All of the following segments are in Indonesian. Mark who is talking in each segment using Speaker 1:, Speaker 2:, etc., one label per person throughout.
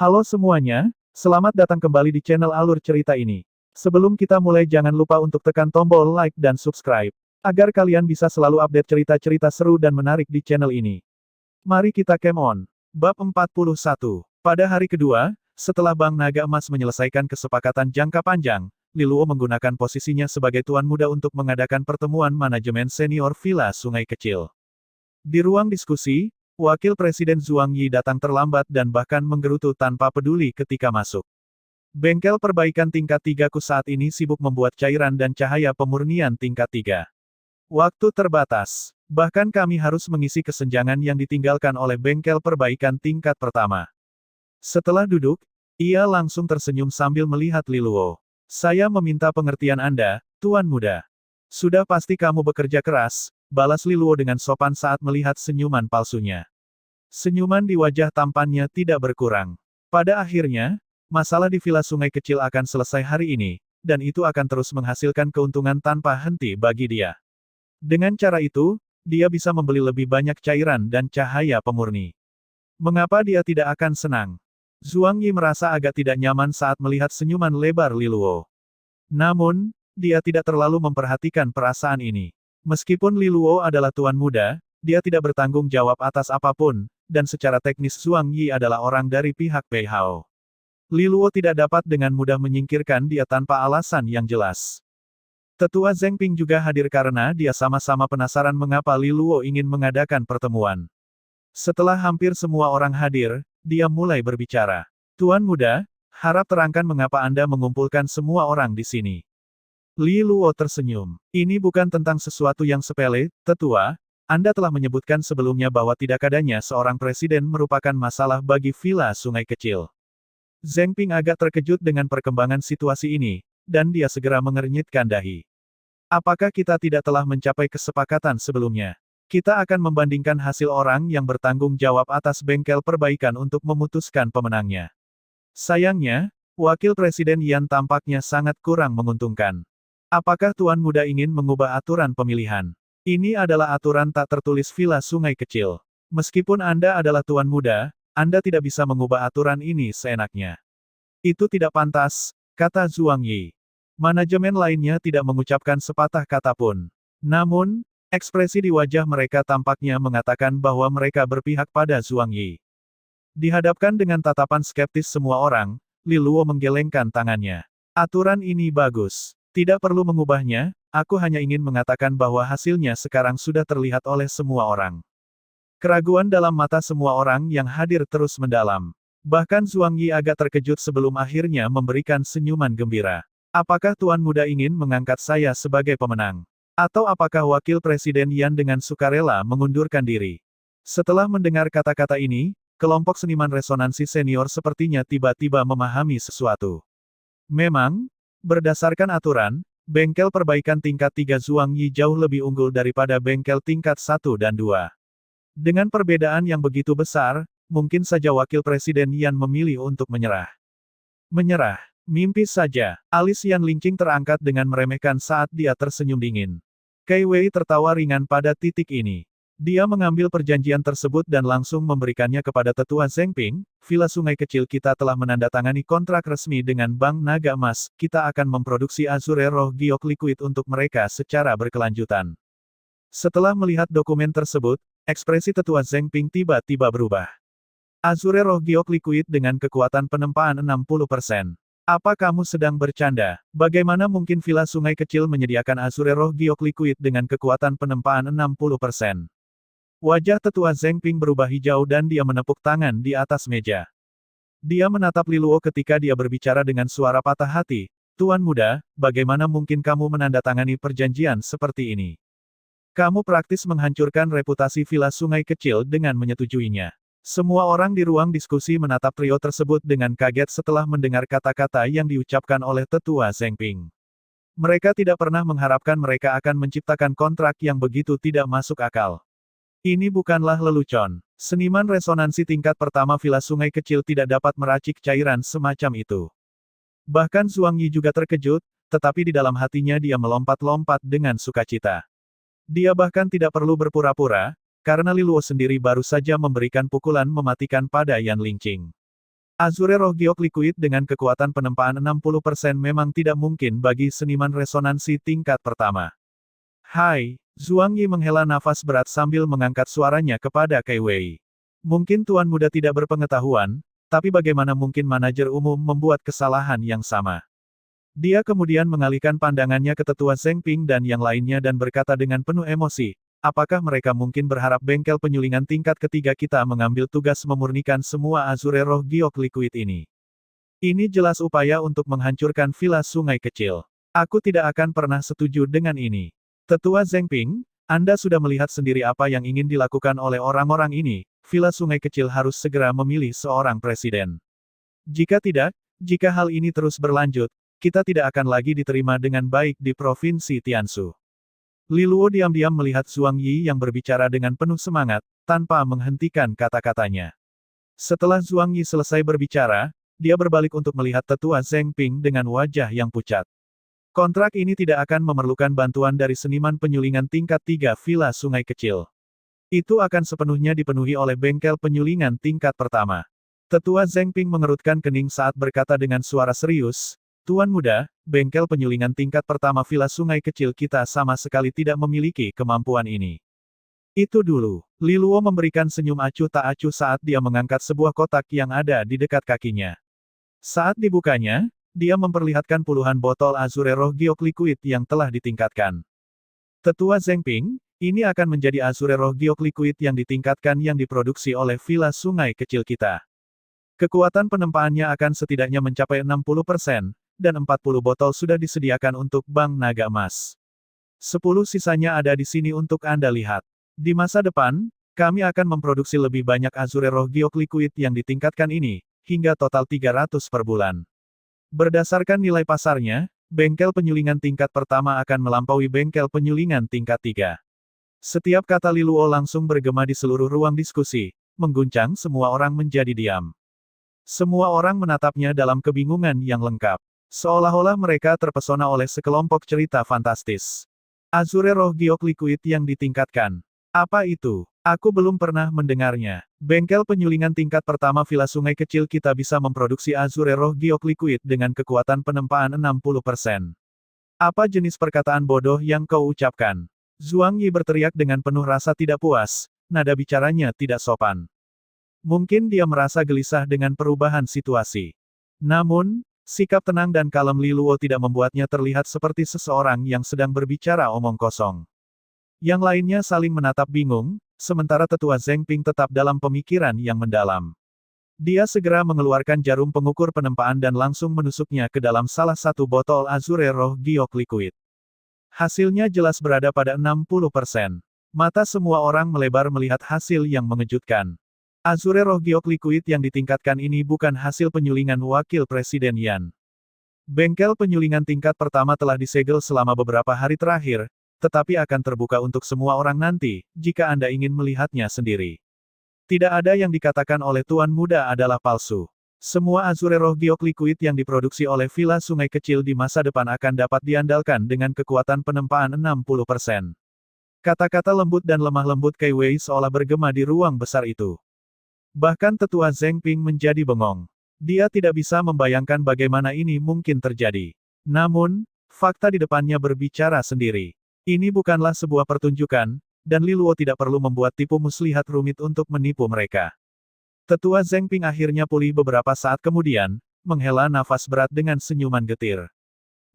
Speaker 1: Halo semuanya, selamat datang kembali di channel alur cerita ini. Sebelum kita mulai jangan lupa untuk tekan tombol like dan subscribe, agar kalian bisa selalu update cerita-cerita seru dan menarik di channel ini. Mari kita game on. Bab 41. Pada hari kedua, setelah Bank Naga Emas menyelesaikan kesepakatan jangka panjang, Liluo menggunakan posisinya sebagai tuan muda untuk mengadakan pertemuan manajemen senior Villa Sungai Kecil. Di ruang diskusi, Wakil Presiden Zhuang Yi datang terlambat dan bahkan menggerutu tanpa peduli ketika masuk. Bengkel perbaikan tingkat 3 ku saat ini sibuk membuat cairan dan cahaya pemurnian tingkat 3. Waktu terbatas. Bahkan kami harus mengisi kesenjangan yang ditinggalkan oleh bengkel perbaikan tingkat pertama. Setelah duduk, ia langsung tersenyum sambil melihat Liluo. Saya meminta pengertian Anda, Tuan Muda. Sudah pasti kamu bekerja keras, balas Liluo dengan sopan saat melihat senyuman palsunya. Senyuman di wajah tampannya tidak berkurang. Pada akhirnya, masalah di Villa Sungai Kecil akan selesai hari ini, dan itu akan terus menghasilkan keuntungan tanpa henti bagi dia. Dengan cara itu, dia bisa membeli lebih banyak cairan dan cahaya pemurni. Mengapa dia tidak akan senang? Zhuang Yi merasa agak tidak nyaman saat melihat senyuman lebar Liluo. Namun, dia tidak terlalu memperhatikan perasaan ini. Meskipun Liluo adalah tuan muda, dia tidak bertanggung jawab atas apapun, dan secara teknis Zhuang Yi adalah orang dari pihak Pei Hao. Liluo tidak dapat dengan mudah menyingkirkan dia tanpa alasan yang jelas. Tetua Zheng Ping juga hadir karena dia sama-sama penasaran mengapa Liluo ingin mengadakan pertemuan. Setelah hampir semua orang hadir, dia mulai berbicara. Tuan muda, harap terangkan mengapa Anda mengumpulkan semua orang di sini. Liluo tersenyum. Ini bukan tentang sesuatu yang sepele, tetua. Anda telah menyebutkan sebelumnya bahwa tidak adanya seorang presiden merupakan masalah bagi Villa Sungai Kecil. Zheng Ping agak terkejut dengan perkembangan situasi ini, dan dia segera mengernyitkan dahi. Apakah kita tidak telah mencapai kesepakatan sebelumnya? Kita akan membandingkan hasil orang yang bertanggung jawab atas bengkel perbaikan untuk memutuskan pemenangnya. Sayangnya, Wakil Presiden Yan tampaknya sangat kurang menguntungkan. Apakah Tuan Muda ingin mengubah aturan pemilihan? Ini adalah aturan tak tertulis Villa Sungai Kecil. Meskipun Anda adalah Tuan Muda, Anda tidak bisa mengubah aturan ini seenaknya. Itu tidak pantas, kata Zhuang Yi. Manajemen lainnya tidak mengucapkan sepatah kata pun. Namun, ekspresi di wajah mereka tampaknya mengatakan bahwa mereka berpihak pada Zhuang Yi. Dihadapkan dengan tatapan skeptis semua orang, Liluo menggelengkan tangannya. Aturan ini bagus. Tidak perlu mengubahnya, aku hanya ingin mengatakan bahwa hasilnya sekarang sudah terlihat oleh semua orang. Keraguan dalam mata semua orang yang hadir terus mendalam. Bahkan Zhuang Yi agak terkejut sebelum akhirnya memberikan senyuman gembira. Apakah Tuan Muda ingin mengangkat saya sebagai pemenang? Atau apakah Wakil Presiden Yan dengan sukarela mengundurkan diri? Setelah mendengar kata-kata ini, kelompok seniman resonansi senior sepertinya tiba-tiba memahami sesuatu. Memang, berdasarkan aturan, bengkel perbaikan tingkat 3 Zhuang Yi jauh lebih unggul daripada bengkel tingkat 1 dan 2. Dengan perbedaan yang begitu besar, mungkin saja Wakil Presiden Yan memilih untuk menyerah. Menyerah. Mimpi saja. Alis Yan Lingqing terangkat dengan meremehkan saat dia tersenyum dingin. Kei Wei tertawa ringan pada titik ini. Dia mengambil perjanjian tersebut dan langsung memberikannya kepada Tetua Zheng Ping. Villa Sungai Kecil kita telah menandatangani kontrak resmi dengan Bank Naga Emas. Kita akan memproduksi Azure Roh Giok Liquid untuk mereka secara berkelanjutan. Setelah melihat dokumen tersebut, ekspresi Tetua Zheng Ping tiba-tiba berubah. Azure Roh Giok Liquid dengan kekuatan penempaan 60%. Apa kamu sedang bercanda? Bagaimana mungkin Villa Sungai Kecil menyediakan Azure Roh Giok Liquid dengan kekuatan penempaan 60%? Wajah Tetua Zheng Ping berubah hijau dan dia menepuk tangan di atas meja. Dia menatap Liluo ketika dia berbicara dengan suara patah hati. Tuan Muda, bagaimana mungkin kamu menandatangani perjanjian seperti ini? Kamu praktis menghancurkan reputasi Villa Sungai Kecil dengan menyetujuinya. Semua orang di ruang diskusi menatap trio tersebut dengan kaget setelah mendengar kata-kata yang diucapkan oleh Tetua Zheng Ping. Mereka tidak pernah mengharapkan mereka akan menciptakan kontrak yang begitu tidak masuk akal. Ini bukanlah lelucon. Seniman resonansi tingkat pertama Villa Sungai Kecil tidak dapat meracik cairan semacam itu. Bahkan Zhuang Yi juga terkejut, tetapi di dalam hatinya dia melompat-lompat dengan sukacita. Dia bahkan tidak perlu berpura-pura, karena Liluo sendiri baru saja memberikan pukulan mematikan pada Yan Lingqing. Azure Roh Giok Liquid dengan kekuatan penempaan 60% memang tidak mungkin bagi seniman resonansi tingkat pertama. Hai, Zhuang Yi menghela nafas berat sambil mengangkat suaranya kepada Kai Wei. Mungkin Tuan Muda tidak berpengetahuan, tapi bagaimana mungkin manajer umum membuat kesalahan yang sama? Dia kemudian mengalihkan pandangannya ke tetua Zheng Ping dan yang lainnya dan berkata dengan penuh emosi, apakah mereka mungkin berharap bengkel penyulingan tingkat ketiga kita mengambil tugas memurnikan semua Azure Roh Giok Liquid ini? Ini jelas upaya untuk menghancurkan Villa Sungai Kecil. Aku tidak akan pernah setuju dengan ini. Tetua Zheng Ping, Anda sudah melihat sendiri apa yang ingin dilakukan oleh orang-orang ini. Villa Sungai Kecil harus segera memilih seorang presiden. Jika tidak, jika hal ini terus berlanjut, kita tidak akan lagi diterima dengan baik di Provinsi Tianshu. Li Luo diam-diam melihat Zhuang Yi yang berbicara dengan penuh semangat, tanpa menghentikan kata-katanya. Setelah Zhuang Yi selesai berbicara, dia berbalik untuk melihat tetua Zheng Ping dengan wajah yang pucat. Kontrak ini tidak akan memerlukan bantuan dari seniman penyulingan tingkat 3 Villa Sungai Kecil. Itu akan sepenuhnya dipenuhi oleh bengkel penyulingan tingkat pertama. Tetua Zheng Ping mengerutkan kening saat berkata dengan suara serius, Tuan Muda, bengkel penyulingan tingkat pertama Villa Sungai Kecil kita sama sekali tidak memiliki kemampuan ini. Itu dulu. Li Luo memberikan senyum acuh tak acuh saat dia mengangkat sebuah kotak yang ada di dekat kakinya. Saat dibukanya, dia memperlihatkan puluhan botol Azure Roh Giok Liquid yang telah ditingkatkan. Tetua Zheng Ping, ini akan menjadi Azure Roh Giok Liquid yang ditingkatkan yang diproduksi oleh Villa Sungai Kecil kita. Kekuatan penempaannya akan setidaknya mencapai 60%, dan 40 botol sudah disediakan untuk Bank Naga Emas. 10 sisanya ada di sini untuk Anda lihat. Di masa depan, kami akan memproduksi lebih banyak Azure Roh Giok Liquid yang ditingkatkan ini, hingga total 300 per bulan. Berdasarkan nilai pasarnya, bengkel penyulingan tingkat pertama akan melampaui bengkel penyulingan tingkat 3. Setiap kata Li Luo langsung bergema di seluruh ruang diskusi, mengguncang semua orang menjadi diam. Semua orang menatapnya dalam kebingungan yang lengkap. Seolah-olah mereka terpesona oleh sekelompok cerita fantastis. Azure Roh Giok Liquid yang ditingkatkan. Apa itu? Aku belum pernah mendengarnya. Bengkel penyulingan tingkat pertama Villa Sungai Kecil kita bisa memproduksi Azure Roh Giok Liquid dengan kekuatan penempaan 60%. Apa jenis perkataan bodoh yang kau ucapkan? Zhuang Yi berteriak dengan penuh rasa tidak puas, nada bicaranya tidak sopan. Mungkin dia merasa gelisah dengan perubahan situasi. Namun, sikap tenang dan kalem Li Luo tidak membuatnya terlihat seperti seseorang yang sedang berbicara omong kosong. Yang lainnya saling menatap bingung, sementara tetua Zheng Ping tetap dalam pemikiran yang mendalam. Dia segera mengeluarkan jarum pengukur penempaan dan langsung menusuknya ke dalam salah satu botol Azure Roh Giok Liquid. Hasilnya jelas berada pada 60%. Mata semua orang melebar melihat hasil yang mengejutkan. Azure Roh Giok Liquid yang ditingkatkan ini bukan hasil penyulingan Wakil Presiden Yan. Bengkel penyulingan tingkat pertama telah disegel selama beberapa hari terakhir, tetapi akan terbuka untuk semua orang nanti, jika Anda ingin melihatnya sendiri. Tidak ada yang dikatakan oleh Tuan Muda adalah palsu. Semua Azure Roh Giok Liquid yang diproduksi oleh Villa Sungai Kecil di masa depan akan dapat diandalkan dengan kekuatan penempaan 60%. Kata-kata lembut dan lemah lembut Kai Wei seolah bergema di ruang besar itu. Bahkan tetua Zheng Ping menjadi bengong. Dia tidak bisa membayangkan bagaimana ini mungkin terjadi. Namun, fakta di depannya berbicara sendiri. Ini bukanlah sebuah pertunjukan, dan Li Luo tidak perlu membuat tipu muslihat rumit untuk menipu mereka. Tetua Zheng Ping akhirnya pulih beberapa saat kemudian, menghela nafas berat dengan senyuman getir.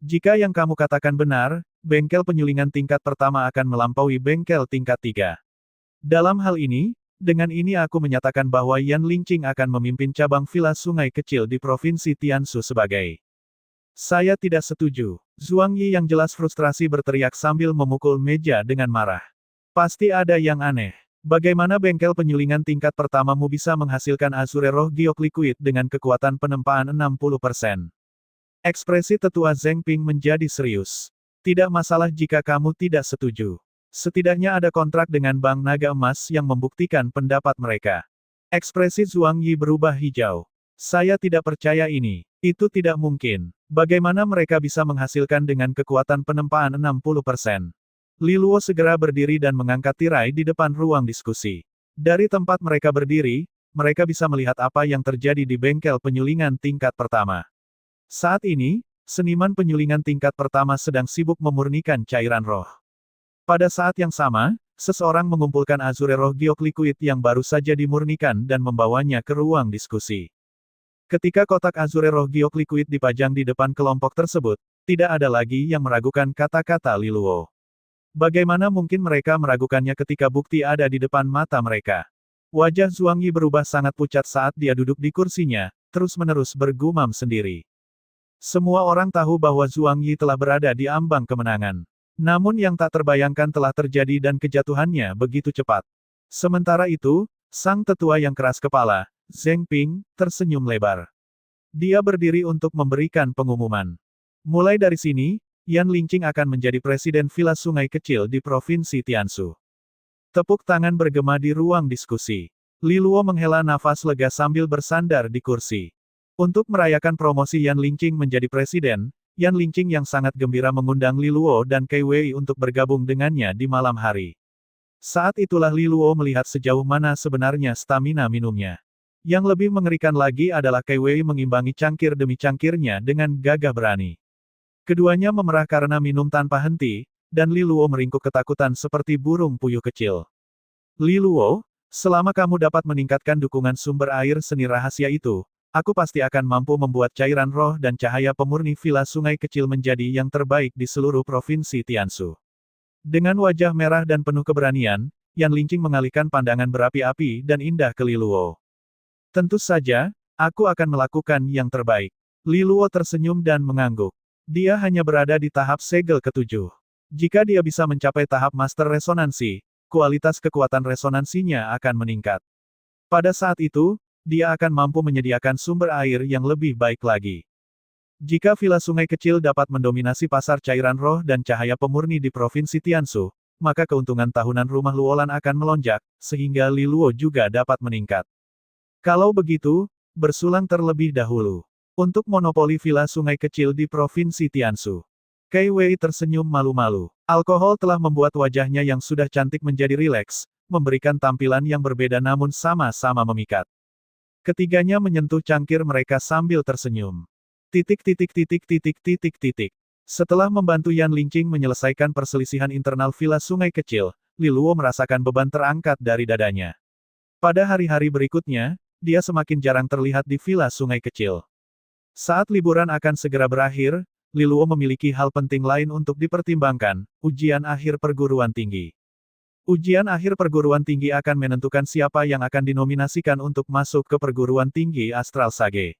Speaker 1: Jika yang kamu katakan benar, bengkel penyulingan tingkat pertama akan melampaui bengkel tingkat 3. Dalam hal ini, dengan ini aku menyatakan bahwa Yan Lingqing akan memimpin cabang Villa Sungai Kecil di Provinsi Tianshu sebagai. Saya tidak setuju. Zhuang Yi yang jelas frustrasi berteriak sambil memukul meja dengan marah. Pasti ada yang aneh. Bagaimana bengkel penyulingan tingkat pertamamu bisa menghasilkan Azure Roh Giok Liquid dengan kekuatan penempaan 60%? Ekspresi tetua Zheng Ping menjadi serius. Tidak masalah jika kamu tidak setuju. Setidaknya ada kontrak dengan Bank Naga Emas yang membuktikan pendapat mereka. Ekspresi Zhuang Yi berubah hijau. Saya tidak percaya ini. Itu tidak mungkin. Bagaimana mereka bisa menghasilkan dengan kekuatan penempaan 60%? Li Luo segera berdiri dan mengangkat tirai di depan ruang diskusi. Dari tempat mereka berdiri, mereka bisa melihat apa yang terjadi di bengkel penyulingan tingkat pertama. Saat ini, seniman penyulingan tingkat pertama sedang sibuk memurnikan cairan roh. Pada saat yang sama, seseorang mengumpulkan Azure Roh Giok Liquid yang baru saja dimurnikan dan membawanya ke ruang diskusi. Ketika kotak Azure Roh Giok Liquid dipajang di depan kelompok tersebut, tidak ada lagi yang meragukan kata-kata Li Luo. Bagaimana mungkin mereka meragukannya ketika bukti ada di depan mata mereka? Wajah Zhuang Yi berubah sangat pucat saat dia duduk di kursinya, terus-menerus bergumam sendiri. Semua orang tahu bahwa Zhuang Yi telah berada di ambang kemenangan. Namun yang tak terbayangkan telah terjadi dan kejatuhannya begitu cepat. Sementara itu, sang tetua yang keras kepala, Zheng Ping, tersenyum lebar. Dia berdiri untuk memberikan pengumuman. Mulai dari sini, Yan Lingqing akan menjadi presiden Villa Sungai Kecil di Provinsi Tianshu. Tepuk tangan bergema di ruang diskusi. Li Luo menghela nafas lega sambil bersandar di kursi. Untuk merayakan promosi Yan Lingqing menjadi presiden, Yan Lingqing yang sangat gembira mengundang Li Luo dan Kei Wei untuk bergabung dengannya di malam hari. Saat itulah Li Luo melihat sejauh mana sebenarnya stamina minumnya. Yang lebih mengerikan lagi adalah Kei Wei mengimbangi cangkir demi cangkirnya dengan gagah berani. Keduanya memerah karena minum tanpa henti, dan Li Luo meringkuk ketakutan seperti burung puyuh kecil. Li Luo, selama kamu dapat meningkatkan dukungan sumber air seni rahasia itu, aku pasti akan mampu membuat cairan roh dan cahaya pemurni Villa Sungai Kecil menjadi yang terbaik di seluruh provinsi Tianshu. Dengan wajah merah dan penuh keberanian, Yan Lingqing mengalihkan pandangan berapi-api dan indah ke Li Luo. Tentu saja, aku akan melakukan yang terbaik. Li Luo tersenyum dan mengangguk. Dia hanya berada di tahap segel ketujuh. Jika dia bisa mencapai tahap master resonansi, kualitas kekuatan resonansinya akan meningkat. Pada saat itu, dia akan mampu menyediakan sumber air yang lebih baik lagi. Jika Villa Sungai Kecil dapat mendominasi pasar cairan roh dan cahaya pemurni di Provinsi Tianshu, maka keuntungan tahunan rumah Luolan akan melonjak, sehingga Li Luo juga dapat meningkat. Kalau begitu, bersulang terlebih dahulu. Untuk monopoli Villa Sungai Kecil di Provinsi Tianshu. Kei Wei tersenyum malu-malu. Alkohol telah membuat wajahnya yang sudah cantik menjadi rileks, memberikan tampilan yang berbeda namun sama-sama memikat. Ketiganya menyentuh cangkir mereka sambil tersenyum. Titik titik titik titik titik titik. Setelah membantu Yan Lingqing menyelesaikan perselisihan internal Villa Sungai Kecil, Li Luo merasakan beban terangkat dari dadanya. Pada hari-hari berikutnya, dia semakin jarang terlihat di Villa Sungai Kecil. Saat liburan akan segera berakhir, Li Luo memiliki hal penting lain untuk dipertimbangkan, ujian akhir perguruan tinggi. Ujian akhir perguruan tinggi akan menentukan siapa yang akan dinominasikan untuk masuk ke perguruan tinggi Astral Sage.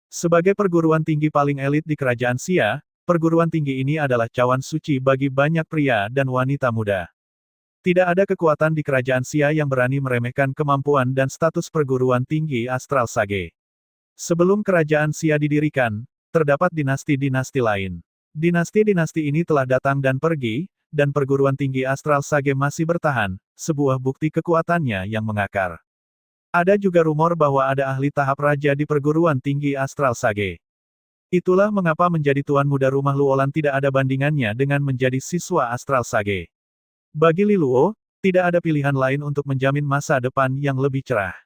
Speaker 1: Sebagai perguruan tinggi paling elit di kerajaan Xia, perguruan tinggi ini adalah cawan suci bagi banyak pria dan wanita muda. Tidak ada kekuatan di kerajaan Xia yang berani meremehkan kemampuan dan status perguruan tinggi Astral Sage. Sebelum kerajaan Xia didirikan, terdapat dinasti-dinasti lain. Dinasti-dinasti ini telah datang dan pergi, dan perguruan tinggi Astral Sage masih bertahan, sebuah bukti kekuatannya yang mengakar. Ada juga rumor bahwa ada ahli tahap raja di perguruan tinggi Astral Sage. Itulah mengapa menjadi tuan muda rumah Luolan tidak ada bandingannya dengan menjadi siswa Astral Sage. Bagi Li Luo, tidak ada pilihan lain untuk menjamin masa depan yang lebih cerah.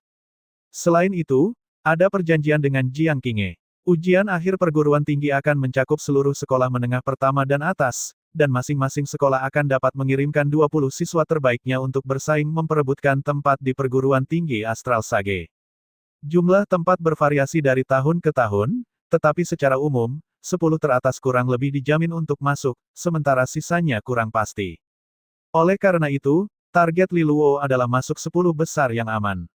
Speaker 1: Selain itu, ada perjanjian dengan Jiang Qinghe. Ujian akhir perguruan tinggi akan mencakup seluruh sekolah menengah pertama dan atas, dan masing-masing sekolah akan dapat mengirimkan 20 siswa terbaiknya untuk bersaing memperebutkan tempat di perguruan tinggi Astral Sage. Jumlah tempat bervariasi dari tahun ke tahun, tetapi secara umum, 10 teratas kurang lebih dijamin untuk masuk, sementara sisanya kurang pasti. Oleh karena itu, target Li Luo adalah masuk 10 besar yang aman.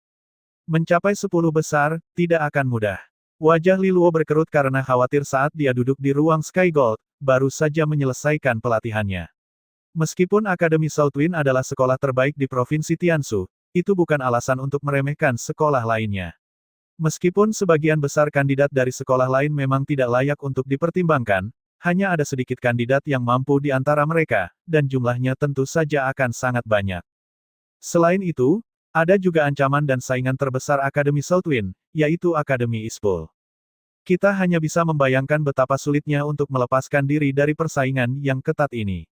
Speaker 1: Mencapai 10 besar, tidak akan mudah. Wajah Li Luo berkerut karena khawatir saat dia duduk di ruang Sky Gold, baru saja menyelesaikan pelatihannya. Meskipun Akademi Southwind adalah sekolah terbaik di Provinsi Tianshu, itu bukan alasan untuk meremehkan sekolah lainnya. Meskipun sebagian besar kandidat dari sekolah lain memang tidak layak untuk dipertimbangkan, hanya ada sedikit kandidat yang mampu di antara mereka, dan jumlahnya tentu saja akan sangat banyak. Selain itu, ada juga ancaman dan saingan terbesar Akademi Southwind, yaitu Akademi Eastpool. Kita hanya bisa membayangkan betapa sulitnya untuk melepaskan diri dari persaingan yang ketat ini.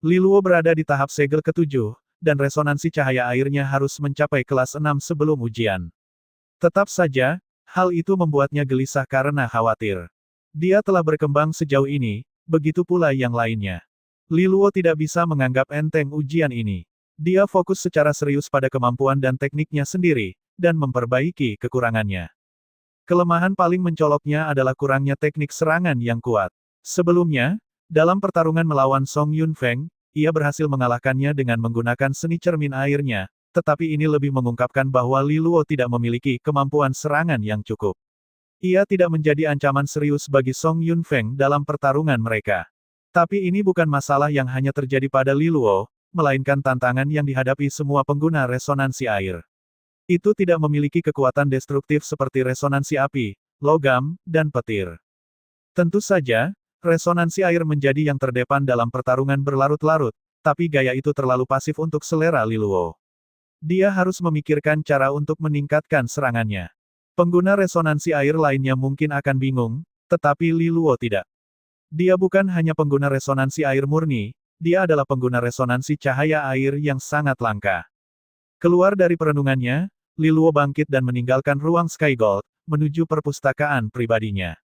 Speaker 1: Li Luo berada di tahap segel ketujuh, dan resonansi cahaya airnya harus mencapai kelas 6 sebelum ujian. Tetap saja, hal itu membuatnya gelisah karena khawatir. Dia telah berkembang sejauh ini, begitu pula yang lainnya. Li Luo tidak bisa menganggap enteng ujian ini. Dia fokus secara serius pada kemampuan dan tekniknya sendiri, dan memperbaiki kekurangannya. Kelemahan paling mencoloknya adalah kurangnya teknik serangan yang kuat. Sebelumnya, dalam pertarungan melawan Song Yunfeng, ia berhasil mengalahkannya dengan menggunakan seni cermin airnya, tetapi ini lebih mengungkapkan bahwa Li Luo tidak memiliki kemampuan serangan yang cukup. Ia tidak menjadi ancaman serius bagi Song Yunfeng dalam pertarungan mereka. Tapi ini bukan masalah yang hanya terjadi pada Li Luo, melainkan tantangan yang dihadapi semua pengguna resonansi air. Itu tidak memiliki kekuatan destruktif seperti resonansi api, logam, dan petir. Tentu saja, resonansi air menjadi yang terdepan dalam pertarungan berlarut-larut, tapi gaya itu terlalu pasif untuk selera Li Luo. Dia harus memikirkan cara untuk meningkatkan serangannya. Pengguna resonansi air lainnya mungkin akan bingung, tetapi Li Luo tidak. Dia bukan hanya pengguna resonansi air murni, dia adalah pengguna resonansi cahaya air yang sangat langka. Keluar dari perenungannya, Li Luo bangkit dan meninggalkan ruang Sky Gold, menuju perpustakaan pribadinya.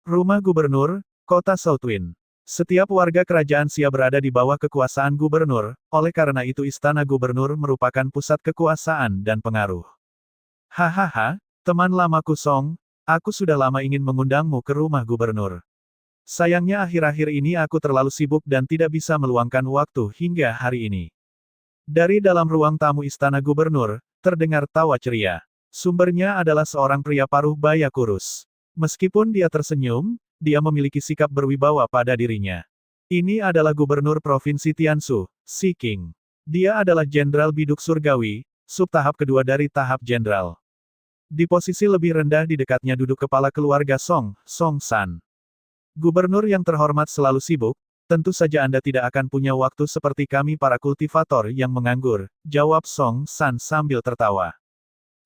Speaker 1: Rumah Gubernur, Kota Southwind. Setiap warga kerajaan Xia berada di bawah kekuasaan gubernur, oleh karena itu istana gubernur merupakan pusat kekuasaan dan pengaruh. Hahaha, teman lamaku Song, aku sudah lama ingin mengundangmu ke rumah gubernur. Sayangnya akhir-akhir ini aku terlalu sibuk dan tidak bisa meluangkan waktu hingga hari ini. Dari dalam ruang tamu istana gubernur, terdengar tawa ceria. Sumbernya adalah seorang pria paruh baya kurus. Meskipun dia tersenyum, dia memiliki sikap berwibawa pada dirinya. Ini adalah gubernur provinsi Tianshu, Si King. Dia adalah jenderal biduk surgawi, sub tahap kedua dari tahap jenderal. Di posisi lebih rendah di dekatnya duduk kepala keluarga Song, Song San. Gubernur yang terhormat selalu sibuk, tentu saja Anda tidak akan punya waktu seperti kami para kultivator yang menganggur, jawab Song San sambil tertawa.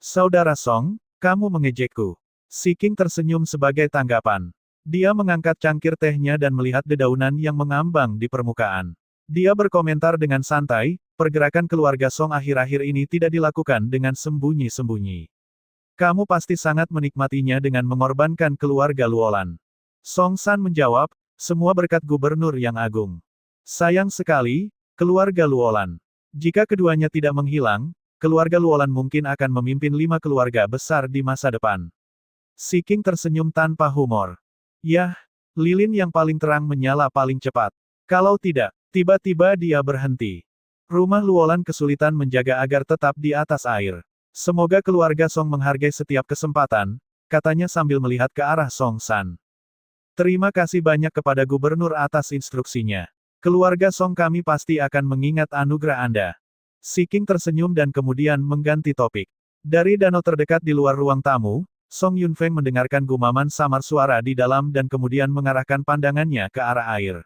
Speaker 1: Saudara Song, kamu mengejekku. Si King tersenyum sebagai tanggapan. Dia mengangkat cangkir tehnya dan melihat dedaunan yang mengambang di permukaan. Dia berkomentar dengan santai, pergerakan keluarga Song akhir-akhir ini tidak dilakukan dengan sembunyi-sembunyi. Kamu pasti sangat menikmatinya dengan mengorbankan keluarga Luolan. Song San menjawab, semua berkat gubernur yang agung. Sayang sekali, keluarga Luolan. Jika keduanya tidak menghilang, keluarga Luolan mungkin akan memimpin 5 keluarga besar di masa depan. Si King tersenyum tanpa humor. Yah, lilin yang paling terang menyala paling cepat. Kalau tidak, tiba-tiba dia berhenti. Rumah Luolan kesulitan menjaga agar tetap di atas air. Semoga keluarga Song menghargai setiap kesempatan, katanya sambil melihat ke arah Song San. Terima kasih banyak kepada gubernur atas instruksinya. Keluarga Song kami pasti akan mengingat anugerah Anda. Si King tersenyum dan kemudian mengganti topik. Dari danau terdekat di luar ruang tamu, Song Yunfeng mendengarkan gumaman samar suara di dalam dan kemudian mengarahkan pandangannya ke arah air.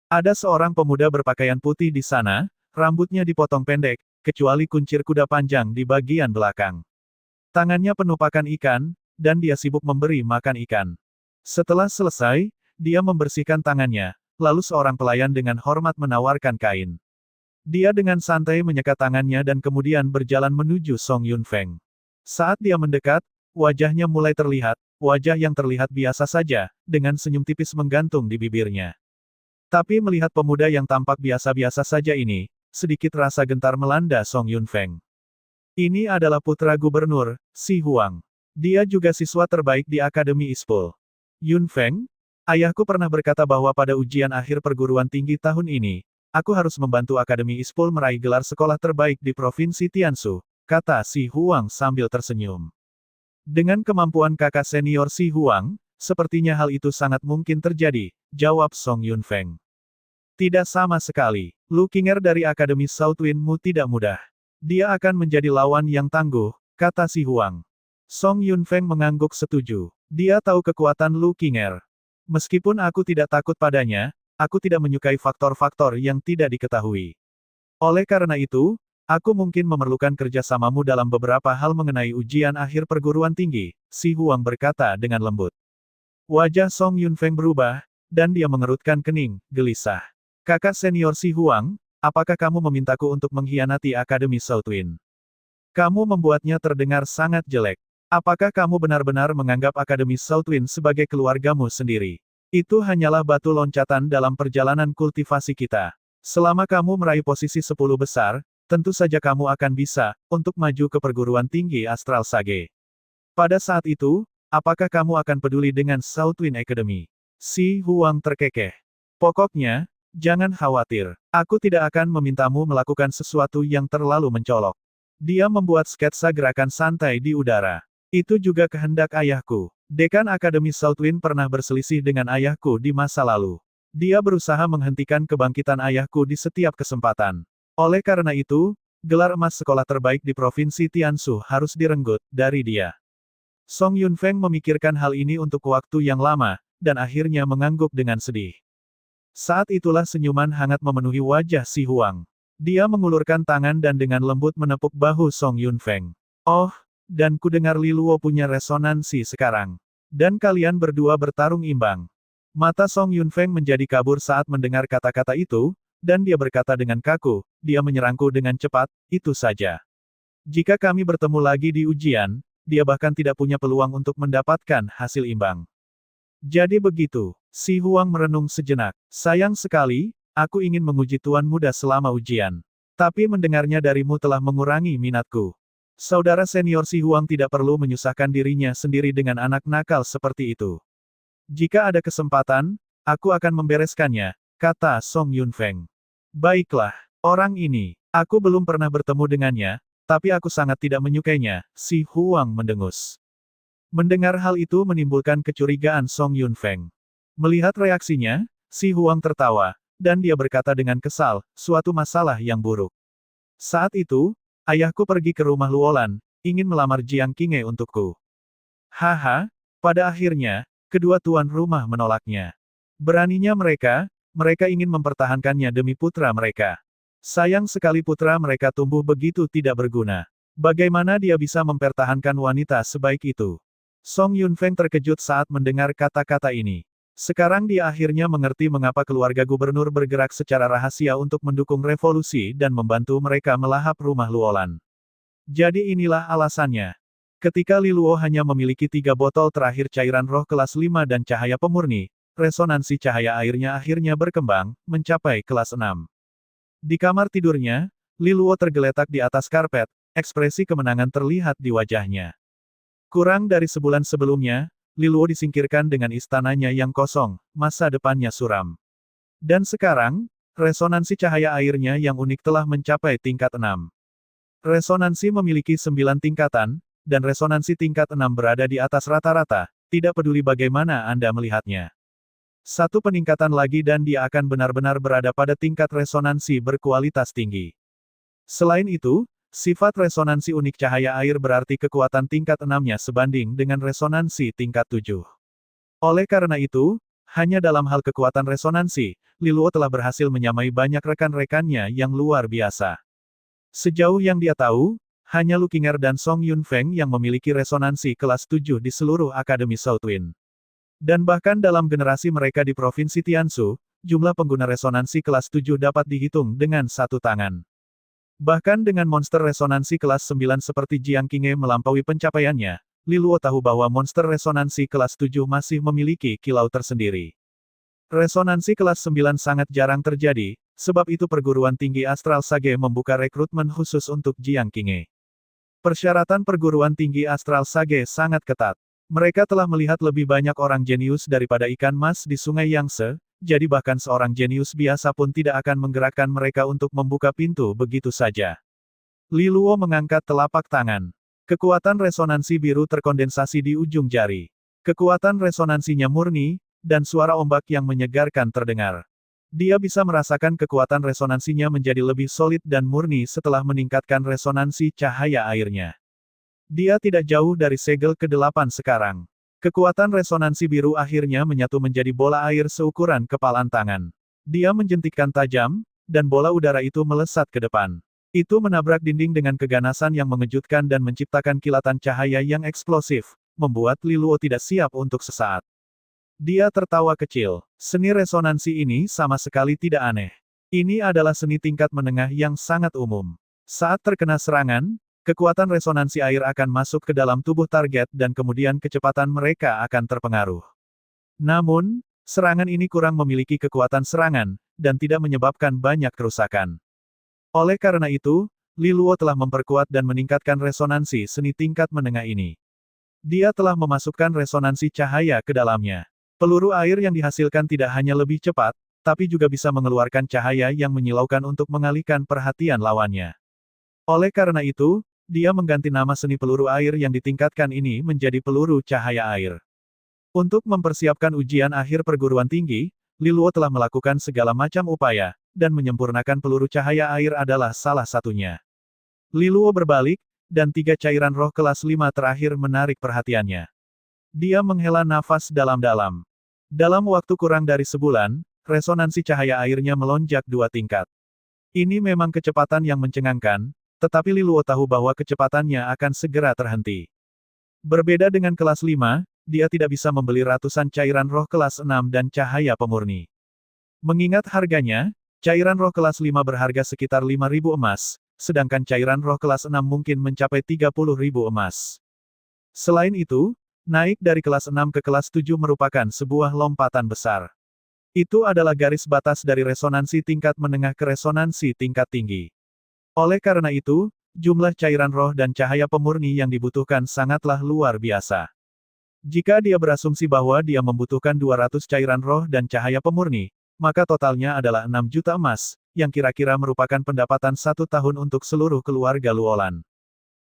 Speaker 1: Ada seorang pemuda berpakaian putih di sana, rambutnya dipotong pendek, kecuali kuncir kuda panjang di bagian belakang. Tangannya penuh pakan ikan, dan dia sibuk memberi makan ikan. Setelah selesai, dia membersihkan tangannya, lalu seorang pelayan dengan hormat menawarkan kain. Dia dengan santai menyekat tangannya dan kemudian berjalan menuju Song Yunfeng. Saat dia mendekat, wajahnya mulai terlihat, wajah yang terlihat biasa saja, dengan senyum tipis menggantung di bibirnya. Tapi melihat pemuda yang tampak biasa-biasa saja ini, sedikit rasa gentar melanda Song Yunfeng. Ini adalah putra gubernur, Si Huang. Dia juga siswa terbaik di Akademi Ispul. Yunfeng, ayahku pernah berkata bahwa pada ujian akhir perguruan tinggi tahun ini, aku harus membantu Akademi Ispul meraih gelar sekolah terbaik di Provinsi Tianshu, kata Si Huang sambil tersenyum. Dengan kemampuan kakak senior Si Huang, sepertinya hal itu sangat mungkin terjadi, jawab Song Yunfeng. Tidak sama sekali, Lu Qinger dari Akademi Southwind-mu tidak mudah. Dia akan menjadi lawan yang tangguh, kata Si Huang. Song Yunfeng mengangguk setuju. Dia tahu kekuatan Lu Qinger. Meskipun aku tidak takut padanya, aku tidak menyukai faktor-faktor yang tidak diketahui. Oleh karena itu, aku mungkin memerlukan kerjasamamu dalam beberapa hal mengenai ujian akhir perguruan tinggi, Si Huang berkata dengan lembut. Wajah Song Yunfeng berubah, dan dia mengerutkan kening, gelisah. Kakak senior Si Huang, apakah kamu memintaku untuk mengkhianati Akademi Southwind? Kamu membuatnya terdengar sangat jelek. Apakah kamu benar-benar menganggap Akademi Southwind sebagai keluargamu sendiri? Itu hanyalah batu loncatan dalam perjalanan kultivasi kita. Selama kamu meraih posisi 10 besar, tentu saja kamu akan bisa, untuk maju ke perguruan tinggi Astral Sage. Pada saat itu, apakah kamu akan peduli dengan Southwind Academy? Si Huang terkekeh. Pokoknya, jangan khawatir. Aku tidak akan memintamu melakukan sesuatu yang terlalu mencolok. Dia membuat sketsa gerakan santai di udara. Itu juga kehendak ayahku. Dekan Akademi Southwind pernah berselisih dengan ayahku di masa lalu. Dia berusaha menghentikan kebangkitan ayahku di setiap kesempatan. Oleh karena itu, gelar emas sekolah terbaik di Provinsi Tianshu harus direnggut dari dia. Song Yunfeng memikirkan hal ini untuk waktu yang lama, dan akhirnya mengangguk dengan sedih. Saat itulah senyuman hangat memenuhi wajah si Huang. Dia mengulurkan tangan dan dengan lembut menepuk bahu Song Yunfeng. Oh, dan ku dengar Li Luo punya resonansi sekarang. Dan kalian berdua bertarung imbang. Mata Song Yunfeng menjadi kabur saat mendengar kata-kata itu, dan dia berkata dengan kaku, dia menyerangku dengan cepat, itu saja. Jika kami bertemu lagi di ujian, dia bahkan tidak punya peluang untuk mendapatkan hasil imbang. Jadi begitu, si Huang merenung sejenak. Sayang sekali, aku ingin menguji Tuan Muda selama ujian. Tapi mendengarnya darimu telah mengurangi minatku. Saudara senior si Huang tidak perlu menyusahkan dirinya sendiri dengan anak nakal seperti itu. Jika ada kesempatan, aku akan membereskannya, kata Song Yunfeng. Baiklah, orang ini, aku belum pernah bertemu dengannya, tapi aku sangat tidak menyukainya, si Huang mendengus. Mendengar hal itu menimbulkan kecurigaan Song Yunfeng. Melihat reaksinya, si Huang tertawa, dan dia berkata dengan kesal, suatu masalah yang buruk. Saat itu, ayahku pergi ke rumah Luolan, ingin melamar Jiang Qinghe untukku. Haha, pada akhirnya, kedua tuan rumah menolaknya. Beraninya mereka ingin mempertahankannya demi putra mereka. Sayang sekali putra mereka tumbuh begitu tidak berguna. Bagaimana dia bisa mempertahankan wanita sebaik itu? Song Yunfeng terkejut saat mendengar kata-kata ini. Sekarang dia akhirnya mengerti mengapa keluarga gubernur bergerak secara rahasia untuk mendukung revolusi dan membantu mereka melahap rumah Luolan. Jadi inilah alasannya. Ketika Li Luo hanya memiliki 3 botol terakhir cairan roh kelas 5 dan cahaya pemurni, resonansi cahaya airnya akhirnya berkembang, mencapai kelas 6. Di kamar tidurnya, Li Luo tergeletak di atas karpet, ekspresi kemenangan terlihat di wajahnya. Kurang dari sebulan sebelumnya, Li Luo disingkirkan dengan istananya yang kosong, masa depannya suram. Dan sekarang, resonansi cahaya airnya yang unik telah mencapai tingkat 6. Resonansi memiliki 9 tingkatan, dan resonansi tingkat 6 berada di atas rata-rata, tidak peduli bagaimana Anda melihatnya. Satu peningkatan lagi dan dia akan benar-benar berada pada tingkat resonansi berkualitas tinggi. Selain itu, sifat resonansi unik cahaya air berarti kekuatan tingkat 6-nya sebanding dengan resonansi tingkat 7. Oleh karena itu, hanya dalam hal kekuatan resonansi, Li Luo telah berhasil menyamai banyak rekan-rekannya yang luar biasa. Sejauh yang dia tahu, hanya Lu Qinger dan Song Yunfeng yang memiliki resonansi kelas 7 di seluruh Akademi Southwind. Dan bahkan dalam generasi mereka di Provinsi Tianshu, jumlah pengguna resonansi kelas 7 dapat dihitung dengan satu tangan. Bahkan dengan monster resonansi kelas 9 seperti Jiang Qinghe melampaui pencapaiannya, Li Luo tahu bahwa monster resonansi kelas 7 masih memiliki kilau tersendiri. Resonansi kelas 9 sangat jarang terjadi, sebab itu perguruan tinggi Astral Sage membuka rekrutmen khusus untuk Jiang Qinghe. Persyaratan perguruan tinggi Astral Sage sangat ketat. Mereka telah melihat lebih banyak orang jenius daripada ikan mas di Sungai Yangtze, jadi bahkan seorang jenius biasa pun tidak akan menggerakkan mereka untuk membuka pintu begitu saja. Li Luo mengangkat telapak tangan. Kekuatan resonansi biru terkondensasi di ujung jari. Kekuatan resonansinya murni, dan suara ombak yang menyegarkan terdengar. Dia bisa merasakan kekuatan resonansinya menjadi lebih solid dan murni setelah meningkatkan resonansi cahaya airnya. Dia tidak jauh dari segel ke-8 sekarang. Kekuatan resonansi biru akhirnya menyatu menjadi bola air seukuran kepalan tangan. Dia menjentikkan tajam, dan bola udara itu melesat ke depan. Itu menabrak dinding dengan keganasan yang mengejutkan dan menciptakan kilatan cahaya yang eksplosif, membuat Li Luo tidak siap untuk sesaat. Dia tertawa kecil. Seni resonansi ini sama sekali tidak aneh. Ini adalah seni tingkat menengah yang sangat umum. Saat terkena serangan, Kekuatan resonansi air akan masuk ke dalam tubuh target dan kemudian kecepatan mereka akan terpengaruh. Namun, serangan ini kurang memiliki kekuatan serangan, dan tidak menyebabkan banyak kerusakan. Oleh karena itu, Li Luo telah memperkuat dan meningkatkan resonansi seni tingkat menengah ini. Dia telah memasukkan resonansi cahaya ke dalamnya. Peluru air yang dihasilkan tidak hanya lebih cepat, tapi juga bisa mengeluarkan cahaya yang menyilaukan untuk mengalihkan perhatian lawannya. Oleh karena itu, dia mengganti nama seni peluru air yang ditingkatkan ini menjadi peluru cahaya air. Untuk mempersiapkan ujian akhir perguruan tinggi, Li Luo telah melakukan segala macam upaya, dan menyempurnakan peluru cahaya air adalah salah satunya. Li Luo berbalik, dan 3 cairan roh kelas 5 terakhir menarik perhatiannya. Dia menghela nafas dalam-dalam. Dalam waktu kurang dari sebulan, resonansi cahaya airnya melonjak 2 tingkat. Ini memang kecepatan yang mencengangkan, tetapi Li Luo tahu bahwa kecepatannya akan segera terhenti. Berbeda dengan kelas 5, dia tidak bisa membeli ratusan cairan roh kelas 6 dan cahaya pemurni. Mengingat harganya, cairan roh kelas 5 berharga sekitar 5.000 emas, sedangkan cairan roh kelas 6 mungkin mencapai 30.000 emas. Selain itu, naik dari kelas 6 ke kelas 7 merupakan sebuah lompatan besar. Itu adalah garis batas dari resonansi tingkat menengah ke resonansi tingkat tinggi. Oleh karena itu, jumlah cairan roh dan cahaya pemurni yang dibutuhkan sangatlah luar biasa. Jika dia berasumsi bahwa dia membutuhkan 200 cairan roh dan cahaya pemurni, maka totalnya adalah 6 juta emas, yang kira-kira merupakan pendapatan 1 tahun untuk seluruh keluarga Luolan.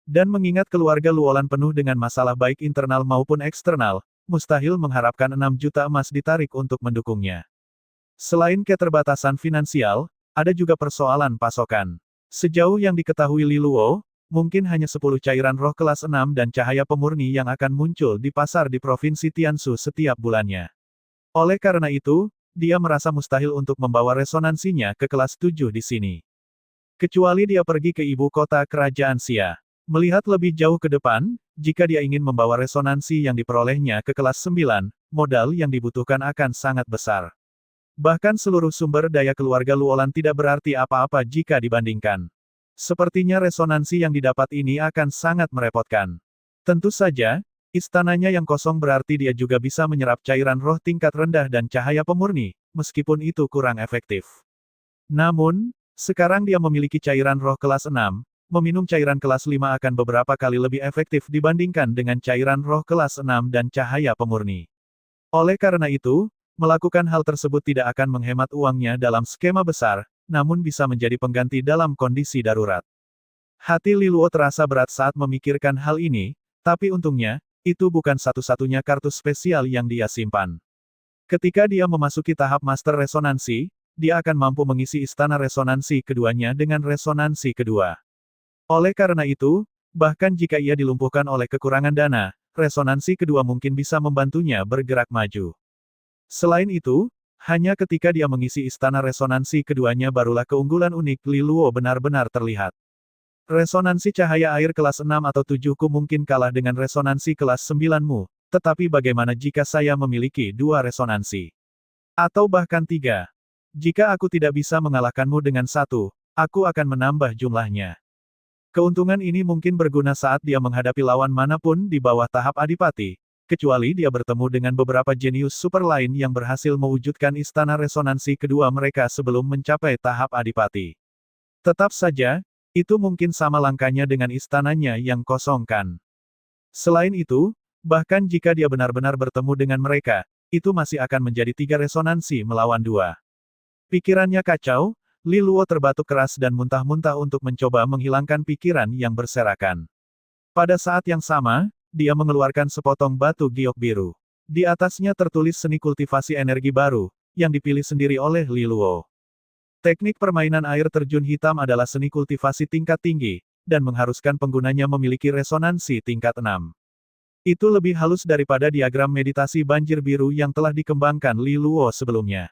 Speaker 1: Dan mengingat keluarga Luolan penuh dengan masalah baik internal maupun eksternal, mustahil mengharapkan 6 juta emas ditarik untuk mendukungnya. Selain keterbatasan finansial, ada juga persoalan pasokan. Sejauh yang diketahui Li Luo, mungkin hanya 10 cairan roh kelas 6 dan cahaya pemurni yang akan muncul di pasar di Provinsi Tiansu setiap bulannya. Oleh karena itu, dia merasa mustahil untuk membawa resonansinya ke kelas 7 di sini. Kecuali dia pergi ke ibu kota kerajaan Xia. Melihat lebih jauh ke depan, jika dia ingin membawa resonansi yang diperolehnya ke kelas 9, modal yang dibutuhkan akan sangat besar. Bahkan seluruh sumber daya keluarga Luolan tidak berarti apa-apa jika dibandingkan. Sepertinya resonansi yang didapat ini akan sangat merepotkan. Tentu saja, istananya yang kosong berarti dia juga bisa menyerap cairan roh tingkat rendah dan cahaya pemurni, meskipun itu kurang efektif. Namun, sekarang dia memiliki cairan roh kelas 6, meminum cairan kelas 5 akan beberapa kali lebih efektif dibandingkan dengan cairan roh kelas 6 dan cahaya pemurni. Oleh karena itu, melakukan hal tersebut tidak akan menghemat uangnya dalam skema besar, namun bisa menjadi pengganti dalam kondisi darurat. Hati Li Luo terasa berat saat memikirkan hal ini, tapi untungnya, itu bukan satu-satunya kartu spesial yang dia simpan. Ketika dia memasuki tahap master resonansi, dia akan mampu mengisi istana resonansi keduanya dengan resonansi kedua. Oleh karena itu, bahkan jika ia dilumpuhkan oleh kekurangan dana, resonansi kedua mungkin bisa membantunya bergerak maju. Selain itu, hanya ketika dia mengisi istana resonansi keduanya barulah keunggulan unik Li Luo benar-benar terlihat. Resonansi cahaya air kelas 6 atau 7-ku mungkin kalah dengan resonansi kelas 9-mu, tetapi bagaimana jika saya memiliki 2 resonansi? Atau bahkan 3? Jika aku tidak bisa mengalahkanmu dengan 1, aku akan menambah jumlahnya. Keuntungan ini mungkin berguna saat dia menghadapi lawan manapun di bawah tahap adipati, kecuali dia bertemu dengan beberapa jenius super lain yang berhasil mewujudkan istana resonansi kedua mereka sebelum mencapai tahap adipati. Tetap saja, itu mungkin sama langkahnya dengan istananya yang kosong kan. Selain itu, bahkan jika dia benar-benar bertemu dengan mereka, itu masih akan menjadi 3 resonansi melawan 2. Pikirannya kacau, Li Luo terbatuk keras dan muntah-muntah untuk mencoba menghilangkan pikiran yang berserakan. Pada saat yang sama, dia mengeluarkan sepotong batu giok biru. Di atasnya tertulis seni kultivasi energi baru, yang dipilih sendiri oleh Li Luo. Teknik permainan air terjun hitam adalah seni kultivasi tingkat tinggi, dan mengharuskan penggunanya memiliki resonansi tingkat 6. Itu lebih halus daripada diagram meditasi banjir biru yang telah dikembangkan Li Luo sebelumnya.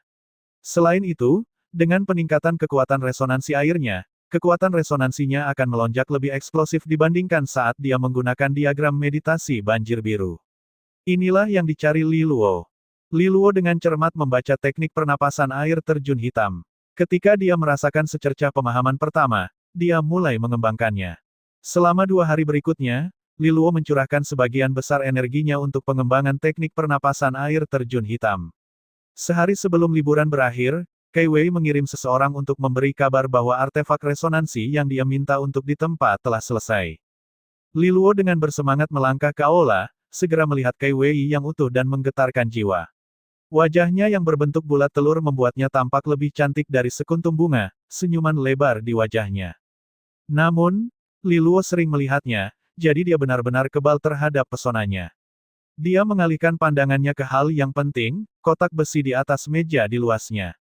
Speaker 1: Selain itu, dengan peningkatan kekuatan resonansi airnya, kekuatan resonansinya akan melonjak lebih eksplosif dibandingkan saat dia menggunakan diagram meditasi banjir biru. Inilah yang dicari Li Luo. Li Luo dengan cermat membaca teknik pernapasan air terjun hitam. Ketika dia merasakan secercah pemahaman pertama, dia mulai mengembangkannya. Selama 2 hari berikutnya, Li Luo mencurahkan sebagian besar energinya untuk pengembangan teknik pernapasan air terjun hitam. Sehari sebelum liburan berakhir, Kai Wei mengirim seseorang untuk memberi kabar bahwa artefak resonansi yang dia minta untuk ditempa telah selesai. Li Luo dengan bersemangat melangkah ke aula, segera melihat Kai Wei yang utuh dan menggetarkan jiwa. Wajahnya yang berbentuk bulat telur membuatnya tampak lebih cantik dari sekuntum bunga, senyuman lebar di wajahnya. Namun, Li Luo sering melihatnya, jadi dia benar-benar kebal terhadap pesonanya. Dia mengalihkan pandangannya ke hal yang penting, kotak besi di atas meja di luasnya.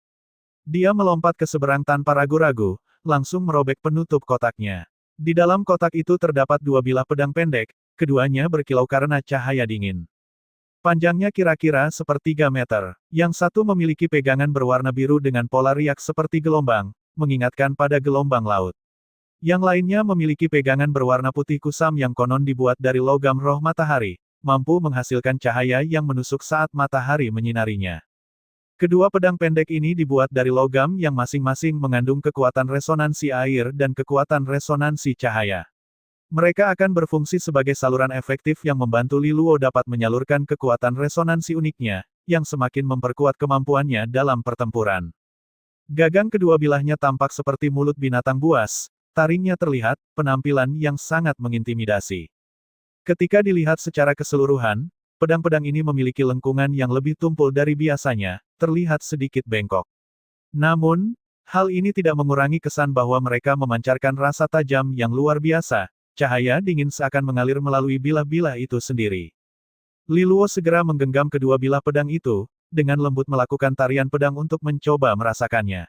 Speaker 1: Dia melompat ke seberang tanpa ragu-ragu, langsung merobek penutup kotaknya. Di dalam kotak itu terdapat 2 bilah pedang pendek, keduanya berkilau karena cahaya dingin. Panjangnya kira-kira sepertiga meter. Yang satu memiliki pegangan berwarna biru dengan pola riak seperti gelombang, mengingatkan pada gelombang laut. Yang lainnya memiliki pegangan berwarna putih kusam yang konon dibuat dari logam roh matahari, mampu menghasilkan cahaya yang menusuk saat matahari menyinarinya. Kedua pedang pendek ini dibuat dari logam yang masing-masing mengandung kekuatan resonansi air dan kekuatan resonansi cahaya. Mereka akan berfungsi sebagai saluran efektif yang membantu Li Luo dapat menyalurkan kekuatan resonansi uniknya, yang semakin memperkuat kemampuannya dalam pertempuran. Gagang kedua bilahnya tampak seperti mulut binatang buas, taringnya terlihat, penampilan yang sangat mengintimidasi. Ketika dilihat secara keseluruhan, pedang-pedang ini memiliki lengkungan yang lebih tumpul dari biasanya, terlihat sedikit bengkok. Namun, hal ini tidak mengurangi kesan bahwa mereka memancarkan rasa tajam yang luar biasa, cahaya dingin seakan mengalir melalui bilah-bilah itu sendiri. Li Luo segera menggenggam kedua bilah pedang itu, dengan lembut melakukan tarian pedang untuk mencoba merasakannya.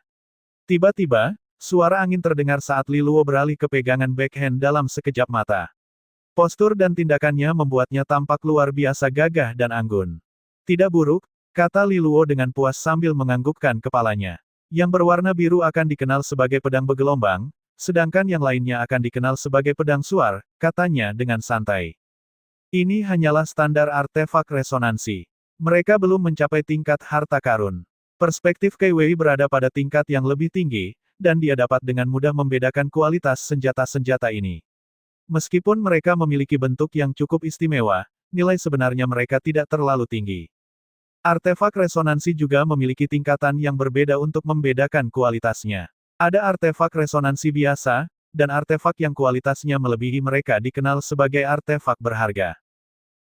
Speaker 1: Tiba-tiba, suara angin terdengar saat Li Luo beralih ke pegangan backhand dalam sekejap mata. Postur dan tindakannya membuatnya tampak luar biasa gagah dan anggun. Tidak buruk, kata Li Luo dengan puas sambil menganggukkan kepalanya. Yang berwarna biru akan dikenal sebagai pedang bergelombang, sedangkan yang lainnya akan dikenal sebagai pedang suar, katanya dengan santai. Ini hanyalah standar artefak resonansi. Mereka belum mencapai tingkat harta karun. Perspektif Kai Wei berada pada tingkat yang lebih tinggi, dan dia dapat dengan mudah membedakan kualitas senjata-senjata ini. Meskipun mereka memiliki bentuk yang cukup istimewa, nilai sebenarnya mereka tidak terlalu tinggi. Artefak resonansi juga memiliki tingkatan yang berbeda untuk membedakan kualitasnya. Ada artefak resonansi biasa, dan artefak yang kualitasnya melebihi mereka dikenal sebagai artefak berharga.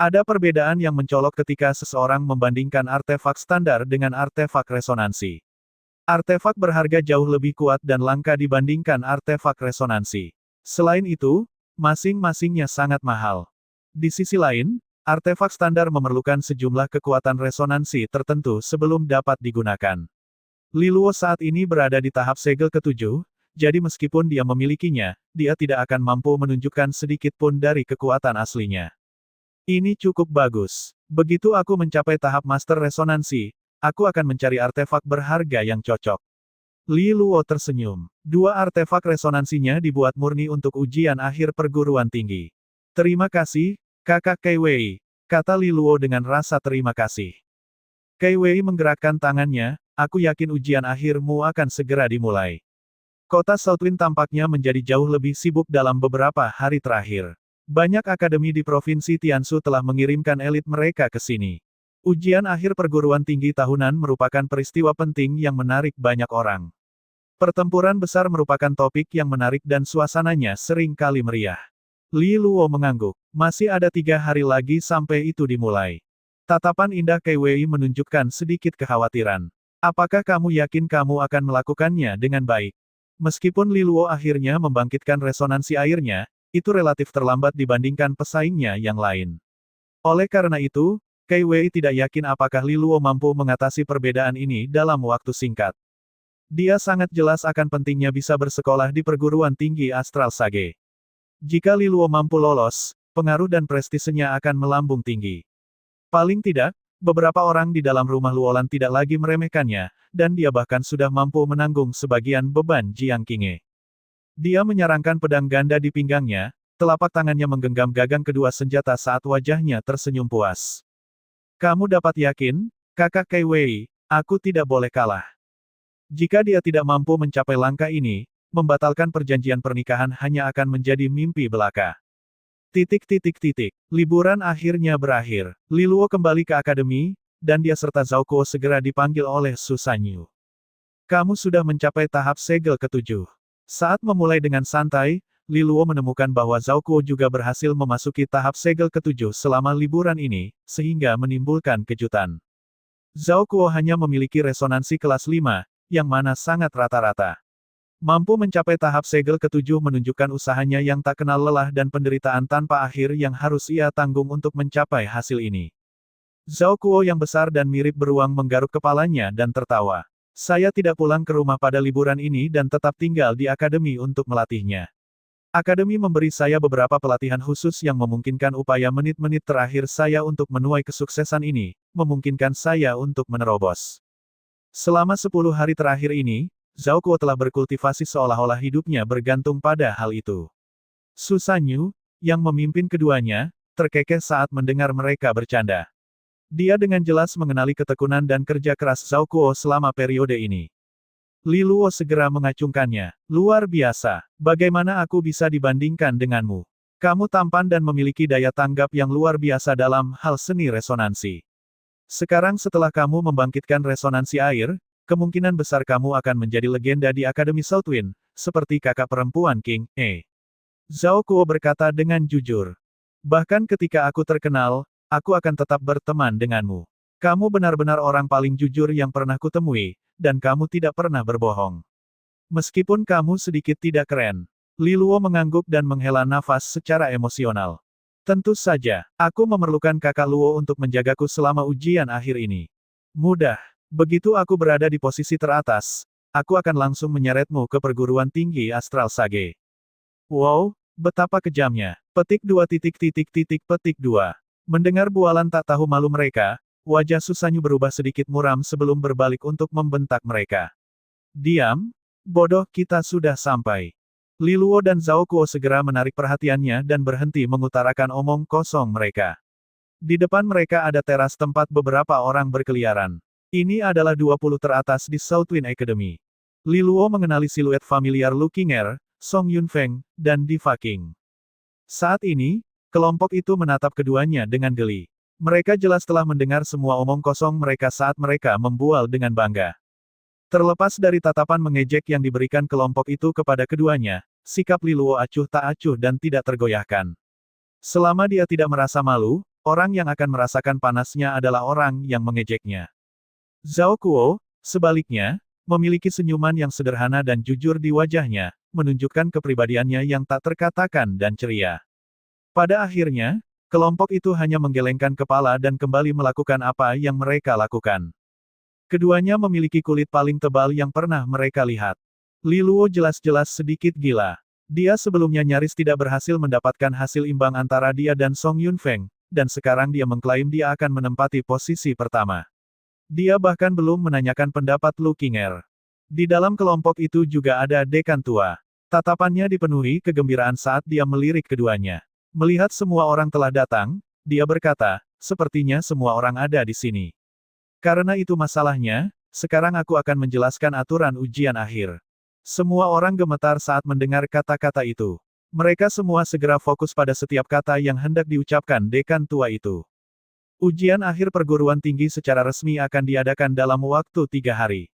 Speaker 1: Ada perbedaan yang mencolok ketika seseorang membandingkan artefak standar dengan artefak resonansi. Artefak berharga jauh lebih kuat dan langka dibandingkan artefak resonansi. Selain itu, masing-masingnya sangat mahal. Di sisi lain, artefak standar memerlukan sejumlah kekuatan resonansi tertentu sebelum dapat digunakan. Li Luo saat ini berada di tahap segel ke-7, jadi meskipun dia memilikinya, dia tidak akan mampu menunjukkan sedikit pun dari kekuatan aslinya. Ini cukup bagus. Begitu aku mencapai tahap master resonansi, aku akan mencari artefak berharga yang cocok. Li Luo tersenyum. 2 artefak resonansinya dibuat murni untuk ujian akhir perguruan tinggi. Terima kasih, Kakak Kai Wei, kata Li Luo dengan rasa terima kasih. Kai Wei menggerakkan tangannya, aku yakin ujian akhirmu akan segera dimulai. Kota Southwind tampaknya menjadi jauh lebih sibuk dalam beberapa hari terakhir. Banyak akademi di Provinsi Tiansu telah mengirimkan elit mereka ke sini. Ujian akhir perguruan tinggi tahunan merupakan peristiwa penting yang menarik banyak orang. Pertempuran besar merupakan topik yang menarik dan suasananya sering kali meriah. Li Luo mengangguk. Masih ada 3 hari lagi sampai itu dimulai. Tatapan indah Kai Wei menunjukkan sedikit kekhawatiran. Apakah kamu yakin kamu akan melakukannya dengan baik? Meskipun Li Luo akhirnya membangkitkan resonansi airnya, itu relatif terlambat dibandingkan pesaingnya yang lain. Oleh karena itu, Kai Wei tidak yakin apakah Li Luo mampu mengatasi perbedaan ini dalam waktu singkat. Dia sangat jelas akan pentingnya bisa bersekolah di perguruan tinggi Astral Sage. Jika Li Luo mampu lolos, pengaruh dan prestisenya akan melambung tinggi. Paling tidak, beberapa orang di dalam rumah Luolan tidak lagi meremehkannya, dan dia bahkan sudah mampu menanggung sebagian beban Jiang Qinghe. Dia menyarangkan pedang ganda di pinggangnya, telapak tangannya menggenggam gagang kedua senjata saat wajahnya tersenyum puas. Kamu dapat yakin, Kakak Kai Wei, aku tidak boleh kalah. Jika dia tidak mampu mencapai langkah ini, membatalkan perjanjian pernikahan hanya akan menjadi mimpi belaka. Liburan akhirnya berakhir. Li Luo kembali ke akademi, dan dia serta Zhao Kuo segera dipanggil oleh Su Sanyu. Kamu sudah mencapai tahap segel ke-7. Saat memulai dengan santai, Li Luo menemukan bahwa Zhao Kuo juga berhasil memasuki tahap segel ke-7 selama liburan ini, sehingga menimbulkan kejutan. Zhao Kuo hanya memiliki resonansi kelas 5, yang mana sangat rata-rata. Mampu mencapai tahap segel ke-7 menunjukkan usahanya yang tak kenal lelah dan penderitaan tanpa akhir yang harus ia tanggung untuk mencapai hasil ini. Zhao Kuo yang besar dan mirip beruang menggaruk kepalanya dan tertawa. Saya tidak pulang ke rumah pada liburan ini dan tetap tinggal di akademi untuk melatihnya. Akademi memberi saya beberapa pelatihan khusus yang memungkinkan upaya menit-menit terakhir saya untuk menuai kesuksesan ini, memungkinkan saya untuk menerobos. Selama 10 hari terakhir ini, Zhao Kuo telah berkultivasi seolah-olah hidupnya bergantung pada hal itu. Su Sanyu, yang memimpin keduanya, terkekeh saat mendengar mereka bercanda. Dia dengan jelas mengenali ketekunan dan kerja keras Zhao Kuo selama periode ini. Li Luo segera mengacungkannya. Luar biasa. Bagaimana aku bisa dibandingkan denganmu? Kamu tampan dan memiliki daya tanggap yang luar biasa dalam hal seni resonansi. Sekarang setelah kamu membangkitkan resonansi air, kemungkinan besar kamu akan menjadi legenda di Akademi Southwind, seperti kakak perempuan King E. Zhao Kuo berkata dengan jujur. Bahkan ketika aku terkenal, aku akan tetap berteman denganmu. Kamu benar-benar orang paling jujur yang pernah kutemui, dan kamu tidak pernah berbohong. Meskipun kamu sedikit tidak keren. Li Luo mengangguk dan menghela nafas secara emosional. Tentu saja, aku memerlukan kakak Luo untuk menjagaku selama ujian akhir ini. Mudah. Begitu aku berada di posisi teratas, aku akan langsung menyeretmu ke perguruan tinggi Astral Sage. Wow, betapa kejamnya. Petik 2. Mendengar bualan tak tahu malu mereka, wajah Su Sanyu berubah sedikit muram sebelum berbalik untuk membentak mereka. Diam, bodoh, kita sudah sampai. Li Luo dan Zhao Kuo segera menarik perhatiannya dan berhenti mengutarakan omong kosong mereka. Di depan mereka ada teras tempat beberapa orang berkeliaran. Ini adalah 20 teratas di Southwind Academy. Li Luo mengenali siluet familiar Lu Qinger, Song Yunfeng, dan Diva King. Saat ini, kelompok itu menatap keduanya dengan geli. Mereka jelas telah mendengar semua omong kosong mereka saat mereka membual dengan bangga. Terlepas dari tatapan mengejek yang diberikan kelompok itu kepada keduanya, sikap Li Luo acuh tak acuh dan tidak tergoyahkan. Selama dia tidak merasa malu, orang yang akan merasakan panasnya adalah orang yang mengejeknya. Zhao Kuo, sebaliknya, memiliki senyuman yang sederhana dan jujur di wajahnya, menunjukkan kepribadiannya yang tak terkatakan dan ceria. Pada akhirnya, kelompok itu hanya menggelengkan kepala dan kembali melakukan apa yang mereka lakukan. Keduanya memiliki kulit paling tebal yang pernah mereka lihat. Li Luo jelas-jelas sedikit gila. Dia sebelumnya nyaris tidak berhasil mendapatkan hasil imbang antara dia dan Song Yunfeng, dan sekarang dia mengklaim dia akan menempati posisi pertama. Dia bahkan belum menanyakan pendapat Lu Qinger. Di dalam kelompok itu juga ada dekan tua. Tatapannya dipenuhi kegembiraan saat dia melirik keduanya. Melihat semua orang telah datang, dia berkata, sepertinya semua orang ada di sini. Karena itu masalahnya, sekarang aku akan menjelaskan aturan ujian akhir. Semua orang gemetar saat mendengar kata-kata itu. Mereka semua segera fokus pada setiap kata yang hendak diucapkan dekan tua itu. Ujian akhir perguruan tinggi secara resmi akan diadakan dalam waktu 3 hari.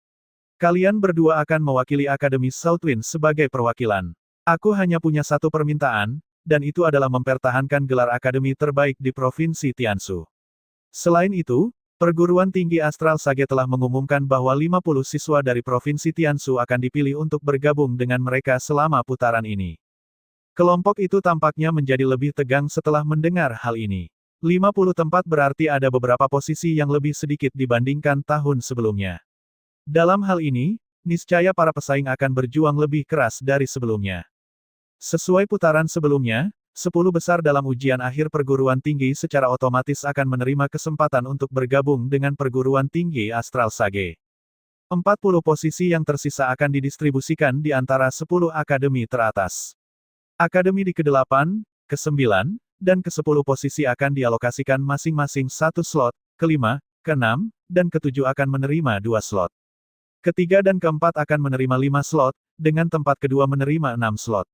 Speaker 1: Kalian berdua akan mewakili Akademi Southwind sebagai perwakilan. Aku hanya punya satu permintaan, dan itu adalah mempertahankan gelar akademi terbaik di Provinsi Tiansu. Selain itu, perguruan tinggi Astral Sage telah mengumumkan bahwa 50 siswa dari Provinsi Tiansu akan dipilih untuk bergabung dengan mereka selama putaran ini. Kelompok itu tampaknya menjadi lebih tegang setelah mendengar hal ini. 50 tempat berarti ada beberapa posisi yang lebih sedikit dibandingkan tahun sebelumnya. Dalam hal ini, niscaya para pesaing akan berjuang lebih keras dari sebelumnya. Sesuai putaran sebelumnya, 10 besar dalam ujian akhir perguruan tinggi secara otomatis akan menerima kesempatan untuk bergabung dengan perguruan tinggi Astral Sage. 40 posisi yang tersisa akan didistribusikan di antara 10 akademi teratas. Akademi di ke-8, ke-9, dan ke-10 posisi akan dialokasikan masing-masing 1 slot, ke-5, ke-6, dan ke-7 akan menerima 2 slot. Ke-3 dan ke-4 akan menerima 5 slot, dengan tempat kedua menerima 6 slot.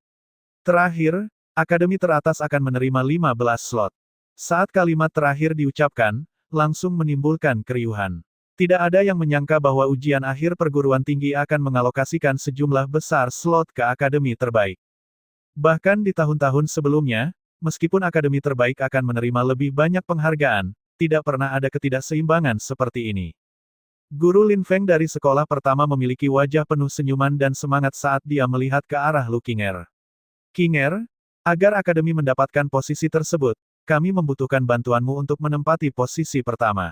Speaker 1: Terakhir, akademi teratas akan menerima 15 slot. Saat kalimat terakhir diucapkan, langsung menimbulkan keriuhan. Tidak ada yang menyangka bahwa ujian akhir perguruan tinggi akan mengalokasikan sejumlah besar slot ke akademi terbaik. Bahkan di tahun-tahun sebelumnya, meskipun akademi terbaik akan menerima lebih banyak penghargaan, tidak pernah ada ketidakseimbangan seperti ini. Guru Lin Feng dari sekolah pertama memiliki wajah penuh senyuman dan semangat saat dia melihat ke arah Lu Qinger. Qinger, agar akademi mendapatkan posisi tersebut, kami membutuhkan bantuanmu untuk menempati posisi pertama.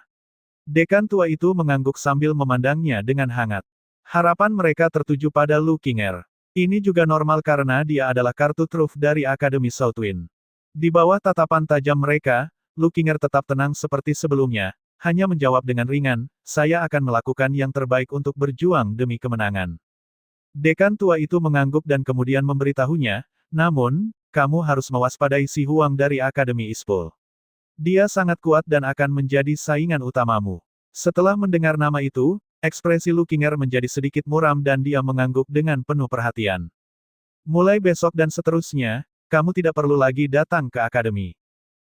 Speaker 1: Dekan tua itu mengangguk sambil memandangnya dengan hangat. Harapan mereka tertuju pada Lu Qinger. Ini juga normal karena dia adalah kartu truf dari Akademi Southwind. Di bawah tatapan tajam mereka, Lu Qinger tetap tenang seperti sebelumnya, hanya menjawab dengan ringan, saya akan melakukan yang terbaik untuk berjuang demi kemenangan. Dekan tua itu mengangguk dan kemudian memberitahunya, namun, kamu harus mewaspadai Si Huang dari Akademi Ispol. Dia sangat kuat dan akan menjadi saingan utamamu. Setelah mendengar nama itu, ekspresi Lu Qinger menjadi sedikit muram dan dia mengangguk dengan penuh perhatian. Mulai besok dan seterusnya, kamu tidak perlu lagi datang ke akademi.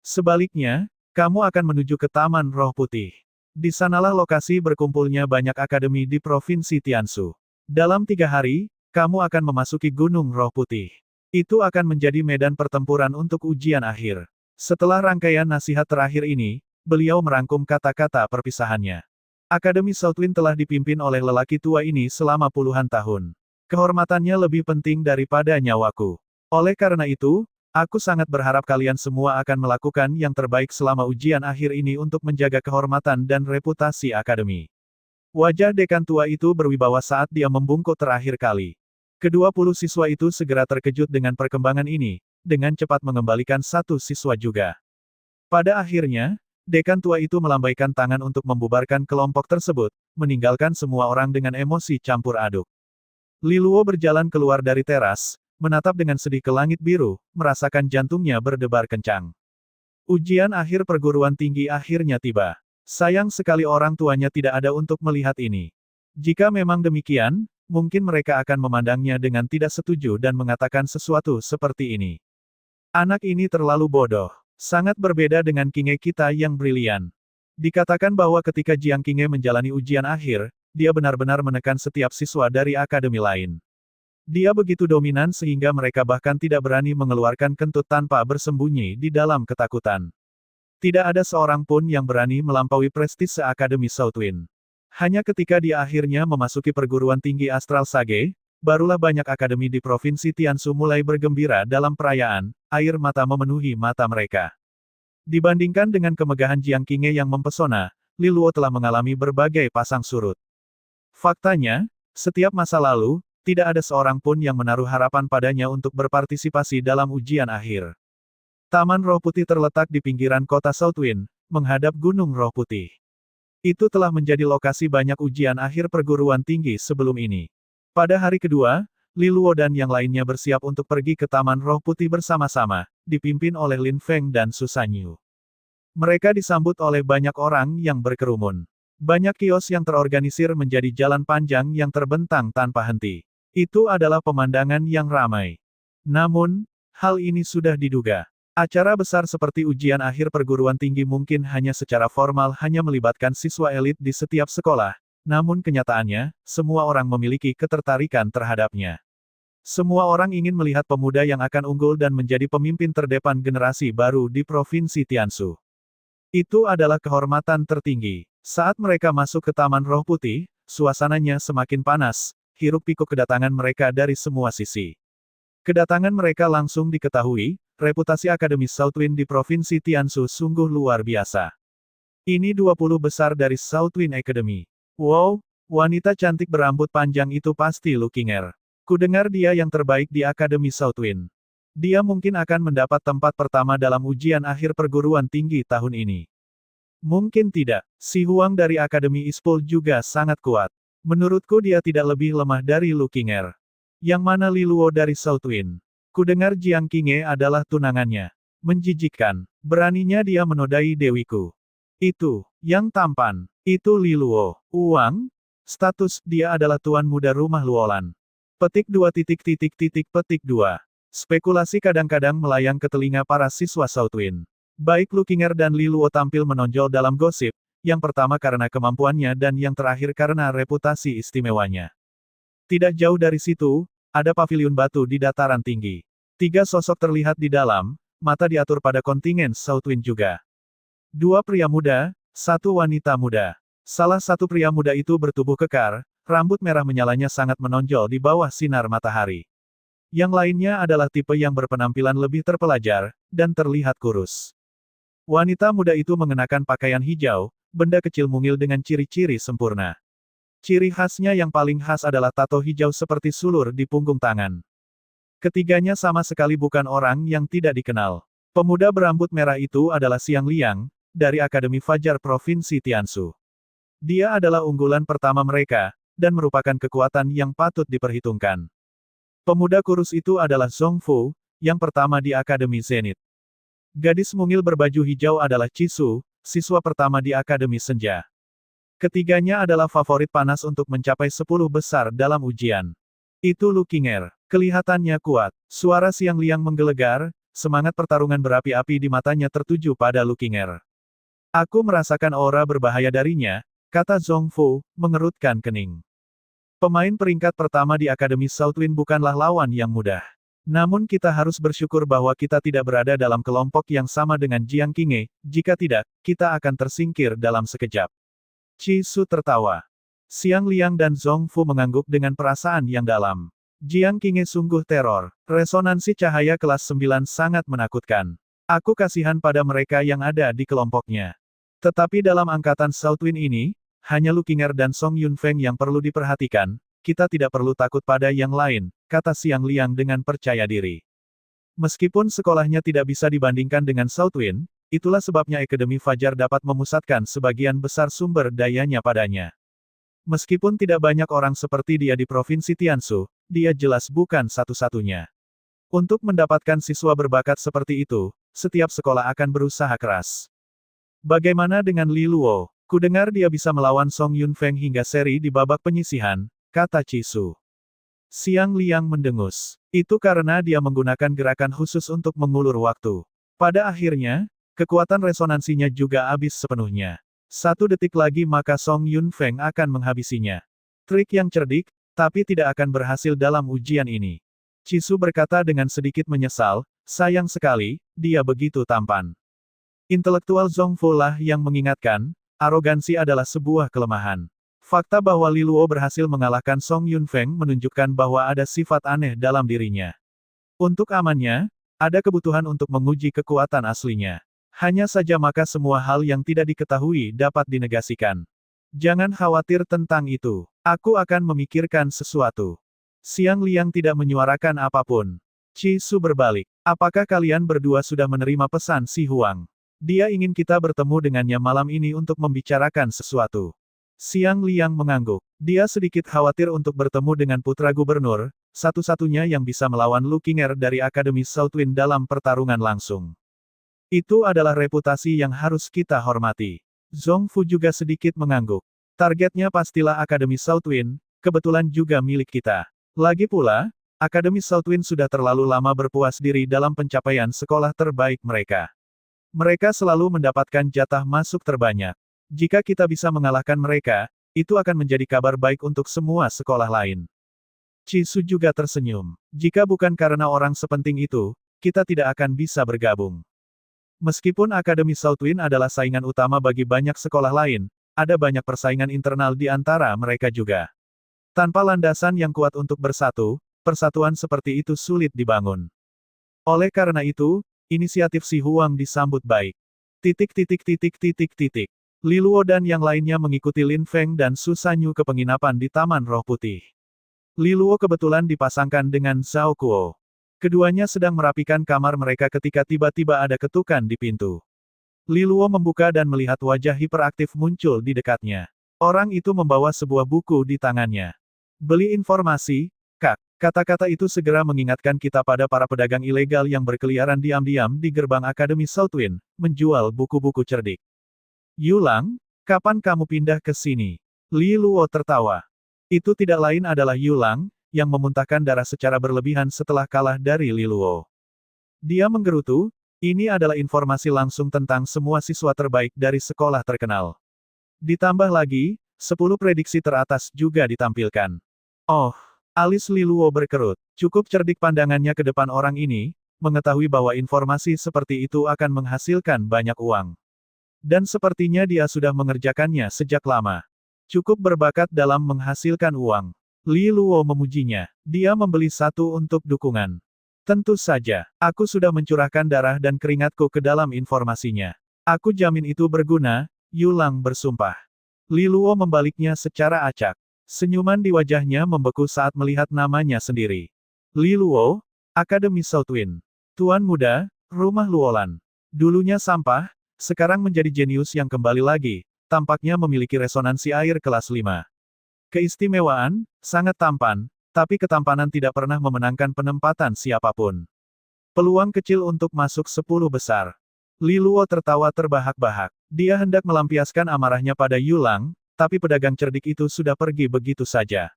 Speaker 1: Sebaliknya, kamu akan menuju ke Taman Roh Putih. Di sanalah lokasi berkumpulnya banyak akademi di Provinsi Tianshu. Dalam 3 hari, kamu akan memasuki Gunung Roh Putih. Itu akan menjadi medan pertempuran untuk ujian akhir. Setelah rangkaian nasihat terakhir ini, beliau merangkum kata-kata perpisahannya. Akademi Southwind telah dipimpin oleh lelaki tua ini selama puluhan tahun. Kehormatannya lebih penting daripada nyawaku. Oleh karena itu, aku sangat berharap kalian semua akan melakukan yang terbaik selama ujian akhir ini untuk menjaga kehormatan dan reputasi akademi. Wajah dekan tua itu berwibawa saat dia membungkuk terakhir kali. Ke-20 siswa itu segera terkejut dengan perkembangan ini, dengan cepat mengembalikan satu siswa juga. Pada akhirnya, dekan tua itu melambaikan tangan untuk membubarkan kelompok tersebut, meninggalkan semua orang dengan emosi campur aduk. Li Luo berjalan keluar dari teras, menatap dengan sedih ke langit biru, merasakan jantungnya berdebar kencang. Ujian akhir perguruan tinggi akhirnya tiba. Sayang sekali orang tuanya tidak ada untuk melihat ini. Jika memang demikian, mungkin mereka akan memandangnya dengan tidak setuju dan mengatakan sesuatu seperti ini. Anak ini terlalu bodoh. Sangat berbeda dengan Qingge kita yang brilian. Dikatakan bahwa ketika Jiang Qingge menjalani ujian akhir, dia benar-benar menekan setiap siswa dari akademi lain. Dia begitu dominan sehingga mereka bahkan tidak berani mengeluarkan kentut tanpa bersembunyi di dalam ketakutan. Tidak ada seorang pun yang berani melampaui prestise Akademi Southwind. Hanya ketika dia akhirnya memasuki perguruan tinggi Astral Sage, barulah banyak akademi di Provinsi Tianshu mulai bergembira dalam perayaan, air mata memenuhi mata mereka. Dibandingkan dengan kemegahan Jiang Qingge yang mempesona, Li Luo telah mengalami berbagai pasang surut. Faktanya, setiap masa lalu, tidak ada seorang pun yang menaruh harapan padanya untuk berpartisipasi dalam ujian akhir. Taman Roh Putih terletak di pinggiran kota Southwind, menghadap Gunung Roh Putih. Itu telah menjadi lokasi banyak ujian akhir perguruan tinggi sebelum ini. Pada hari kedua, Li Luo dan yang lainnya bersiap untuk pergi ke Taman Roh Putih bersama-sama, dipimpin oleh Lin Feng dan Su Sanyu. Mereka disambut oleh banyak orang yang berkerumun. Banyak kios yang terorganisir menjadi jalan panjang yang terbentang tanpa henti. Itu adalah pemandangan yang ramai. Namun, hal ini sudah diduga. Acara besar seperti ujian akhir perguruan tinggi mungkin hanya secara formal hanya melibatkan siswa elit di setiap sekolah. Namun kenyataannya, semua orang memiliki ketertarikan terhadapnya. Semua orang ingin melihat pemuda yang akan unggul dan menjadi pemimpin terdepan generasi baru di Provinsi Tianshu. Itu adalah kehormatan tertinggi. Saat mereka masuk ke Taman Roh Putih, suasananya semakin panas, hiruk-pikuk kedatangan mereka dari semua sisi. Kedatangan mereka langsung diketahui, reputasi Akademi Southwind di Provinsi Tianshu sungguh luar biasa. Ini 20 besar dari Southwind Academy. Wow, wanita cantik berambut panjang itu pasti Lu Qinger. Kudengar dia yang terbaik di Akademi Southwind. Dia mungkin akan mendapat tempat pertama dalam ujian akhir perguruan tinggi tahun ini. Mungkin tidak, Si Huang dari Akademi Ispol juga sangat kuat. Menurutku dia tidak lebih lemah dari Lu Qinger. Yang mana Li Luo dari Southwind. Kudengar Jiang Qingge adalah tunangannya. Menjijikkan, beraninya dia menodai dewiku. Itu, yang tampan, itu Li Luo. Uang? Status, dia adalah tuan muda rumah Luolan. Petik 2. Spekulasi kadang-kadang melayang ke telinga para siswa Southwind. Baik Lukinger dan Li Luo tampil menonjol dalam gosip, yang pertama karena kemampuannya dan yang terakhir karena reputasi istimewanya. Tidak jauh dari situ, ada paviliun batu di dataran tinggi. 3 sosok terlihat di dalam, mata diatur pada kontingen Southwind juga. 2 pria muda, 1 wanita muda. Salah satu pria muda itu bertubuh kekar, rambut merah menyalanya sangat menonjol di bawah sinar matahari. Yang lainnya adalah tipe yang berpenampilan lebih terpelajar, dan terlihat kurus. Wanita muda itu mengenakan pakaian hijau, benda kecil mungil dengan ciri-ciri sempurna. Ciri khasnya yang paling khas adalah tato hijau seperti sulur di punggung tangan. Ketiganya sama sekali bukan orang yang tidak dikenal. Pemuda berambut merah itu adalah Xiang Liang, dari Akademi Fajar Provinsi Tiansu. Dia adalah unggulan pertama mereka, dan merupakan kekuatan yang patut diperhitungkan. Pemuda kurus itu adalah Zhong Fu, yang pertama di Akademi Zenith. Gadis mungil berbaju hijau adalah Chisu, siswa pertama di Akademi Senja. Ketiganya adalah favorit panas untuk mencapai 10 besar dalam ujian. Itu Lukinger. Kelihatannya kuat. Suara Xiang Liang menggelegar, semangat pertarungan berapi-api di matanya tertuju pada Lukinger. Aku merasakan aura berbahaya darinya, kata Zhong Fu, mengerutkan kening. Pemain peringkat pertama di Akademi Southwind bukanlah lawan yang mudah. Namun kita harus bersyukur bahwa kita tidak berada dalam kelompok yang sama dengan Jiang Qinghe, jika tidak, kita akan tersingkir dalam sekejap. Chisu tertawa. Xiang Liang dan Zhong Fu mengangguk dengan perasaan yang dalam. Jiang Qinghe sungguh teror. Resonansi cahaya kelas 9 sangat menakutkan. Aku kasihan pada mereka yang ada di kelompoknya. Tetapi dalam angkatan Southwind ini, hanya Lukinger dan Song Yunfeng yang perlu diperhatikan, kita tidak perlu takut pada yang lain, kata Xiang Liang dengan percaya diri. Meskipun sekolahnya tidak bisa dibandingkan dengan Southwind, itulah sebabnya Akademi Fajar dapat memusatkan sebagian besar sumber dayanya padanya. Meskipun tidak banyak orang seperti dia di Provinsi Tiansu, dia jelas bukan satu-satunya. Untuk mendapatkan siswa berbakat seperti itu, setiap sekolah akan berusaha keras. Bagaimana dengan Li Luo? Kudengar dia bisa melawan Song Yunfeng hingga seri di babak penyisihan, kata Chisu. Xiang Liang mendengus. Itu karena dia menggunakan gerakan khusus untuk mengulur waktu. Pada akhirnya, kekuatan resonansinya juga habis sepenuhnya. 1 detik lagi maka Song Yunfeng akan menghabisinya. Trik yang cerdik, tapi tidak akan berhasil dalam ujian ini. Chisu berkata dengan sedikit menyesal, sayang sekali, dia begitu tampan. Intelektual Zhong Fu lah yang mengingatkan, arogansi adalah sebuah kelemahan. Fakta bahwa Li Luo berhasil mengalahkan Song Yunfeng menunjukkan bahwa ada sifat aneh dalam dirinya. Untuk amannya, ada kebutuhan untuk menguji kekuatan aslinya. Hanya saja maka semua hal yang tidak diketahui dapat dinegasikan. Jangan khawatir tentang itu. Aku akan memikirkan sesuatu. Xiang Liang tidak menyuarakan apapun. Chisu berbalik. Apakah kalian berdua sudah menerima pesan Si Huang? Dia ingin kita bertemu dengannya malam ini untuk membicarakan sesuatu. Xiang Liang mengangguk. Dia sedikit khawatir untuk bertemu dengan putra gubernur, satu-satunya yang bisa melawan Lukinger dari Akademi Southwind dalam pertarungan langsung. Itu adalah reputasi yang harus kita hormati. Zhong Fu juga sedikit mengangguk. Targetnya pastilah Akademi Southwind, kebetulan juga milik kita. Lagi pula, Akademi Southwind sudah terlalu lama berpuas diri dalam pencapaian sekolah terbaik mereka. Mereka selalu mendapatkan jatah masuk terbanyak. Jika kita bisa mengalahkan mereka, itu akan menjadi kabar baik untuk semua sekolah lain. Chisu juga tersenyum. Jika bukan karena orang sepenting itu, kita tidak akan bisa bergabung. Meskipun Akademi Southwind adalah saingan utama bagi banyak sekolah lain, ada banyak persaingan internal di antara mereka juga. Tanpa landasan yang kuat untuk bersatu, persatuan seperti itu sulit dibangun. Oleh karena itu, inisiatif Si Huang disambut baik. Li Luo dan yang lainnya mengikuti Lin Feng dan Su Sanyu ke penginapan di Taman Roh Putih. Li Luo kebetulan dipasangkan dengan Zhao Kuo. Keduanya sedang merapikan kamar mereka ketika tiba-tiba ada ketukan di pintu. Li Luo membuka dan melihat wajah hiperaktif muncul di dekatnya. Orang itu membawa sebuah buku di tangannya. Beli informasi, Kak. Kata-kata itu segera mengingatkan kita pada para pedagang ilegal yang berkeliaran diam-diam di gerbang Akademi Southwind, menjual buku-buku cerdik. Yulang, kapan kamu pindah ke sini? Li Luo tertawa. Itu tidak lain adalah Yulang, yang memuntahkan darah secara berlebihan setelah kalah dari Li Luo. Dia menggerutu, ini adalah informasi langsung tentang semua siswa terbaik dari sekolah terkenal. Ditambah lagi, 10 prediksi teratas juga ditampilkan. Oh, alis Li Luo berkerut. Cukup cerdik pandangannya ke depan orang ini, mengetahui bahwa informasi seperti itu akan menghasilkan banyak uang. Dan sepertinya dia sudah mengerjakannya sejak lama. Cukup berbakat dalam menghasilkan uang. Li Luo memujinya. Dia membeli satu untuk dukungan. Tentu saja, aku sudah mencurahkan darah dan keringatku ke dalam informasinya. Aku jamin itu berguna, Yulang bersumpah. Li Luo membaliknya secara acak. Senyuman di wajahnya membeku saat melihat namanya sendiri. Li Luo, Akademi Southwind. Tuan muda, rumah Luolan. Dulunya sampah, sekarang menjadi jenius yang kembali lagi, tampaknya memiliki resonansi air kelas 5. Keistimewaan, sangat tampan, tapi ketampanan tidak pernah memenangkan penempatan siapapun. Peluang kecil untuk masuk 10 besar. Li Luo tertawa terbahak-bahak. Dia hendak melampiaskan amarahnya pada Yulang, tapi pedagang cerdik itu sudah pergi begitu saja.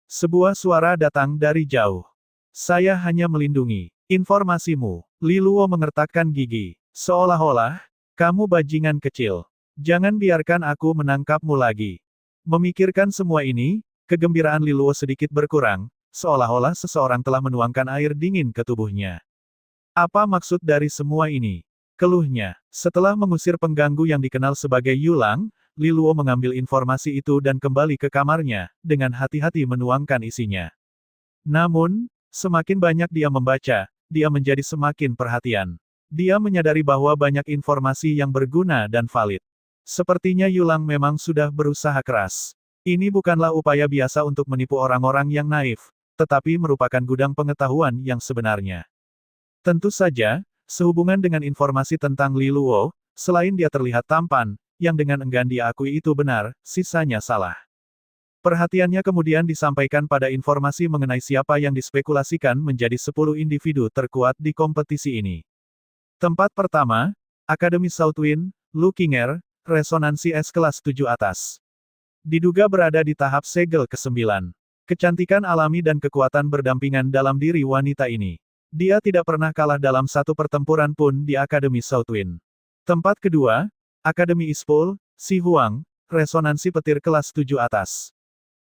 Speaker 1: Sebuah suara datang dari jauh. Saya hanya melindungi informasimu. Li Luo mengertakkan gigi. Seolah-olah, kamu bajingan kecil. Jangan biarkan aku menangkapmu lagi. Memikirkan semua ini, kegembiraan Li Luo sedikit berkurang, seolah-olah seseorang telah menuangkan air dingin ke tubuhnya. Apa maksud dari semua ini? Keluhnya. Setelah mengusir pengganggu yang dikenal sebagai Yulang, Li Luo mengambil informasi itu dan kembali ke kamarnya, dengan hati-hati menuangkan isinya. Namun, semakin banyak dia membaca, dia menjadi semakin perhatian. Dia menyadari bahwa banyak informasi yang berguna dan valid. Sepertinya Yulang memang sudah berusaha keras. Ini bukanlah upaya biasa untuk menipu orang-orang yang naif, tetapi merupakan gudang pengetahuan yang sebenarnya. Tentu saja, sehubungan dengan informasi tentang Li Luo, selain dia terlihat tampan, yang dengan enggan dia akui itu benar, sisanya salah. Perhatiannya kemudian disampaikan pada informasi mengenai siapa yang dispekulasikan menjadi 10 individu terkuat di kompetisi ini. Tempat pertama, Akademi Southwind, Lu Qinger, resonansi S kelas 7 atas. Diduga berada di tahap segel ke-9. Kecantikan alami dan kekuatan berdampingan dalam diri wanita ini. Dia tidak pernah kalah dalam satu pertempuran pun di Akademi Southwind. Tempat kedua, Akademi Ispul, Si Huang, resonansi petir kelas 7 atas.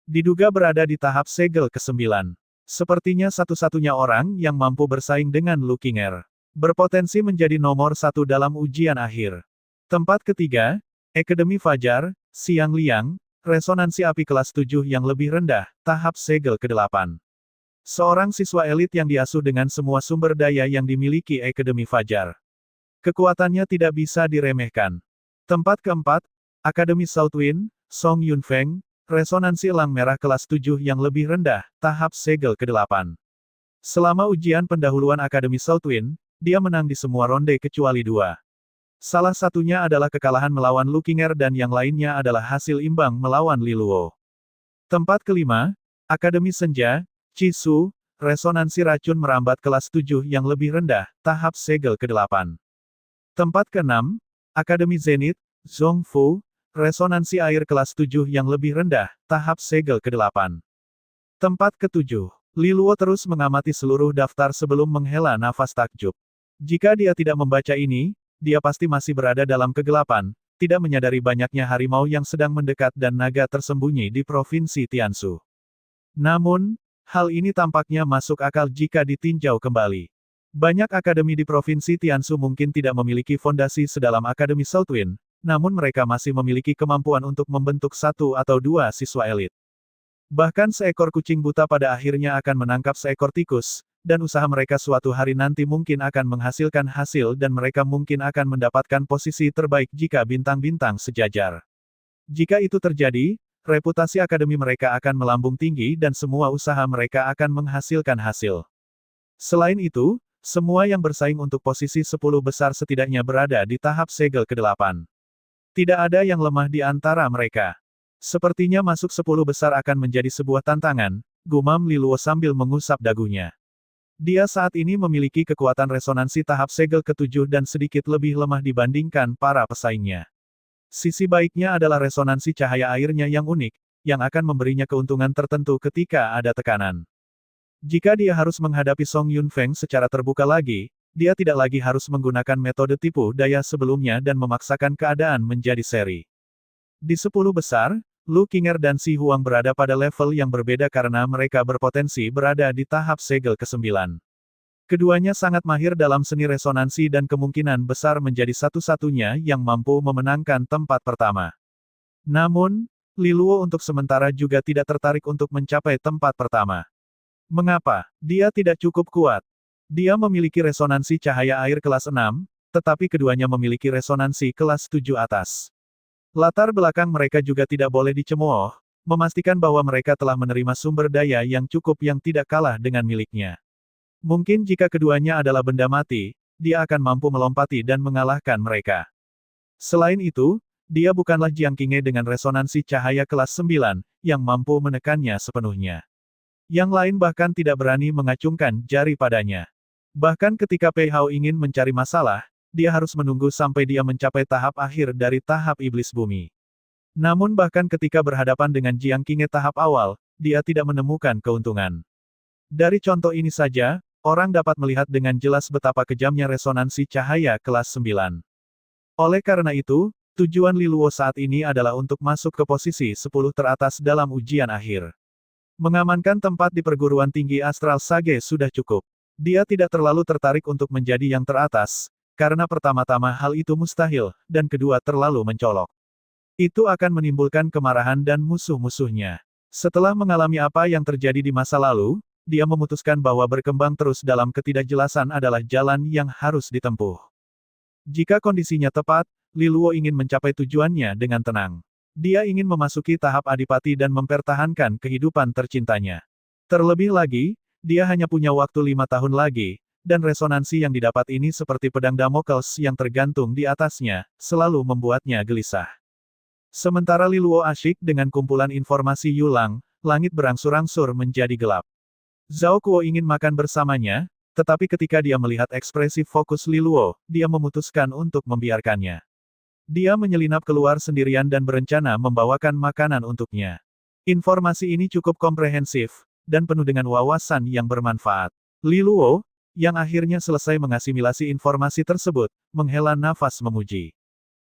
Speaker 1: Diduga berada di tahap segel ke-9. Sepertinya satu-satunya orang yang mampu bersaing dengan Lu Qinger. Berpotensi menjadi nomor 1 dalam ujian akhir. Tempat ketiga, Akademi Fajar, Siang Liang, resonansi api kelas 7 yang lebih rendah, tahap segel ke-8. Seorang siswa elit yang diasuh dengan semua sumber daya yang dimiliki Akademi Fajar. Kekuatannya tidak bisa diremehkan. Tempat keempat, Akademi Southwind, Song Yunfeng, resonansi elang merah kelas 7 yang lebih rendah, tahap segel ke-8. Selama ujian pendahuluan Akademi Southwind, dia menang di semua ronde kecuali 2. Salah satunya adalah kekalahan melawan Lu Qinger dan yang lainnya adalah hasil imbang melawan Li Luo. Tempat kelima, Akademi Senja, Chi Su, resonansi racun merambat kelas 7 yang lebih rendah, tahap segel ke-8. Tempat keenam, Akademi Zenith, Zhong Fu, resonansi air kelas 7 yang lebih rendah, tahap segel ke-8. Tempat ketujuh, Li Luo terus mengamati seluruh daftar sebelum menghela nafas takjub. Jika dia tidak membaca ini, dia pasti masih berada dalam kegelapan, tidak menyadari banyaknya harimau yang sedang mendekat dan naga tersembunyi di Provinsi Tianshu. Namun, hal ini tampaknya masuk akal jika ditinjau kembali. Banyak akademi di Provinsi Tianshu mungkin tidak memiliki fondasi sedalam Akademi Southwind, namun mereka masih memiliki kemampuan untuk membentuk 1 atau 2 siswa elit. Bahkan seekor kucing buta pada akhirnya akan menangkap seekor tikus, dan usaha mereka suatu hari nanti mungkin akan menghasilkan hasil dan mereka mungkin akan mendapatkan posisi terbaik jika bintang-bintang sejajar. Jika itu terjadi, reputasi akademi mereka akan melambung tinggi dan semua usaha mereka akan menghasilkan hasil. Selain itu, semua yang bersaing untuk posisi 10 besar setidaknya berada di tahap segel ke-8. Tidak ada yang lemah di antara mereka. Sepertinya masuk 10 besar akan menjadi sebuah tantangan, gumam Li Luo sambil mengusap dagunya. Dia saat ini memiliki kekuatan resonansi tahap segel ke-7 dan sedikit lebih lemah dibandingkan para pesaingnya. Sisi baiknya adalah resonansi cahaya airnya yang unik, yang akan memberinya keuntungan tertentu ketika ada tekanan. Jika dia harus menghadapi Song Yunfeng secara terbuka lagi, dia tidak lagi harus menggunakan metode tipu daya sebelumnya dan memaksakan keadaan menjadi seri. Di 10 besar, Lu Qinger dan Si Huang berada pada level yang berbeda karena mereka berpotensi berada di tahap segel ke-9. Keduanya sangat mahir dalam seni resonansi dan kemungkinan besar menjadi satu-satunya yang mampu memenangkan tempat pertama. Namun, Li Luo untuk sementara juga tidak tertarik untuk mencapai tempat pertama. Mengapa? Dia tidak cukup kuat. Dia memiliki resonansi cahaya air kelas 6, tetapi keduanya memiliki resonansi kelas 7 atas. Latar belakang mereka juga tidak boleh dicemooh, memastikan bahwa mereka telah menerima sumber daya yang cukup yang tidak kalah dengan miliknya. Mungkin jika keduanya adalah benda mati, dia akan mampu melompati dan mengalahkan mereka. Selain itu, dia bukanlah Jiang Qinghe dengan resonansi cahaya kelas 9, yang mampu menekannya sepenuhnya. Yang lain bahkan tidak berani mengacungkan jari padanya. Bahkan ketika Pei Hao ingin mencari masalah, dia harus menunggu sampai dia mencapai tahap akhir dari tahap iblis bumi. Namun bahkan ketika berhadapan dengan Jiang Qinghe tahap awal, dia tidak menemukan keuntungan. Dari contoh ini saja, orang dapat melihat dengan jelas betapa kejamnya resonansi cahaya kelas 9. Oleh karena itu, tujuan Li Luo saat ini adalah untuk masuk ke posisi 10 teratas dalam ujian akhir. Mengamankan tempat di perguruan tinggi astral Sage sudah cukup. Dia tidak terlalu tertarik untuk menjadi yang teratas, karena pertama-tama hal itu mustahil, dan kedua terlalu mencolok. Itu akan menimbulkan kemarahan dan musuh-musuhnya. Setelah mengalami apa yang terjadi di masa lalu, dia memutuskan bahwa berkembang terus dalam ketidakjelasan adalah jalan yang harus ditempuh. Jika kondisinya tepat, Li Luo ingin mencapai tujuannya dengan tenang. Dia ingin memasuki tahap adipati dan mempertahankan kehidupan tercintanya. Terlebih lagi, dia hanya punya waktu 5 tahun lagi, dan resonansi yang didapat ini seperti pedang Damokles yang tergantung di atasnya, selalu membuatnya gelisah. Sementara Li Luo asyik dengan kumpulan informasi Yulang, langit berangsur-angsur menjadi gelap. Zhao Kuo ingin makan bersamanya, tetapi ketika dia melihat ekspresi fokus Li Luo, dia memutuskan untuk membiarkannya. Dia menyelinap keluar sendirian dan berencana membawakan makanan untuknya. Informasi ini cukup komprehensif, dan penuh dengan wawasan yang bermanfaat. Li Luo, yang akhirnya selesai mengasimilasi informasi tersebut, menghela nafas memuji.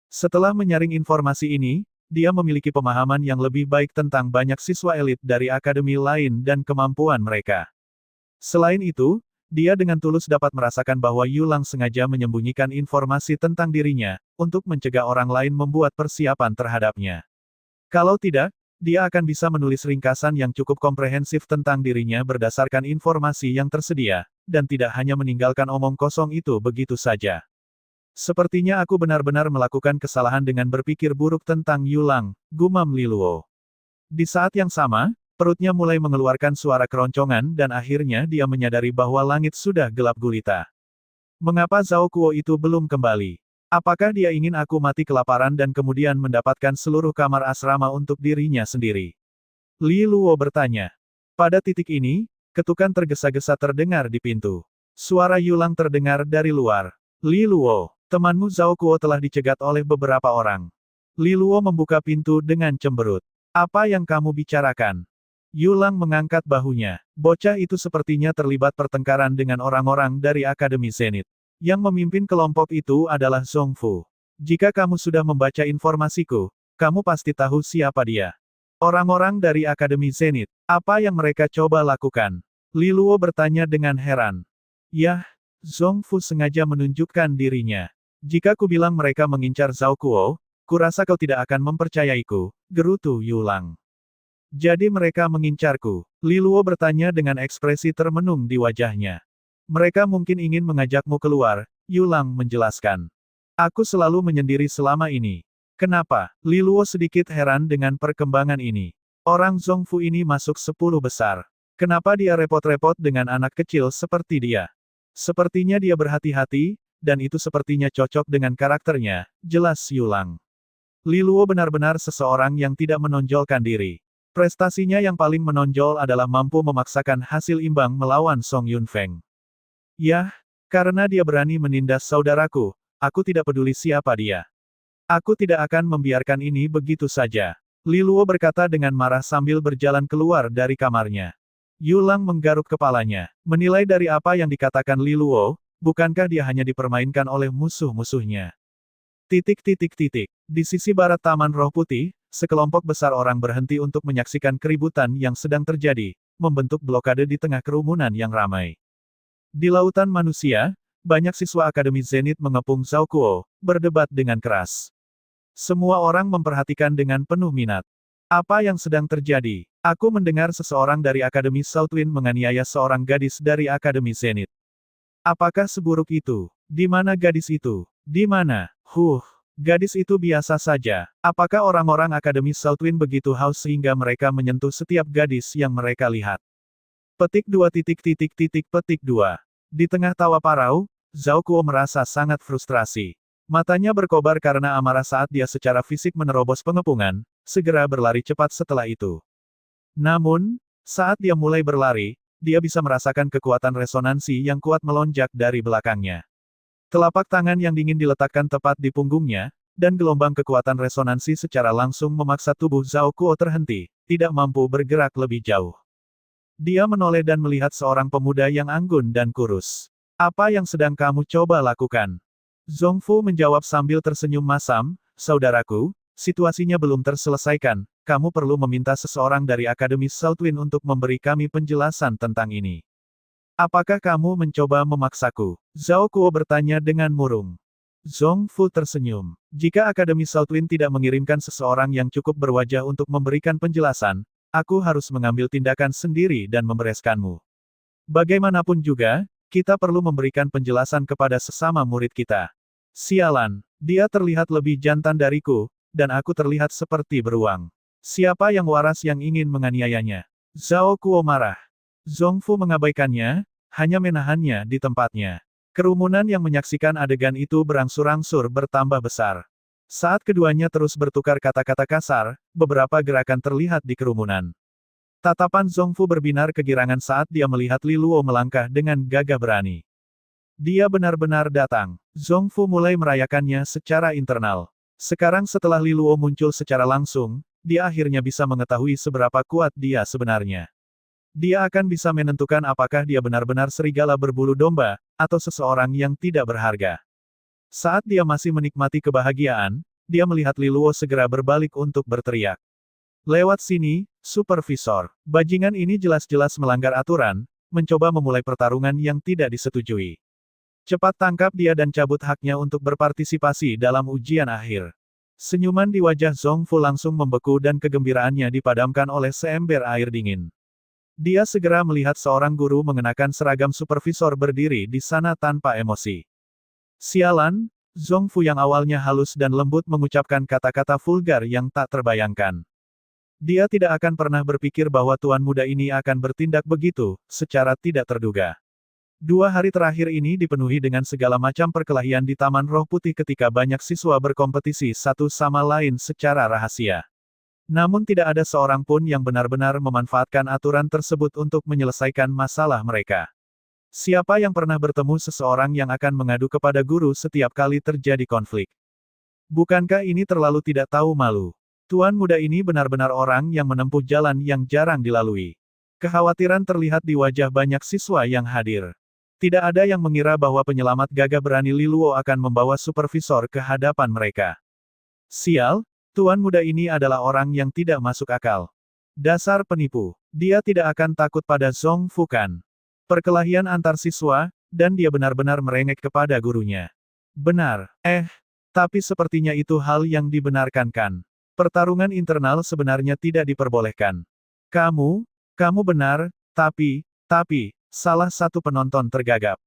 Speaker 1: Setelah menyaring informasi ini, dia memiliki pemahaman yang lebih baik tentang banyak siswa elit dari akademi lain dan kemampuan mereka. Selain itu, dia dengan tulus dapat merasakan bahwa Yulang sengaja menyembunyikan informasi tentang dirinya, untuk mencegah orang lain membuat persiapan terhadapnya. Kalau tidak, dia akan bisa menulis ringkasan yang cukup komprehensif tentang dirinya berdasarkan informasi yang tersedia, dan tidak hanya meninggalkan omong kosong itu begitu saja. Sepertinya aku benar-benar melakukan kesalahan dengan berpikir buruk tentang Yulang, gumam Li Luo. Di saat yang sama, perutnya mulai mengeluarkan suara keroncongan dan akhirnya dia menyadari bahwa langit sudah gelap gulita. Mengapa Zhao Kuo itu belum kembali? Apakah dia ingin aku mati kelaparan dan kemudian mendapatkan seluruh kamar asrama untuk dirinya sendiri? Li Luo bertanya. Pada titik ini, ketukan tergesa-gesa terdengar di pintu. Suara Yulang terdengar dari luar. Li Luo, temanmu Zhao Kuo telah dicegat oleh beberapa orang. Li Luo membuka pintu dengan cemberut. Apa yang kamu bicarakan? Yulang mengangkat bahunya. Bocah itu sepertinya terlibat pertengkaran dengan orang-orang dari Akademi Zenith. Yang memimpin kelompok itu adalah Zhongfu. Jika kamu sudah membaca informasiku, kamu pasti tahu siapa dia. Orang-orang dari Akademi Zenith, apa yang mereka coba lakukan? Li Luo bertanya dengan heran. Yah, Zhongfu sengaja menunjukkan dirinya. Jika ku bilang mereka mengincar Zhao Kuo, kurasa kau tidak akan mempercayaiku, gerutu Yulang. Jadi mereka mengincarku? Li Luo bertanya dengan ekspresi termenung di wajahnya. Mereka mungkin ingin mengajakmu keluar, Yulang menjelaskan. Aku selalu menyendiri selama ini. Kenapa? Li Luo sedikit heran dengan perkembangan ini. Orang Zhongfu ini masuk 10 besar. Kenapa dia repot-repot dengan anak kecil seperti dia? Sepertinya dia berhati-hati, dan itu sepertinya cocok dengan karakternya, jelas Yulang. Li Luo benar-benar seseorang yang tidak menonjolkan diri. Prestasinya yang paling menonjol adalah mampu memaksakan hasil imbang melawan Song Yunfeng. Yah, karena dia berani menindas saudaraku, aku tidak peduli siapa dia. Aku tidak akan membiarkan ini begitu saja. Li Luo berkata dengan marah sambil berjalan keluar dari kamarnya. Yulang menggaruk kepalanya. Menilai dari apa yang dikatakan Li Luo, bukankah dia hanya dipermainkan oleh musuh-musuhnya? Di sisi barat Taman Roh Putih, sekelompok besar orang berhenti untuk menyaksikan keributan yang sedang terjadi, membentuk blokade di tengah kerumunan yang ramai. Di lautan manusia, banyak siswa Akademi Zenith mengepung Zhao Kuo, berdebat dengan keras. Semua orang memperhatikan dengan penuh minat. Apa yang sedang terjadi? Aku mendengar seseorang dari Akademi Southwind menganiaya seorang gadis dari Akademi Zenith. Apakah seburuk itu? Di mana gadis itu? Di mana? Gadis itu biasa saja. Apakah orang-orang Akademi Southwind begitu haus sehingga mereka menyentuh setiap gadis yang mereka lihat? Petik 2. Di tengah tawa parau, Zhao Kuo merasa sangat frustrasi. Matanya berkobar karena amarah saat dia secara fisik menerobos pengepungan, segera berlari cepat setelah itu. Namun, saat dia mulai berlari, dia bisa merasakan kekuatan resonansi yang kuat melonjak dari belakangnya. Telapak tangan yang dingin diletakkan tepat di punggungnya, dan gelombang kekuatan resonansi secara langsung memaksa tubuh Zhao Kuo terhenti, tidak mampu bergerak lebih jauh. Dia menoleh dan melihat seorang pemuda yang anggun dan kurus. Apa yang sedang kamu coba lakukan? Zhongfu menjawab sambil tersenyum masam, saudaraku, situasinya belum terselesaikan, kamu perlu meminta seseorang dari Akademi Southwind untuk memberi kami penjelasan tentang ini. Apakah kamu mencoba memaksaku? Zhao Kuo bertanya dengan murung. Zhongfu tersenyum. Jika Akademi Southwind tidak mengirimkan seseorang yang cukup berwajah untuk memberikan penjelasan, aku harus mengambil tindakan sendiri dan membereskanmu. Bagaimanapun juga, kita perlu memberikan penjelasan kepada sesama murid kita. Sialan, dia terlihat lebih jantan dariku, dan aku terlihat seperti beruang. Siapa yang waras yang ingin menganiayanya? Zhao Kuo marah. Zhongfu mengabaikannya, hanya menahannya di tempatnya. Kerumunan yang menyaksikan adegan itu berangsur-angsur bertambah besar. Saat keduanya terus bertukar kata-kata kasar, beberapa gerakan terlihat di kerumunan. Tatapan Zhongfu berbinar kegirangan saat dia melihat Li Luo melangkah dengan gagah berani. Dia benar-benar datang. Zhongfu mulai merayakannya secara internal. Sekarang setelah Li Luo muncul secara langsung, dia akhirnya bisa mengetahui seberapa kuat dia sebenarnya. Dia akan bisa menentukan apakah dia benar-benar serigala berbulu domba, atau seseorang yang tidak berharga. Saat dia masih menikmati kebahagiaan, dia melihat Li Luo segera berbalik untuk berteriak. Lewat sini, Supervisor. Bajingan ini jelas-jelas melanggar aturan, mencoba memulai pertarungan yang tidak disetujui. Cepat tangkap dia dan cabut haknya untuk berpartisipasi dalam ujian akhir. Senyuman di wajah Zhongfu langsung membeku dan kegembiraannya dipadamkan oleh seember air dingin. Dia segera melihat seorang guru mengenakan seragam supervisor berdiri di sana tanpa emosi. Sialan, Zhongfu yang awalnya halus dan lembut mengucapkan kata-kata vulgar yang tak terbayangkan. Dia tidak akan pernah berpikir bahwa tuan muda ini akan bertindak begitu, secara tidak terduga. 2 hari terakhir ini dipenuhi dengan segala macam perkelahian di Taman Roh Putih ketika banyak siswa berkompetisi satu sama lain secara rahasia. Namun tidak ada seorang pun yang benar-benar memanfaatkan aturan tersebut untuk menyelesaikan masalah mereka. Siapa yang pernah bertemu seseorang yang akan mengadu kepada guru setiap kali terjadi konflik? Bukankah ini terlalu tidak tahu malu? Tuan muda ini benar-benar orang yang menempuh jalan yang jarang dilalui. Kekhawatiran terlihat di wajah banyak siswa yang hadir. Tidak ada yang mengira bahwa penyelamat gagah berani Li Luo akan membawa supervisor ke hadapan mereka. Sial! Tuan muda ini adalah orang yang tidak masuk akal. Dasar penipu. Dia tidak akan takut pada Zhongfu kan. Perkelahian antar siswa, dan dia benar-benar merengek kepada gurunya. Benar. Tapi sepertinya itu hal yang dibenarkan kan. Pertarungan internal sebenarnya tidak diperbolehkan. Kamu benar, tapi, salah satu penonton tergagap.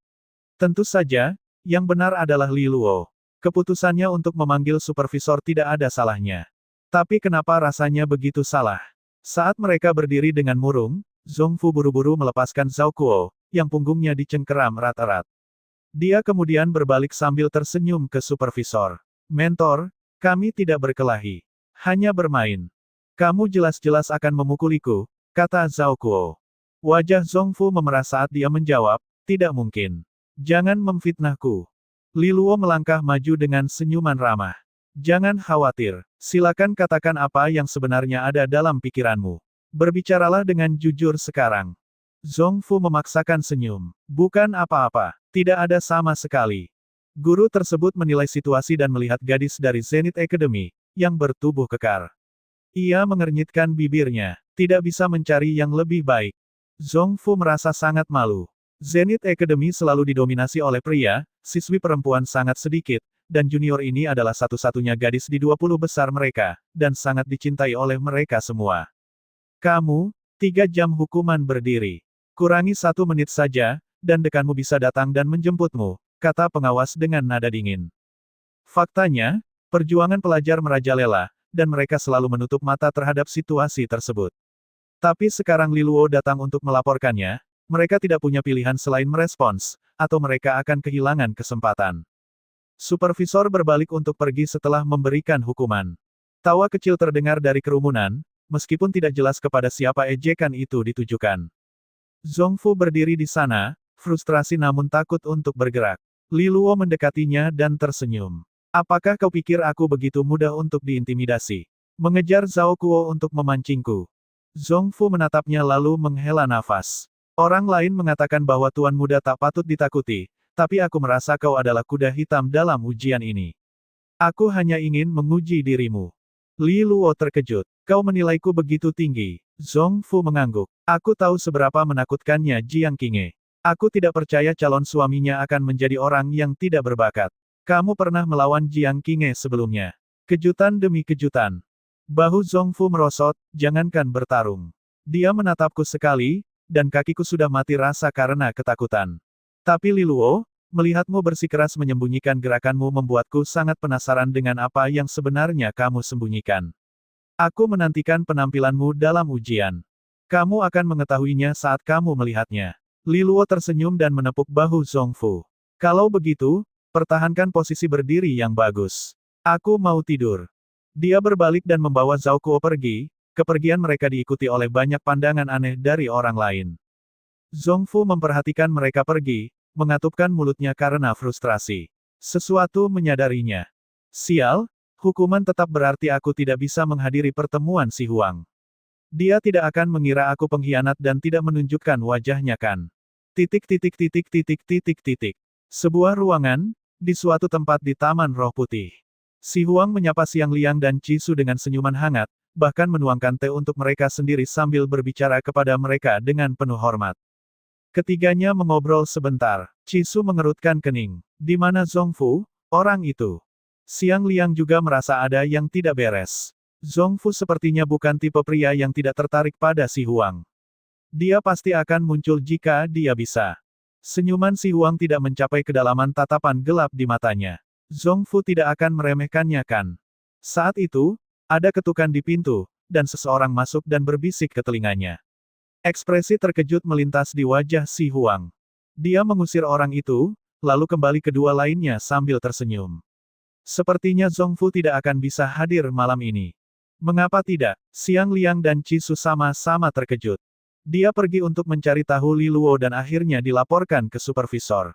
Speaker 1: Tentu saja, yang benar adalah Li Luo. Keputusannya untuk memanggil supervisor tidak ada salahnya. Tapi kenapa rasanya begitu salah? Saat mereka berdiri dengan murung, Zhongfu buru-buru melepaskan Zhao Kuo, yang punggungnya dicengkeram erat-erat. Dia kemudian berbalik sambil tersenyum ke supervisor. Mentor, kami tidak berkelahi. Hanya bermain. Kamu jelas-jelas akan memukuliku, kata Zhao Kuo. Wajah Zhongfu memerah saat dia menjawab, tidak mungkin. Jangan memfitnahku. Li Luo melangkah maju dengan senyuman ramah. Jangan khawatir. Silakan katakan apa yang sebenarnya ada dalam pikiranmu. Berbicaralah dengan jujur sekarang. Zhong Fu memaksakan senyum. Bukan apa-apa. Tidak ada sama sekali. Guru tersebut menilai situasi dan melihat gadis dari Zenith Academy, yang bertubuh kekar. Ia mengernyitkan bibirnya. Tidak bisa mencari yang lebih baik. Zhong Fu merasa sangat malu. Zenith Academy selalu didominasi oleh pria, siswi perempuan sangat sedikit, dan junior ini adalah satu-satunya gadis di 20 besar mereka, dan sangat dicintai oleh mereka semua. Kamu, 3 jam hukuman berdiri. Kurangi 1 menit saja, dan dekanmu bisa datang dan menjemputmu, kata pengawas dengan nada dingin. Faktanya, perjuangan pelajar merajalela, dan mereka selalu menutup mata terhadap situasi tersebut. Tapi sekarang Li Luo datang untuk melaporkannya, mereka tidak punya pilihan selain merespons, atau mereka akan kehilangan kesempatan. Supervisor berbalik untuk pergi setelah memberikan hukuman. Tawa kecil terdengar dari kerumunan, meskipun tidak jelas kepada siapa ejekan itu ditujukan. Zhong Fu berdiri di sana, frustrasi namun takut untuk bergerak. Li Luo mendekatinya dan tersenyum. Apakah kau pikir aku begitu mudah untuk diintimidasi? Mengejar Zhao Kuo untuk memancingku. Zhong Fu menatapnya lalu menghela nafas. Orang lain mengatakan bahwa tuan muda tak patut ditakuti, tapi aku merasa kau adalah kuda hitam dalam ujian ini. Aku hanya ingin menguji dirimu. Li Luo terkejut. Kau menilaiku begitu tinggi. Zhong Fu mengangguk. Aku tahu seberapa menakutkannya Jiang Qinghe. Aku tidak percaya calon suaminya akan menjadi orang yang tidak berbakat. Kamu pernah melawan Jiang Qinghe sebelumnya. Kejutan demi kejutan. Bahu Zhong Fu merosot, jangankan bertarung. Dia menatapku sekali, dan kakiku sudah mati rasa karena ketakutan. Tapi Li Luo, melihatmu bersikeras menyembunyikan gerakanmu membuatku sangat penasaran dengan apa yang sebenarnya kamu sembunyikan. Aku menantikan penampilanmu dalam ujian. Kamu akan mengetahuinya saat kamu melihatnya. Li Luo tersenyum dan menepuk bahu Zhong Fu. Kalau begitu, pertahankan posisi berdiri yang bagus. Aku mau tidur. Dia berbalik dan membawa Zhao Kuo pergi. Kepergian mereka diikuti oleh banyak pandangan aneh dari orang lain. Zhong Fu memperhatikan mereka pergi, mengatupkan mulutnya karena frustrasi. Sesuatu menyadarinya. Sial, hukuman tetap berarti aku tidak bisa menghadiri pertemuan si Huang. Dia tidak akan mengira aku pengkhianat dan tidak menunjukkan wajahnya kan. Sebuah ruangan, di suatu tempat di Taman Roh Putih. Si Huang menyapa Siang Liang dan Chi Su dengan senyuman hangat, bahkan menuangkan teh untuk mereka sendiri sambil berbicara kepada mereka dengan penuh hormat. Ketiganya mengobrol sebentar. Chi Su mengerutkan kening. Di mana Zhong Fu, orang itu? Siang Liang juga merasa ada yang tidak beres. Zhong Fu sepertinya bukan tipe pria yang tidak tertarik pada si Huang. Dia pasti akan muncul jika dia bisa. Senyuman si Huang tidak mencapai kedalaman tatapan gelap di matanya. Zhong Fu tidak akan meremehkannya kan? Saat itu, ada ketukan di pintu, dan seseorang masuk dan berbisik ke telinganya. Ekspresi terkejut melintas di wajah si Huang. Dia mengusir orang itu, lalu kembali kedua lainnya sambil tersenyum. Sepertinya Zhong Fu tidak akan bisa hadir malam ini. Mengapa tidak? Siang Liang dan Chi Su sama-sama terkejut. Dia pergi untuk mencari tahu Li Luo dan akhirnya dilaporkan ke supervisor.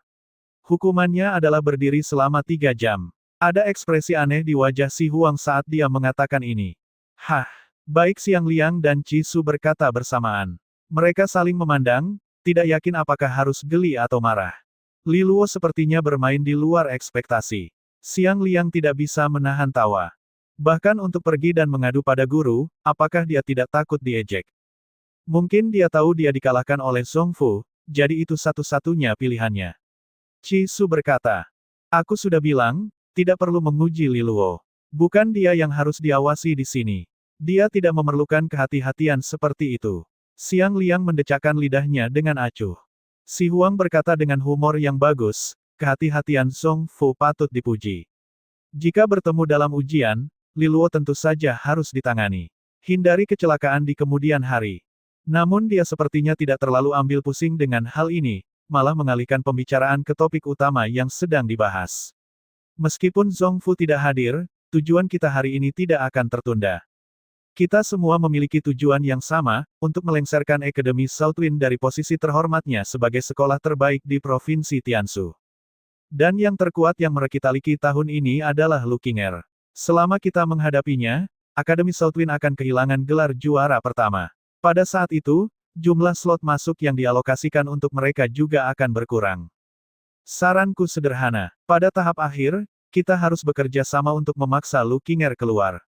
Speaker 1: Hukumannya adalah berdiri selama 3 jam. Ada ekspresi aneh di wajah si Huang saat dia mengatakan ini. Hah! Baik Siang Liang dan Chi Su berkata bersamaan. Mereka saling memandang, tidak yakin apakah harus geli atau marah. Li Luo sepertinya bermain di luar ekspektasi. Siang Liang tidak bisa menahan tawa. Bahkan untuk pergi dan mengadu pada guru, apakah dia tidak takut diejek? Mungkin dia tahu dia dikalahkan oleh Zhong Fu, jadi itu satu-satunya pilihannya. Chi Su berkata. Aku sudah bilang, tidak perlu menguji Li Luo. Bukan dia yang harus diawasi di sini. Dia tidak memerlukan kehati-hatian seperti itu. Siang Liang mendecakkan lidahnya dengan acuh. Si Huang berkata dengan humor yang bagus, kehati-hatian Zhong Fu patut dipuji. Jika bertemu dalam ujian, Li Luo tentu saja harus ditangani. Hindari kecelakaan di kemudian hari. Namun dia sepertinya tidak terlalu ambil pusing dengan hal ini, malah mengalihkan pembicaraan ke topik utama yang sedang dibahas. Meskipun Zhong Fu tidak hadir, tujuan kita hari ini tidak akan tertunda. Kita semua memiliki tujuan yang sama, untuk melengsarkan Akademi Southwind dari posisi terhormatnya sebagai sekolah terbaik di Provinsi Tianshu. Dan yang terkuat yang merekitaliki tahun ini adalah Lu Qinger. Selama kita menghadapinya, Akademi Southwind akan kehilangan gelar juara pertama. Pada saat itu, jumlah slot masuk yang dialokasikan untuk mereka juga akan berkurang. Saranku sederhana, pada tahap akhir, kita harus bekerja sama untuk memaksa Lu Qinger keluar.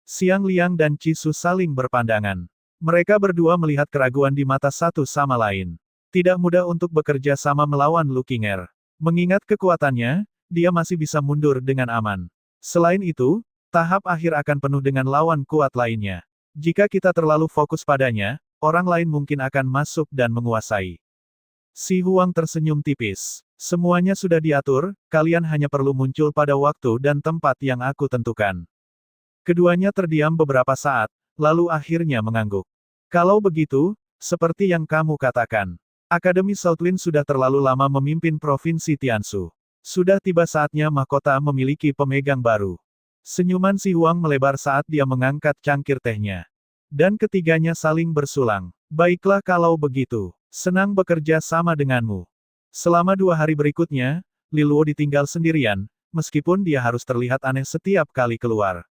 Speaker 1: Xiang Liang dan Cisu saling berpandangan. Mereka berdua melihat keraguan di mata satu sama lain. Tidak mudah untuk bekerja sama melawan Lu Qinger. Mengingat kekuatannya, dia masih bisa mundur dengan aman. Selain itu, tahap akhir akan penuh dengan lawan kuat lainnya. Jika kita terlalu fokus padanya, orang lain mungkin akan masuk dan menguasai. Si Huang tersenyum tipis. Semuanya sudah diatur, kalian hanya perlu muncul pada waktu dan tempat yang aku tentukan. Keduanya terdiam beberapa saat, lalu akhirnya mengangguk. Kalau begitu, seperti yang kamu katakan, Akademi Southwind sudah terlalu lama memimpin Provinsi Tianshu. Sudah tiba saatnya mahkota memiliki pemegang baru. Senyuman Si Huang melebar saat dia mengangkat cangkir tehnya. Dan ketiganya saling bersulang. Baiklah kalau begitu. Senang bekerja sama denganmu. Selama 2 hari berikutnya, Li Luo ditinggal sendirian, meskipun dia harus terlihat aneh setiap kali keluar.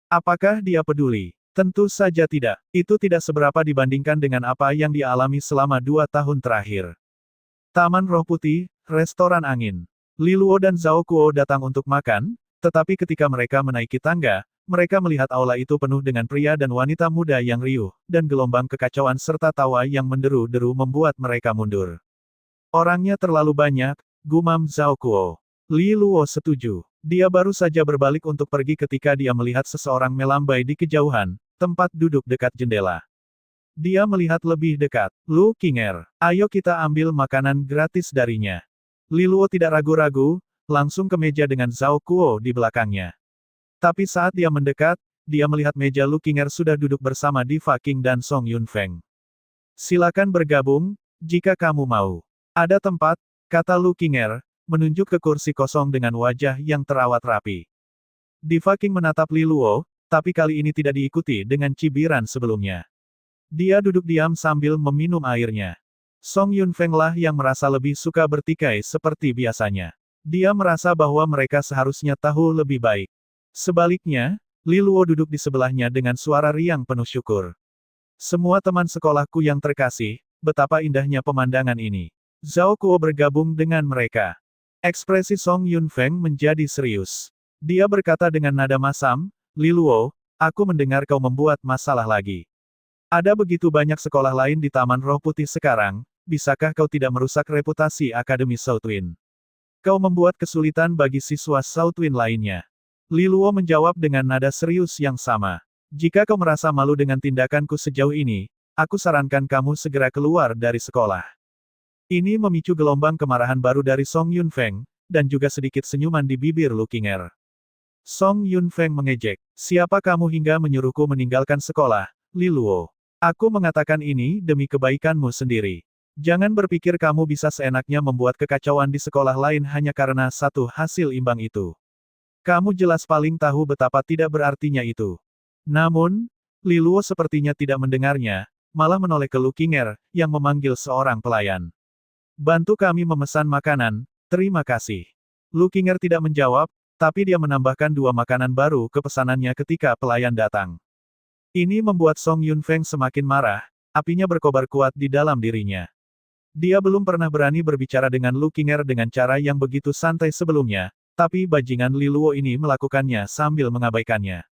Speaker 1: Apakah dia peduli? Tentu saja tidak. Itu tidak seberapa dibandingkan dengan apa yang dia alami selama 2 tahun terakhir. Taman Roh Putih, Restoran Angin. Li Luo dan Zhao Kuo datang untuk makan, tetapi ketika mereka menaiki tangga, mereka melihat aula itu penuh dengan pria dan wanita muda yang riuh, dan gelombang kekacauan serta tawa yang menderu-deru membuat mereka mundur. Orangnya terlalu banyak, gumam Zhao Kuo. Li Luo setuju. Dia baru saja berbalik untuk pergi ketika dia melihat seseorang melambai di kejauhan, tempat duduk dekat jendela. Dia melihat lebih dekat. Lu Qinger, ayo kita ambil makanan gratis darinya. Li Luo tidak ragu-ragu, langsung ke meja dengan Zhao Kuo di belakangnya. Tapi saat dia mendekat, dia melihat meja Lu Qinger sudah duduk bersama Diva King dan Song Yunfeng. Silakan bergabung, jika kamu mau. Ada tempat, kata Lu Qinger, menunjuk ke kursi kosong dengan wajah yang terawat rapi. Diva King menatap Li Luo, tapi kali ini tidak diikuti dengan cibiran sebelumnya. Dia duduk diam sambil meminum airnya. Song Yunfeng lah yang merasa lebih suka bertikai seperti biasanya. Dia merasa bahwa mereka seharusnya tahu lebih baik. Sebaliknya, Li Luo duduk di sebelahnya dengan suara riang penuh syukur. Semua teman sekolahku yang terkasih, betapa indahnya pemandangan ini. Zhao Kuo bergabung dengan mereka. Ekspresi Song Yunfeng menjadi serius. Dia berkata dengan nada masam, Li Luo, aku mendengar kau membuat masalah lagi. Ada begitu banyak sekolah lain di Taman Roh Putih sekarang, bisakah kau tidak merusak reputasi Akademi Southwind? Kau membuat kesulitan bagi siswa Southwind lainnya. Li Luo menjawab dengan nada serius yang sama. Jika kau merasa malu dengan tindakanku sejauh ini, aku sarankan kamu segera keluar dari sekolah. Ini memicu gelombang kemarahan baru dari Song Yunfeng, dan juga sedikit senyuman di bibir Lu Qinger. Song Yunfeng mengejek. Siapa kamu hingga menyuruhku meninggalkan sekolah, Li Luo? Aku mengatakan ini demi kebaikanmu sendiri. Jangan berpikir kamu bisa seenaknya membuat kekacauan di sekolah lain hanya karena satu hasil imbang itu. Kamu jelas paling tahu betapa tidak berartinya itu. Namun, Li Luo sepertinya tidak mendengarnya, malah menoleh ke Lu Qinger, yang memanggil seorang pelayan. Bantu kami memesan makanan, terima kasih. Lu Qinger tidak menjawab, tapi dia menambahkan 2 makanan baru ke pesanannya ketika pelayan datang. Ini membuat Song Yunfeng semakin marah, apinya berkobar kuat di dalam dirinya. Dia belum pernah berani berbicara dengan Lu Qinger dengan cara yang begitu santai sebelumnya, tapi bajingan Li Luo ini melakukannya sambil mengabaikannya.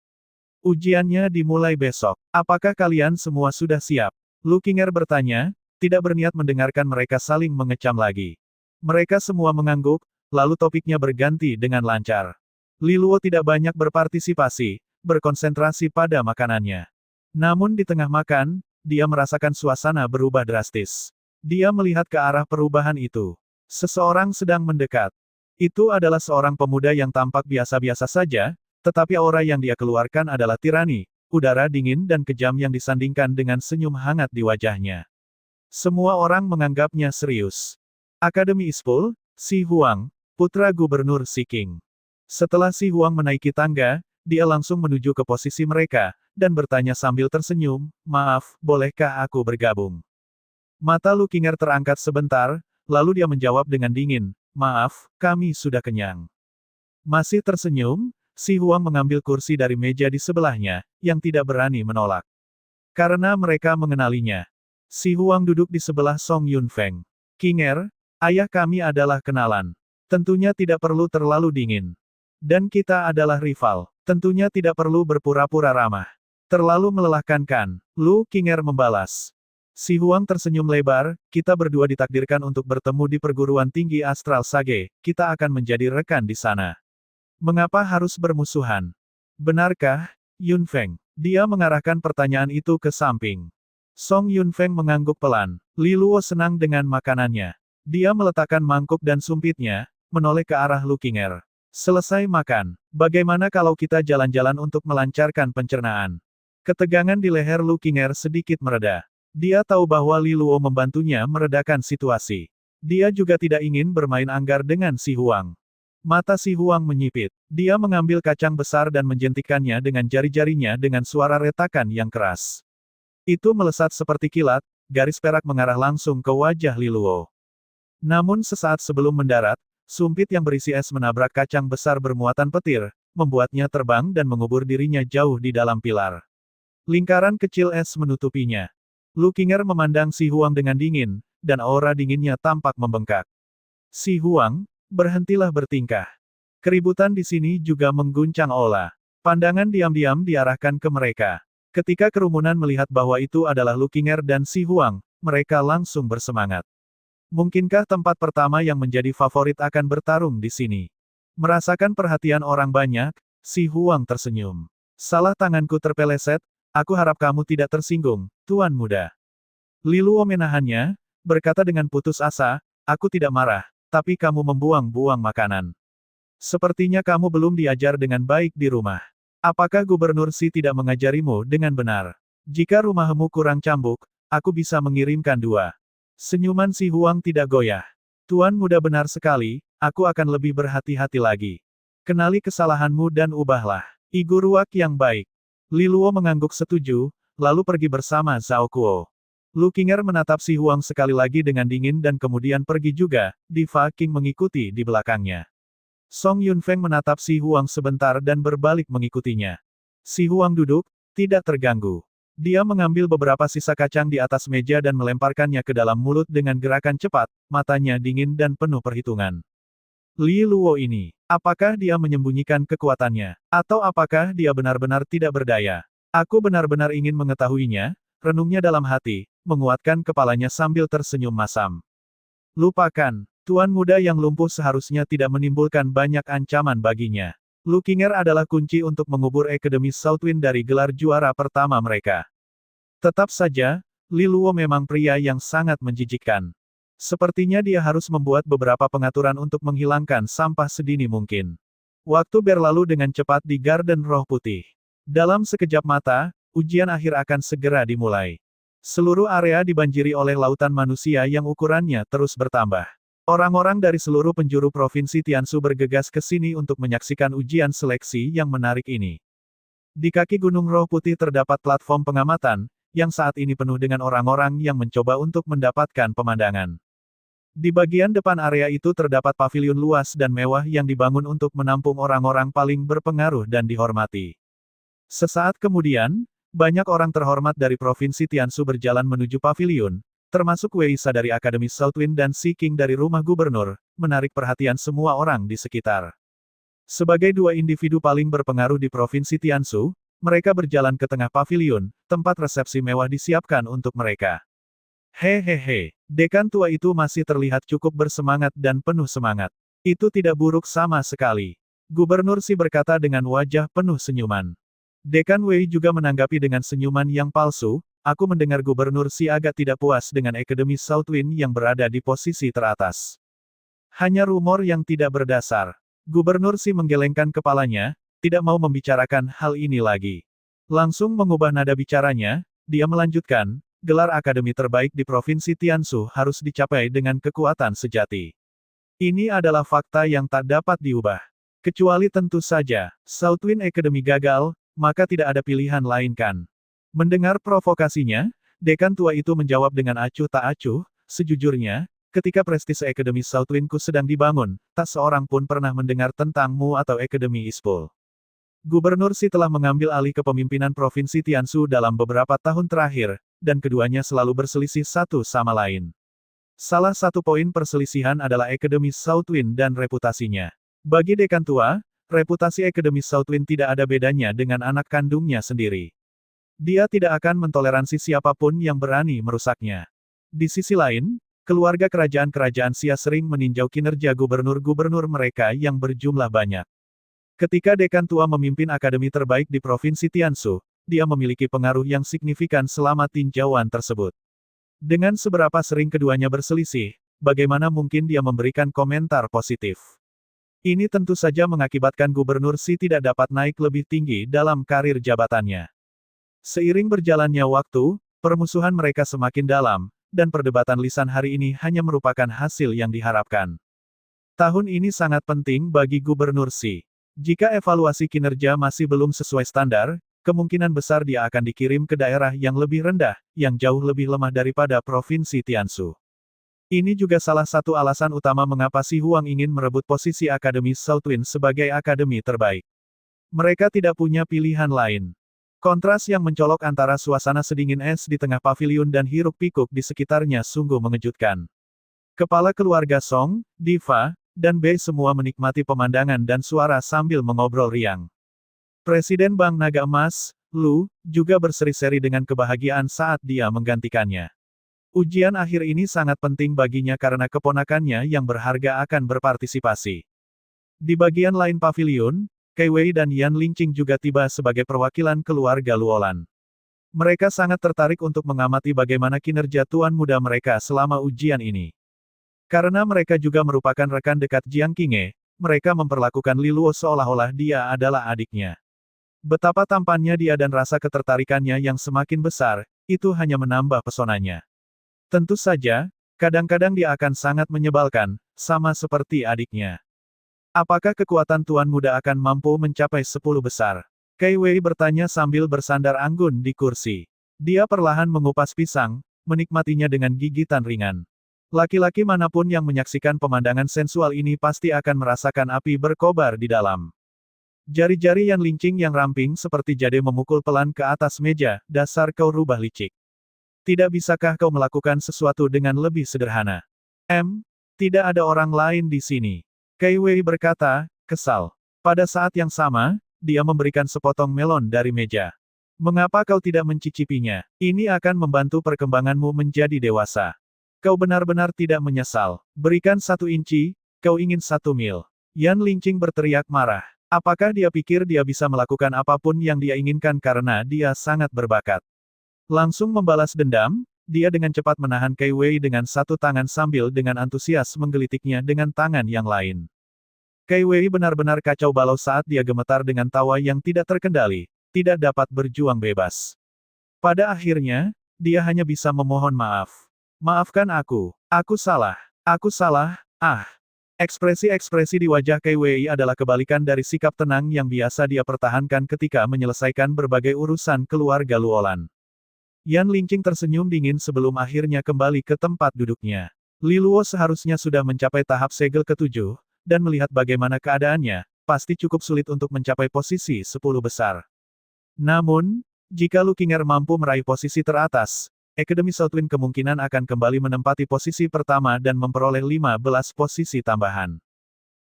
Speaker 1: Ujiannya dimulai besok. Apakah kalian semua sudah siap? Lu Qinger bertanya, tidak berniat mendengarkan mereka saling mengecam lagi. Mereka semua mengangguk, lalu topiknya berganti dengan lancar. Li Luo tidak banyak berpartisipasi, berkonsentrasi pada makanannya. Namun di tengah makan, dia merasakan suasana berubah drastis. Dia melihat ke arah perubahan itu. Seseorang sedang mendekat. Itu adalah seorang pemuda yang tampak biasa-biasa saja, tetapi aura yang dia keluarkan adalah tirani, udara dingin dan kejam yang disandingkan dengan senyum hangat di wajahnya. Semua orang menganggapnya serius. Akademi Ispul, Si Huang, putra Gubernur Siking. Setelah Si Huang menaiki tangga, dia langsung menuju ke posisi mereka, dan bertanya sambil tersenyum, maaf, bolehkah aku bergabung? Mata Lu Qinger terangkat sebentar, lalu dia menjawab dengan dingin, maaf, kami sudah kenyang. Masih tersenyum, Si Huang mengambil kursi dari meja di sebelahnya, yang tidak berani menolak. Karena mereka mengenalinya. Si Huang duduk di sebelah Song Yunfeng. King Er, ayah kami adalah kenalan. Tentunya tidak perlu terlalu dingin. Dan kita adalah rival. Tentunya tidak perlu berpura-pura ramah. Terlalu melelahkan kan? Lu King Er membalas. Si Huang tersenyum lebar, kita berdua ditakdirkan untuk bertemu di perguruan tinggi Astral Sage, kita akan menjadi rekan di sana. Mengapa harus bermusuhan? Benarkah, Yunfeng? Dia mengarahkan pertanyaan itu ke samping. Song Yunfeng mengangguk pelan. Li Luo senang dengan makanannya. Dia meletakkan mangkuk dan sumpitnya, menoleh ke arah Lu King Er. Selesai makan, bagaimana kalau kita jalan-jalan untuk melancarkan pencernaan? Ketegangan di leher Lu King Er sedikit mereda. Dia tahu bahwa Li Luo membantunya meredakan situasi. Dia juga tidak ingin bermain anggar dengan si Huang. Mata si Huang menyipit. Dia mengambil kacang besar dan menjentikannya dengan jari-jarinya dengan suara retakan yang keras. Itu melesat seperti kilat, garis perak mengarah langsung ke wajah Li Luo. Namun sesaat sebelum mendarat, sumpit yang berisi es menabrak kacang besar bermuatan petir, membuatnya terbang dan mengubur dirinya jauh di dalam pilar. Lingkaran kecil es menutupinya. Lu King Er memandang si Huang dengan dingin, dan aura dinginnya tampak membengkak. Si Huang, berhentilah bertingkah. Keributan di sini juga mengguncang Ola. Pandangan diam-diam diarahkan ke mereka. Ketika kerumunan melihat bahwa itu adalah Lu King Er dan si Huang, mereka langsung bersemangat. Mungkinkah tempat pertama yang menjadi favorit akan bertarung di sini? Merasakan perhatian orang banyak, si Huang tersenyum. Salah tanganku terpeleset, aku harap kamu tidak tersinggung, Tuan Muda. Li Luo menahannya, berkata dengan putus asa, aku tidak marah, tapi kamu membuang-buang makanan. Sepertinya kamu belum diajar dengan baik di rumah. Apakah Gubernur Si tidak mengajarimu dengan benar? Jika rumahmu kurang cambuk, aku bisa mengirimkan 2. Senyuman si Huang tidak goyah. Tuan Muda benar sekali, aku akan lebih berhati-hati lagi. Kenali kesalahanmu dan ubahlah. Igu Ruak yang baik. Li Luo mengangguk setuju, lalu pergi bersama Zhao Kuo. Lu King Er menatap si Huang sekali lagi dengan dingin dan kemudian pergi juga, Diva King mengikuti di belakangnya. Song Yunfeng menatap si Huang sebentar dan berbalik mengikutinya. Si Huang duduk, tidak terganggu. Dia mengambil beberapa sisa kacang di atas meja dan melemparkannya ke dalam mulut dengan gerakan cepat, matanya dingin dan penuh perhitungan. Li Luo ini, apakah dia menyembunyikan kekuatannya? Atau apakah dia benar-benar tidak berdaya? Aku benar-benar ingin mengetahuinya, renungnya dalam hati, menguatkan kepalanya sambil tersenyum masam. Lupakan, Tuan Muda yang lumpuh seharusnya tidak menimbulkan banyak ancaman baginya. Lu King Er adalah kunci untuk mengubur Akademi Southwind dari gelar juara pertama mereka. Tetap saja, Li Luo memang pria yang sangat menjijikkan. Sepertinya dia harus membuat beberapa pengaturan untuk menghilangkan sampah sedini mungkin. Waktu berlalu dengan cepat di Garden Roh Putih. Dalam sekejap mata, ujian akhir akan segera dimulai. Seluruh area dibanjiri oleh lautan manusia yang ukurannya terus bertambah. Orang-orang dari seluruh penjuru Provinsi Tiansu bergegas ke sini untuk menyaksikan ujian seleksi yang menarik ini. Di kaki Gunung Roh Putih terdapat platform pengamatan, yang saat ini penuh dengan orang-orang yang mencoba untuk mendapatkan pemandangan. Di bagian depan area itu terdapat paviliun luas dan mewah yang dibangun untuk menampung orang-orang paling berpengaruh dan dihormati. Sesaat kemudian, banyak orang terhormat dari Provinsi Tiansu berjalan menuju paviliun, termasuk Wei Sa dari Akademi Southwind dan Si King dari Rumah Gubernur, menarik perhatian semua orang di sekitar. Sebagai 2 individu paling berpengaruh di Provinsi Tiansu, mereka berjalan ke tengah paviliun, tempat resepsi mewah disiapkan untuk mereka. Hehehe, dekan tua itu masih terlihat cukup bersemangat dan penuh semangat. Itu tidak buruk sama sekali. Gubernur Si berkata dengan wajah penuh senyuman. Dekan Wei juga menanggapi dengan senyuman yang palsu, aku mendengar Gubernur Si agak tidak puas dengan Akademi Southwind yang berada di posisi teratas. Hanya rumor yang tidak berdasar. Gubernur Si menggelengkan kepalanya, tidak mau membicarakan hal ini lagi. Langsung mengubah nada bicaranya, dia melanjutkan, gelar akademi terbaik di Provinsi Tiansu harus dicapai dengan kekuatan sejati. Ini adalah fakta yang tak dapat diubah. Kecuali tentu saja, Southwind Academy gagal, maka tidak ada pilihan lain kan. Mendengar provokasinya, dekan tua itu menjawab dengan acuh tak acuh, sejujurnya, ketika prestise Akademi Southwindku sedang dibangun, tak seorang pun pernah mendengar tentangmu atau Akademi Ispul. Gubernur Xi telah mengambil alih kepemimpinan Provinsi Tianshu dalam beberapa tahun terakhir, dan keduanya selalu berselisih satu sama lain. Salah satu poin perselisihan adalah Akademi Southwind dan reputasinya. Bagi dekan tua, reputasi Akademi Southwind tidak ada bedanya dengan anak kandungnya sendiri. Dia tidak akan mentoleransi siapapun yang berani merusaknya. Di sisi lain, keluarga kerajaan-kerajaan Xia sering meninjau kinerja gubernur-gubernur mereka yang berjumlah banyak. Ketika dekan tua memimpin akademi terbaik di Provinsi Tianshu, dia memiliki pengaruh yang signifikan selama tinjauan tersebut. Dengan seberapa sering keduanya berselisih, bagaimana mungkin dia memberikan komentar positif? Ini tentu saja mengakibatkan Gubernur Xi tidak dapat naik lebih tinggi dalam karir jabatannya. Seiring berjalannya waktu, permusuhan mereka semakin dalam, dan perdebatan lisan hari ini hanya merupakan hasil yang diharapkan. Tahun ini sangat penting bagi Gubernur Xi. Jika evaluasi kinerja masih belum sesuai standar, kemungkinan besar dia akan dikirim ke daerah yang lebih rendah, yang jauh lebih lemah daripada Provinsi Tianshu. Ini juga salah satu alasan utama mengapa Xi Huang ingin merebut posisi Akademi Southwind sebagai akademi terbaik. Mereka tidak punya pilihan lain. Kontras yang mencolok antara suasana sedingin es di tengah paviliun dan hiruk-pikuk di sekitarnya sungguh mengejutkan. Kepala keluarga Song, Diva, dan Bei semua menikmati pemandangan dan suara sambil mengobrol riang. Presiden Bank Naga Emas, Lu, juga berseri-seri dengan kebahagiaan saat dia menggantikannya. Ujian akhir ini sangat penting baginya karena keponakannya yang berharga akan berpartisipasi. Di bagian lain paviliun, Kei Wei dan Yan Lingqing juga tiba sebagai perwakilan keluarga Luolan. Mereka sangat tertarik untuk mengamati bagaimana kinerja tuan muda mereka selama ujian ini. Karena mereka juga merupakan rekan dekat Jiang Qinghe, mereka memperlakukan Li Luo seolah-olah dia adalah adiknya. Betapa tampannya dia dan rasa ketertarikannya yang semakin besar, itu hanya menambah pesonanya. Tentu saja, kadang-kadang dia akan sangat menyebalkan, sama seperti adiknya. Apakah kekuatan tuan muda akan mampu mencapai 10 besar? Kei Wei bertanya sambil bersandar anggun di kursi. Dia perlahan mengupas pisang, menikmatinya dengan gigitan ringan. Laki-laki manapun yang menyaksikan pemandangan sensual ini pasti akan merasakan api berkobar di dalam. Jari-jari Yan Lingqing yang ramping seperti jade memukul pelan ke atas meja, dasar kau rubah licik. Tidak bisakah kau melakukan sesuatu dengan lebih sederhana? Tidak ada orang lain di sini. Kei Wei berkata, kesal. Pada saat yang sama, dia memberikan sepotong melon dari meja. Mengapa kau tidak mencicipinya? Ini akan membantu perkembanganmu menjadi dewasa. Kau benar-benar tidak menyesal. Berikan 1 inci, kau ingin 1 mil. Yan Lingqing berteriak marah. Apakah dia pikir dia bisa melakukan apapun yang dia inginkan karena dia sangat berbakat? Langsung membalas dendam, dia dengan cepat menahan Kei Wei dengan satu tangan sambil dengan antusias menggelitiknya dengan tangan yang lain. Kei Wei benar-benar kacau balau saat dia gemetar dengan tawa yang tidak terkendali, tidak dapat berjuang bebas. Pada akhirnya, dia hanya bisa memohon maaf. Maafkan aku salah, Ekspresi-ekspresi di wajah Kei Wei adalah kebalikan dari sikap tenang yang biasa dia pertahankan ketika menyelesaikan berbagai urusan keluarga Luolan. Yan Lingqing tersenyum dingin sebelum akhirnya kembali ke tempat duduknya. Li Luo seharusnya sudah mencapai tahap segel ke-7, dan melihat bagaimana keadaannya, pasti cukup sulit untuk mencapai posisi 10 besar. Namun, jika Lu Qinger mampu meraih posisi teratas, Akademi Southwind kemungkinan akan kembali menempati posisi pertama dan memperoleh 15 posisi tambahan.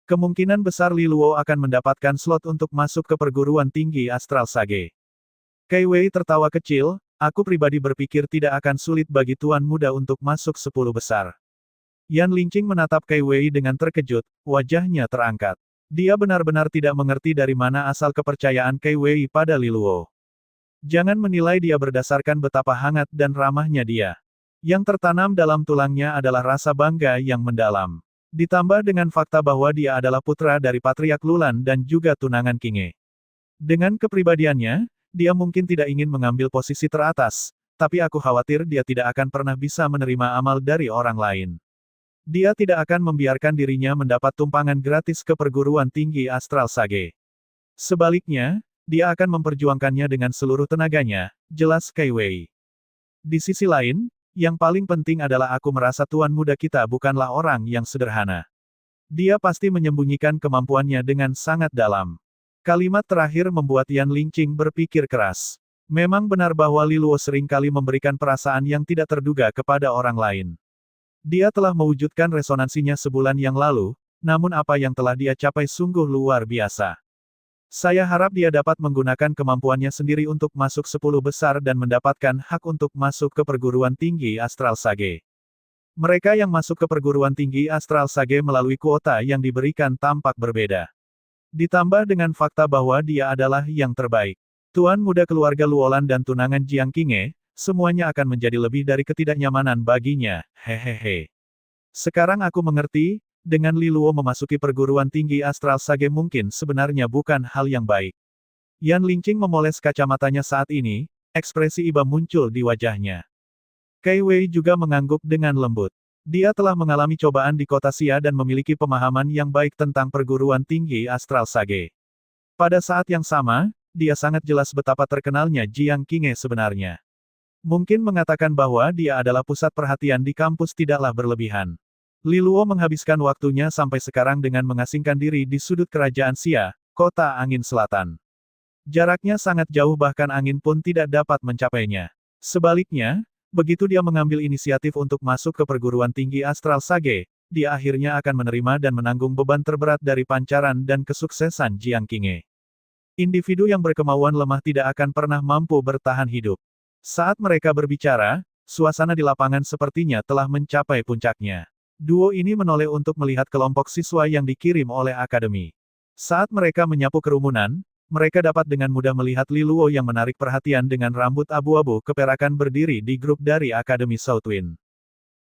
Speaker 1: Kemungkinan besar Li Luo akan mendapatkan slot untuk masuk ke perguruan tinggi Astral Sage. Kei Wei tertawa kecil, aku pribadi berpikir tidak akan sulit bagi tuan muda untuk masuk 10 besar. Yan Lingqing menatap Kei Wei dengan terkejut, wajahnya terangkat. Dia benar-benar tidak mengerti dari mana asal kepercayaan Kei Wei pada Li Luo. Jangan menilai dia berdasarkan betapa hangat dan ramahnya dia. Yang tertanam dalam tulangnya adalah rasa bangga yang mendalam. Ditambah dengan fakta bahwa dia adalah putra dari Patriark Lulan dan juga tunangan Qinghe. Dengan kepribadiannya, dia mungkin tidak ingin mengambil posisi teratas, tapi aku khawatir dia tidak akan pernah bisa menerima amal dari orang lain. Dia tidak akan membiarkan dirinya mendapat tumpangan gratis ke perguruan tinggi Astral Sage. Sebaliknya, dia akan memperjuangkannya dengan seluruh tenaganya, jelas Kei Wei. Di sisi lain, yang paling penting adalah aku merasa tuan muda kita bukanlah orang yang sederhana. Dia pasti menyembunyikan kemampuannya dengan sangat dalam. Kalimat terakhir membuat Yan Lingqing berpikir keras. Memang benar bahwa Li Luo sering kali memberikan perasaan yang tidak terduga kepada orang lain. Dia telah mewujudkan resonansinya sebulan yang lalu, namun apa yang telah dia capai sungguh luar biasa. Saya harap dia dapat menggunakan kemampuannya sendiri untuk masuk 10 besar dan mendapatkan hak untuk masuk ke perguruan tinggi Astral Sage. Mereka yang masuk ke perguruan tinggi Astral Sage melalui kuota yang diberikan tampak berbeda. Ditambah dengan fakta bahwa dia adalah yang terbaik. Tuan muda keluarga Luolan dan tunangan Jiang Qinghe, semuanya akan menjadi lebih dari ketidaknyamanan baginya, hehehe. Sekarang aku mengerti, dengan Li Luo memasuki perguruan tinggi Astral Sage mungkin sebenarnya bukan hal yang baik. Yan Lingqing memoles kacamatanya saat ini, ekspresi iba muncul di wajahnya. Kai Wei juga mengangguk dengan lembut. Dia telah mengalami cobaan di kota Xia dan memiliki pemahaman yang baik tentang perguruan tinggi Astral Sage. Pada saat yang sama, dia sangat jelas betapa terkenalnya Jiang Qinghe sebenarnya. Mungkin mengatakan bahwa dia adalah pusat perhatian di kampus tidaklah berlebihan. Li Luo menghabiskan waktunya sampai sekarang dengan mengasingkan diri di sudut kerajaan Xia, kota angin selatan. Jaraknya sangat jauh bahkan angin pun tidak dapat mencapainya. Sebaliknya, begitu dia mengambil inisiatif untuk masuk ke perguruan tinggi Astral Sage, dia akhirnya akan menerima dan menanggung beban terberat dari pancaran dan kesuksesan Jiang Qinghe. Individu yang berkemauan lemah tidak akan pernah mampu bertahan hidup. Saat mereka berbicara, suasana di lapangan sepertinya telah mencapai puncaknya. Duo ini menoleh untuk melihat kelompok siswa yang dikirim oleh akademi. Saat mereka menyapu kerumunan, mereka dapat dengan mudah melihat Li Luo yang menarik perhatian dengan rambut abu-abu keperakan berdiri di grup dari Akademi Southwind.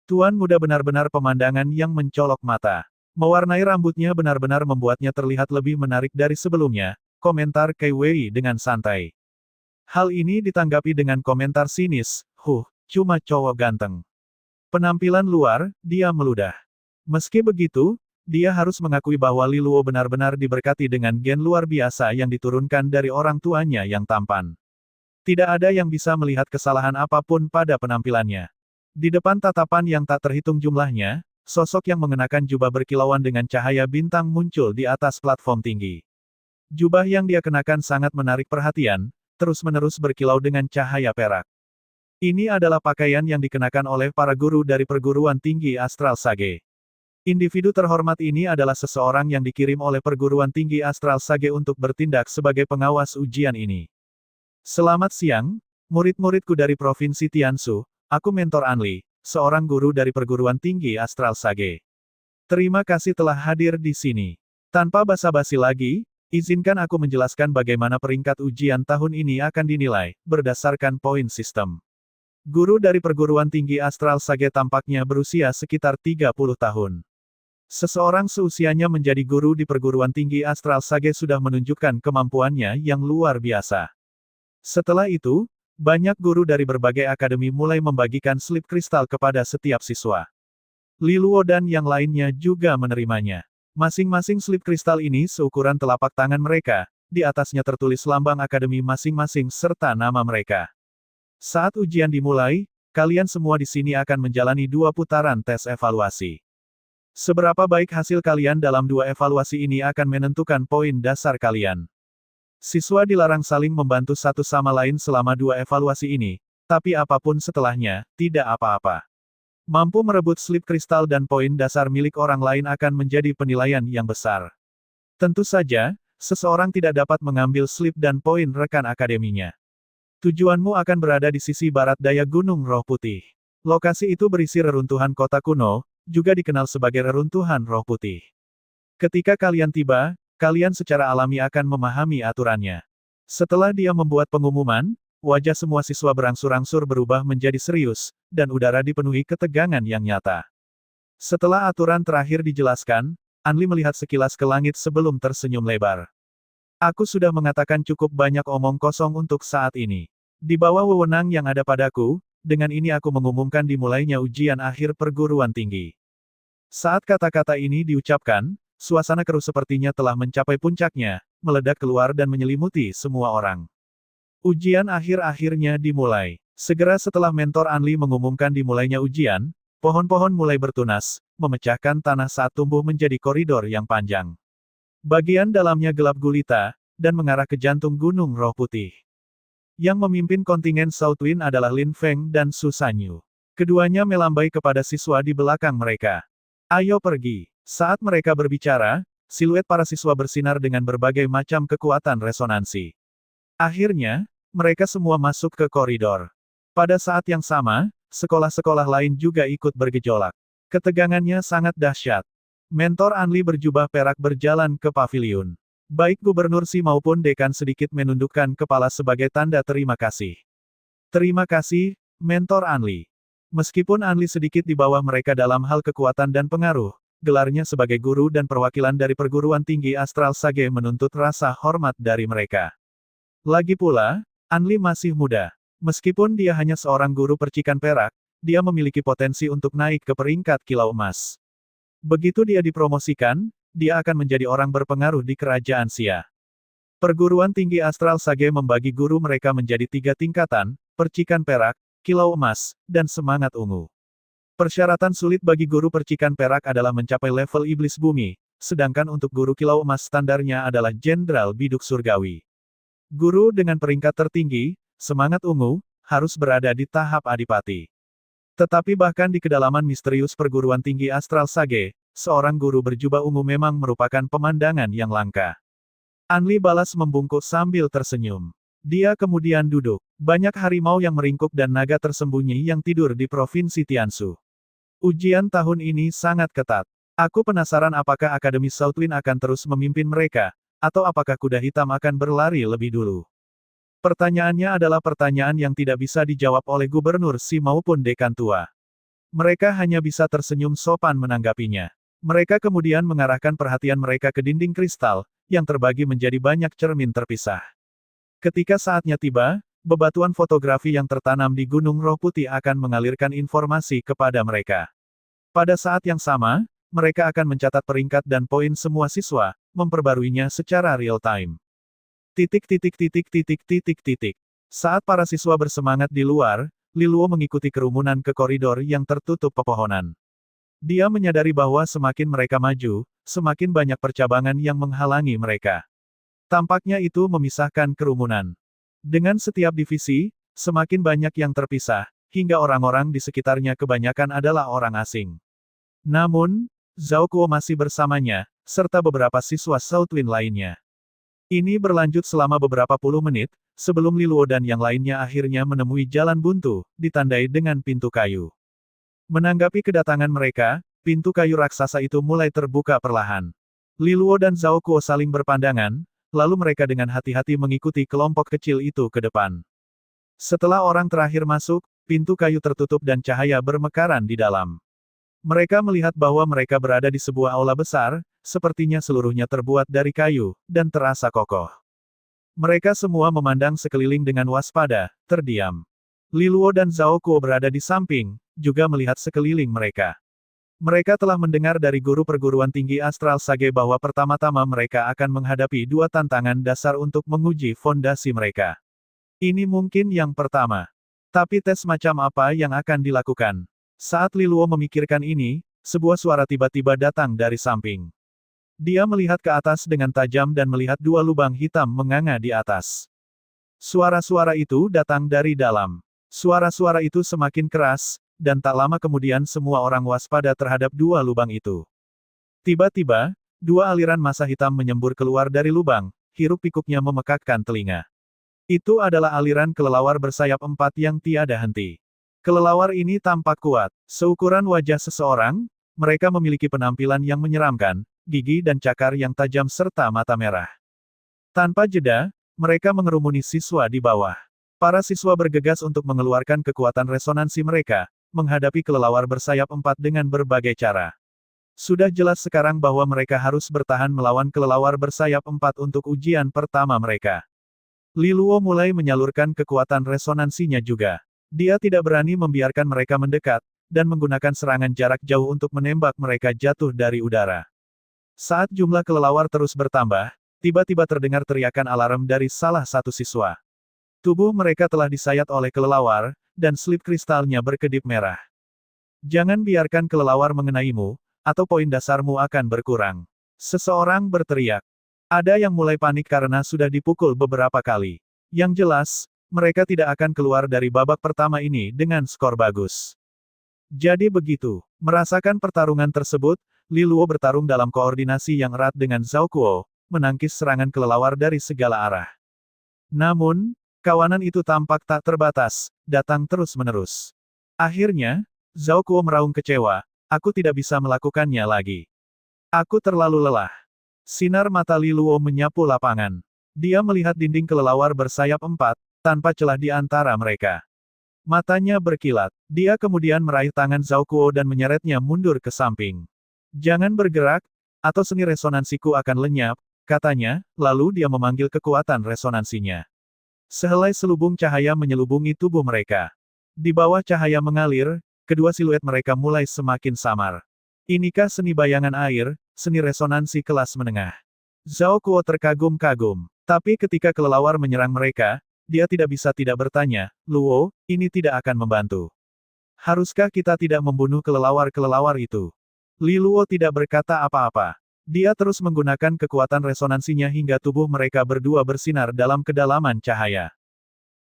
Speaker 1: Tuan muda benar-benar pemandangan yang mencolok mata. Mewarnai rambutnya benar-benar membuatnya terlihat lebih menarik dari sebelumnya, komentar Kai Wei dengan santai. Hal ini ditanggapi dengan komentar sinis, cuma cowok ganteng. Penampilan luar, dia meludah. Meski begitu, dia harus mengakui bahwa Li Luo benar-benar diberkati dengan gen luar biasa yang diturunkan dari orang tuanya yang tampan. Tidak ada yang bisa melihat kesalahan apapun pada penampilannya. Di depan tatapan yang tak terhitung jumlahnya, sosok yang mengenakan jubah berkilauan dengan cahaya bintang muncul di atas platform tinggi. Jubah yang dia kenakan sangat menarik perhatian, terus-menerus berkilau dengan cahaya perak. Ini adalah pakaian yang dikenakan oleh para guru dari perguruan tinggi Astral Sage. Individu terhormat ini adalah seseorang yang dikirim oleh perguruan tinggi Astral Sage untuk bertindak sebagai pengawas ujian ini. Selamat siang, murid-muridku dari Provinsi Tiansu, aku Mentor Anli, seorang guru dari perguruan tinggi Astral Sage. Terima kasih telah hadir di sini. Tanpa basa-basi lagi, izinkan aku menjelaskan bagaimana peringkat ujian tahun ini akan dinilai, berdasarkan poin sistem. Guru dari perguruan tinggi Astral Sage tampaknya berusia sekitar 30 tahun. Seseorang seusianya menjadi guru di perguruan tinggi Astral Sage sudah menunjukkan kemampuannya yang luar biasa. Setelah itu, banyak guru dari berbagai akademi mulai membagikan slip kristal kepada setiap siswa. Li Luo dan yang lainnya juga menerimanya. Masing-masing slip kristal ini seukuran telapak tangan mereka, di atasnya tertulis lambang akademi masing-masing serta nama mereka. Saat ujian dimulai, kalian semua di sini akan menjalani 2 putaran tes evaluasi. Seberapa baik hasil kalian dalam 2 evaluasi ini akan menentukan poin dasar kalian. Siswa dilarang saling membantu satu sama lain selama 2 evaluasi ini, tapi apapun setelahnya, tidak apa-apa. Mampu merebut slip kristal dan poin dasar milik orang lain akan menjadi penilaian yang besar. Tentu saja, seseorang tidak dapat mengambil slip dan poin rekan akademinya. Tujuanmu akan berada di sisi barat daya Gunung Roh Putih. Lokasi itu berisi reruntuhan kota kuno, juga dikenal sebagai reruntuhan Roh Putih. Ketika kalian tiba, kalian secara alami akan memahami aturannya. Setelah dia membuat pengumuman, wajah semua siswa berangsur-angsur berubah menjadi serius, dan udara dipenuhi ketegangan yang nyata. Setelah aturan terakhir dijelaskan, Anli melihat sekilas ke langit sebelum tersenyum lebar. Aku sudah mengatakan cukup banyak omong kosong untuk saat ini. Di bawah wewenang yang ada padaku, dengan ini aku mengumumkan dimulainya ujian akhir perguruan tinggi. Saat kata-kata ini diucapkan, suasana keruh sepertinya telah mencapai puncaknya, meledak keluar dan menyelimuti semua orang. Ujian akhir-akhirnya dimulai. Segera setelah Mentor Anli mengumumkan dimulainya ujian, pohon-pohon mulai bertunas, memecahkan tanah saat tumbuh menjadi koridor yang panjang. Bagian dalamnya gelap gulita, dan mengarah ke jantung Gunung Roh Putih. Yang memimpin kontingen Southwind adalah Lin Feng dan Su Sanyu. Keduanya melambai kepada siswa di belakang mereka. Ayo pergi. Saat mereka berbicara, siluet para siswa bersinar dengan berbagai macam kekuatan resonansi. Akhirnya, mereka semua masuk ke koridor. Pada saat yang sama, sekolah-sekolah lain juga ikut bergejolak. Ketegangannya sangat dahsyat. Mentor Anli berjubah perak berjalan ke paviliun. Baik Gubernur Si maupun Dekan sedikit menundukkan kepala sebagai tanda terima kasih. Terima kasih, Mentor Anli. Meskipun Anli sedikit di bawah mereka dalam hal kekuatan dan pengaruh, gelarnya sebagai guru dan perwakilan dari perguruan tinggi Astral Sage menuntut rasa hormat dari mereka. Lagi pula, Anli masih muda. Meskipun dia hanya seorang guru percikan perak, dia memiliki potensi untuk naik ke peringkat kilau emas. Begitu dia dipromosikan, dia akan menjadi orang berpengaruh di kerajaan Xia. Perguruan tinggi Astral Sage membagi guru mereka menjadi 3 tingkatan, percikan perak, kilau emas, dan semangat ungu. Persyaratan sulit bagi guru percikan perak adalah mencapai level iblis bumi, sedangkan untuk guru kilau emas standarnya adalah Jenderal Biduk Surgawi. Guru dengan peringkat tertinggi, semangat ungu, harus berada di tahap adipati. Tetapi bahkan di kedalaman misterius perguruan tinggi Astral Sage, seorang guru berjubah ungu memang merupakan pemandangan yang langka. Anli balas membungkuk sambil tersenyum. Dia kemudian duduk. Banyak harimau yang meringkuk dan naga tersembunyi yang tidur di Provinsi Tiansu. Ujian tahun ini sangat ketat. Aku penasaran apakah Akademi Southwind akan terus memimpin mereka, atau apakah kuda hitam akan berlari lebih dulu. Pertanyaannya adalah pertanyaan yang tidak bisa dijawab oleh Gubernur Si maupun Dekan tua. Mereka hanya bisa tersenyum sopan menanggapinya. Mereka kemudian mengarahkan perhatian mereka ke dinding kristal, yang terbagi menjadi banyak cermin terpisah. Ketika saatnya tiba, bebatuan fotografi yang tertanam di Gunung Roh Putih akan mengalirkan informasi kepada mereka. Pada saat yang sama, mereka akan mencatat peringkat dan poin semua siswa, memperbaruinya secara real-time. Saat para siswa bersemangat di luar, Liluo mengikuti kerumunan ke koridor yang tertutup pepohonan. Dia menyadari bahwa semakin mereka maju, semakin banyak percabangan yang menghalangi mereka. Tampaknya itu memisahkan kerumunan. Dengan setiap divisi, semakin banyak yang terpisah, hingga orang-orang di sekitarnya kebanyakan adalah orang asing. Namun, Zhao Kuo masih bersamanya, serta beberapa siswa Southwind lainnya. Ini berlanjut selama beberapa puluh menit, sebelum Liluo dan yang lainnya akhirnya menemui jalan buntu, ditandai dengan pintu kayu. Menanggapi kedatangan mereka, pintu kayu raksasa itu mulai terbuka perlahan. Liluo dan Zhao Kuo saling berpandangan, lalu mereka dengan hati-hati mengikuti kelompok kecil itu ke depan. Setelah orang terakhir masuk, pintu kayu tertutup dan cahaya bermekaran di dalam. Mereka melihat bahwa mereka berada di sebuah aula besar, sepertinya seluruhnya terbuat dari kayu, dan terasa kokoh. Mereka semua memandang sekeliling dengan waspada, terdiam. Liluo dan Zhao Kuo berada di samping, juga melihat sekeliling mereka. Mereka telah mendengar dari guru perguruan tinggi Astral Sage bahwa pertama-tama mereka akan menghadapi 2 tantangan dasar untuk menguji fondasi mereka. Ini mungkin yang pertama. Tapi tes macam apa yang akan dilakukan? Saat Liluo memikirkan ini, sebuah suara tiba-tiba datang dari samping. Dia melihat ke atas dengan tajam dan melihat 2 lubang hitam menganga di atas. Suara-suara itu datang dari dalam. Suara-suara itu semakin keras, dan tak lama kemudian semua orang waspada terhadap 2 lubang itu. Tiba-tiba, 2 aliran massa hitam menyembur keluar dari lubang, hiruk-pikuknya memekakkan telinga. Itu adalah aliran kelelawar bersayap 4 yang tiada henti. Kelelawar ini tampak kuat. Seukuran wajah seseorang, mereka memiliki penampilan yang menyeramkan, gigi dan cakar yang tajam serta mata merah. Tanpa jeda, mereka mengerumuni siswa di bawah. Para siswa bergegas untuk mengeluarkan kekuatan resonansi mereka, menghadapi kelelawar bersayap 4 dengan berbagai cara. Sudah jelas sekarang bahwa mereka harus bertahan melawan kelelawar bersayap 4 untuk ujian pertama mereka. Liluo mulai menyalurkan kekuatan resonansinya juga. Dia tidak berani membiarkan mereka mendekat, dan menggunakan serangan jarak jauh untuk menembak mereka jatuh dari udara. Saat jumlah kelelawar terus bertambah, tiba-tiba terdengar teriakan alarm dari salah satu siswa. Tubuh mereka telah disayat oleh kelelawar, dan slip kristalnya berkedip merah. Jangan biarkan kelelawar mengenaimu, atau poin dasarmu akan berkurang. Seseorang berteriak. Ada yang mulai panik karena sudah dipukul beberapa kali. Yang jelas, mereka tidak akan keluar dari babak pertama ini dengan skor bagus. Jadi begitu, merasakan pertarungan tersebut, Li Luo bertarung dalam koordinasi yang erat dengan Zhao Kuo, menangkis serangan kelelawar dari segala arah. Namun, kawanan itu tampak tak terbatas, datang terus-menerus. Akhirnya, Zhao Kuo meraung kecewa, aku tidak bisa melakukannya lagi. Aku terlalu lelah. Sinar mata Li Luo menyapu lapangan. Dia melihat dinding kelelawar bersayap 4, tanpa celah di antara mereka. Matanya berkilat. Dia kemudian meraih tangan Zhao Kuo dan menyeretnya mundur ke samping. Jangan bergerak, atau seni resonansiku akan lenyap, katanya, lalu dia memanggil kekuatan resonansinya. Sehelai selubung cahaya menyelubungi tubuh mereka. Di bawah cahaya mengalir, kedua siluet mereka mulai semakin samar. Inikah seni bayangan air, seni resonansi kelas menengah? Zhao Kuo terkagum-kagum. Tapi ketika kelelawar menyerang mereka, dia tidak bisa tidak bertanya, Luo, ini tidak akan membantu. Haruskah kita tidak membunuh kelelawar-kelelawar itu? Li Luo tidak berkata apa-apa. Dia terus menggunakan kekuatan resonansinya hingga tubuh mereka berdua bersinar dalam kedalaman cahaya.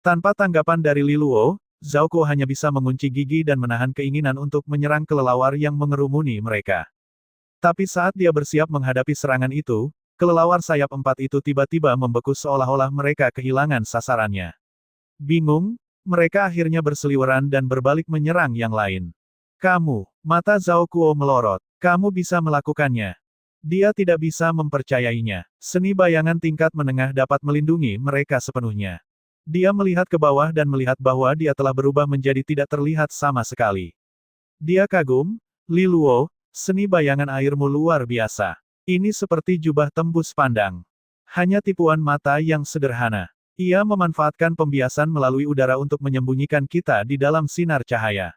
Speaker 1: Tanpa tanggapan dari Li Luo, Zhao Kuo hanya bisa mengunci gigi dan menahan keinginan untuk menyerang kelelawar yang mengerumuni mereka. Tapi saat dia bersiap menghadapi serangan itu, kelelawar sayap 4 itu tiba-tiba membeku seolah-olah mereka kehilangan sasarannya. Bingung, mereka akhirnya berseliweran dan berbalik menyerang yang lain. Kamu, mata Zhao Kuo melorot. Kamu bisa melakukannya. Dia tidak bisa mempercayainya. Seni bayangan tingkat menengah dapat melindungi mereka sepenuhnya. Dia melihat ke bawah dan melihat bahwa dia telah berubah menjadi tidak terlihat sama sekali. Dia kagum, Li Luo, seni bayangan airmu luar biasa. Ini seperti jubah tembus pandang. Hanya tipuan mata yang sederhana. Ia memanfaatkan pembiasan melalui udara untuk menyembunyikan kita di dalam sinar cahaya.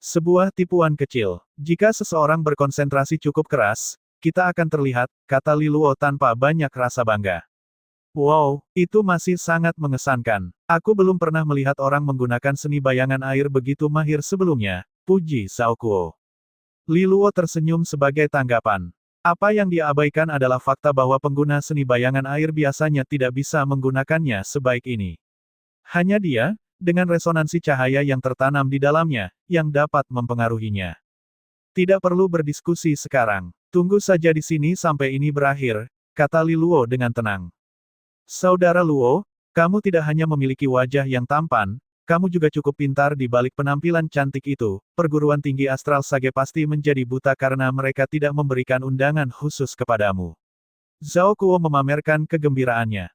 Speaker 1: Sebuah tipuan kecil. Jika seseorang berkonsentrasi cukup keras, kita akan terlihat, kata Li Luo tanpa banyak rasa bangga. Wow, itu masih sangat mengesankan. Aku belum pernah melihat orang menggunakan seni bayangan air begitu mahir sebelumnya, puji Zhao Kuo. Li Luo tersenyum sebagai tanggapan. Apa yang dia abaikan adalah fakta bahwa pengguna seni bayangan air biasanya tidak bisa menggunakannya sebaik ini. Hanya dia, dengan resonansi cahaya yang tertanam di dalamnya, yang dapat mempengaruhinya. Tidak perlu berdiskusi sekarang. Tunggu saja di sini sampai ini berakhir, kata Li Luo dengan tenang. Saudara Luo, kamu tidak hanya memiliki wajah yang tampan, kamu juga cukup pintar di balik penampilan cantik itu. Perguruan tinggi astral Sage pasti menjadi buta karena mereka tidak memberikan undangan khusus kepadamu. Zhao Kuo memamerkan kegembiraannya.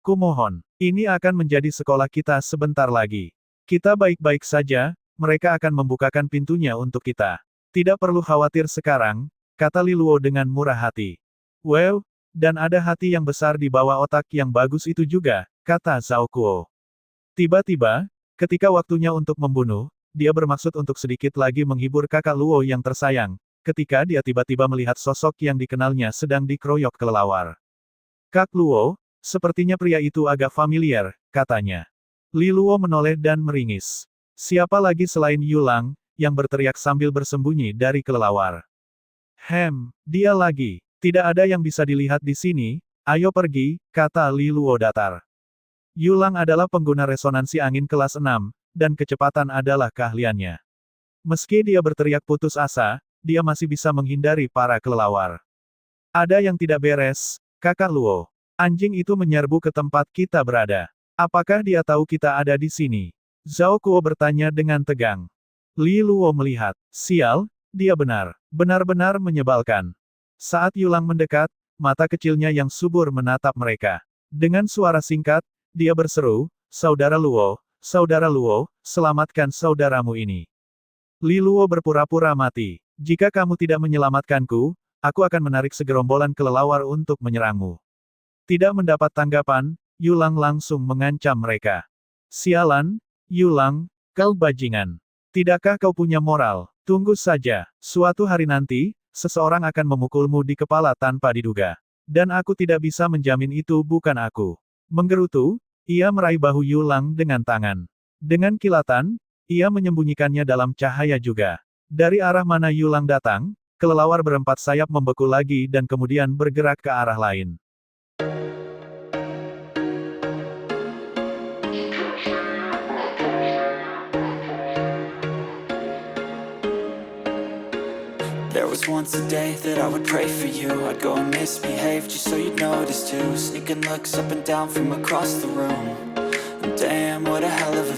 Speaker 1: Kumohon. Ini akan menjadi sekolah kita sebentar lagi. Kita baik-baik saja, mereka akan membukakan pintunya untuk kita. Tidak perlu khawatir sekarang, kata Li Luo dengan murah hati. Wow, dan ada hati yang besar di bawah otak yang bagus itu juga, kata Zhao Kuo. Tiba-tiba, ketika waktunya untuk membunuh, dia bermaksud untuk sedikit lagi menghibur kakak Luo yang tersayang, ketika dia tiba-tiba melihat sosok yang dikenalnya sedang dikeroyok kelelawar. Kak Luo, sepertinya pria itu agak familiar, katanya. Li Luo menoleh dan meringis. Siapa lagi selain Yulang, yang berteriak sambil bersembunyi dari kelelawar. Dia lagi. Tidak ada yang bisa dilihat di sini, ayo pergi, kata Li Luo datar. Yulang adalah pengguna resonansi angin kelas 6, dan kecepatan adalah keahliannya. Meski dia berteriak putus asa, dia masih bisa menghindari para kelelawar. Ada yang tidak beres, kakak Luo. Anjing itu menyerbu ke tempat kita berada. Apakah dia tahu kita ada di sini? Zhao Kuo bertanya dengan tegang. Li Luo melihat. Sial, dia benar. Benar-benar menyebalkan. Saat Yulang mendekat, mata kecilnya yang subur menatap mereka. Dengan suara singkat, dia berseru, Saudara Luo, selamatkan saudaramu ini. Li Luo berpura-pura mati. Jika kamu tidak menyelamatkanku, aku akan menarik segerombolan kelelawar untuk menyerangmu. Tidak mendapat tanggapan, Yulang langsung mengancam mereka. Sialan, Yulang, kau bajingan. Tidakkah kau punya moral? Tunggu saja, suatu hari nanti, seseorang akan memukulmu di kepala tanpa diduga. Dan aku tidak bisa menjamin itu bukan aku. Menggerutu, ia meraih bahu Yulang dengan tangan. Dengan kilatan, ia menyembunyikannya dalam cahaya juga. Dari arah mana Yulang datang, Kelelawar berempat sayap membeku lagi dan kemudian bergerak ke arah lain.
Speaker 2: There was once a day that I would pray for you. I'd go and misbehave just so you'd notice too. Sneaking looks up and down from across the room. And damn, what a hell of a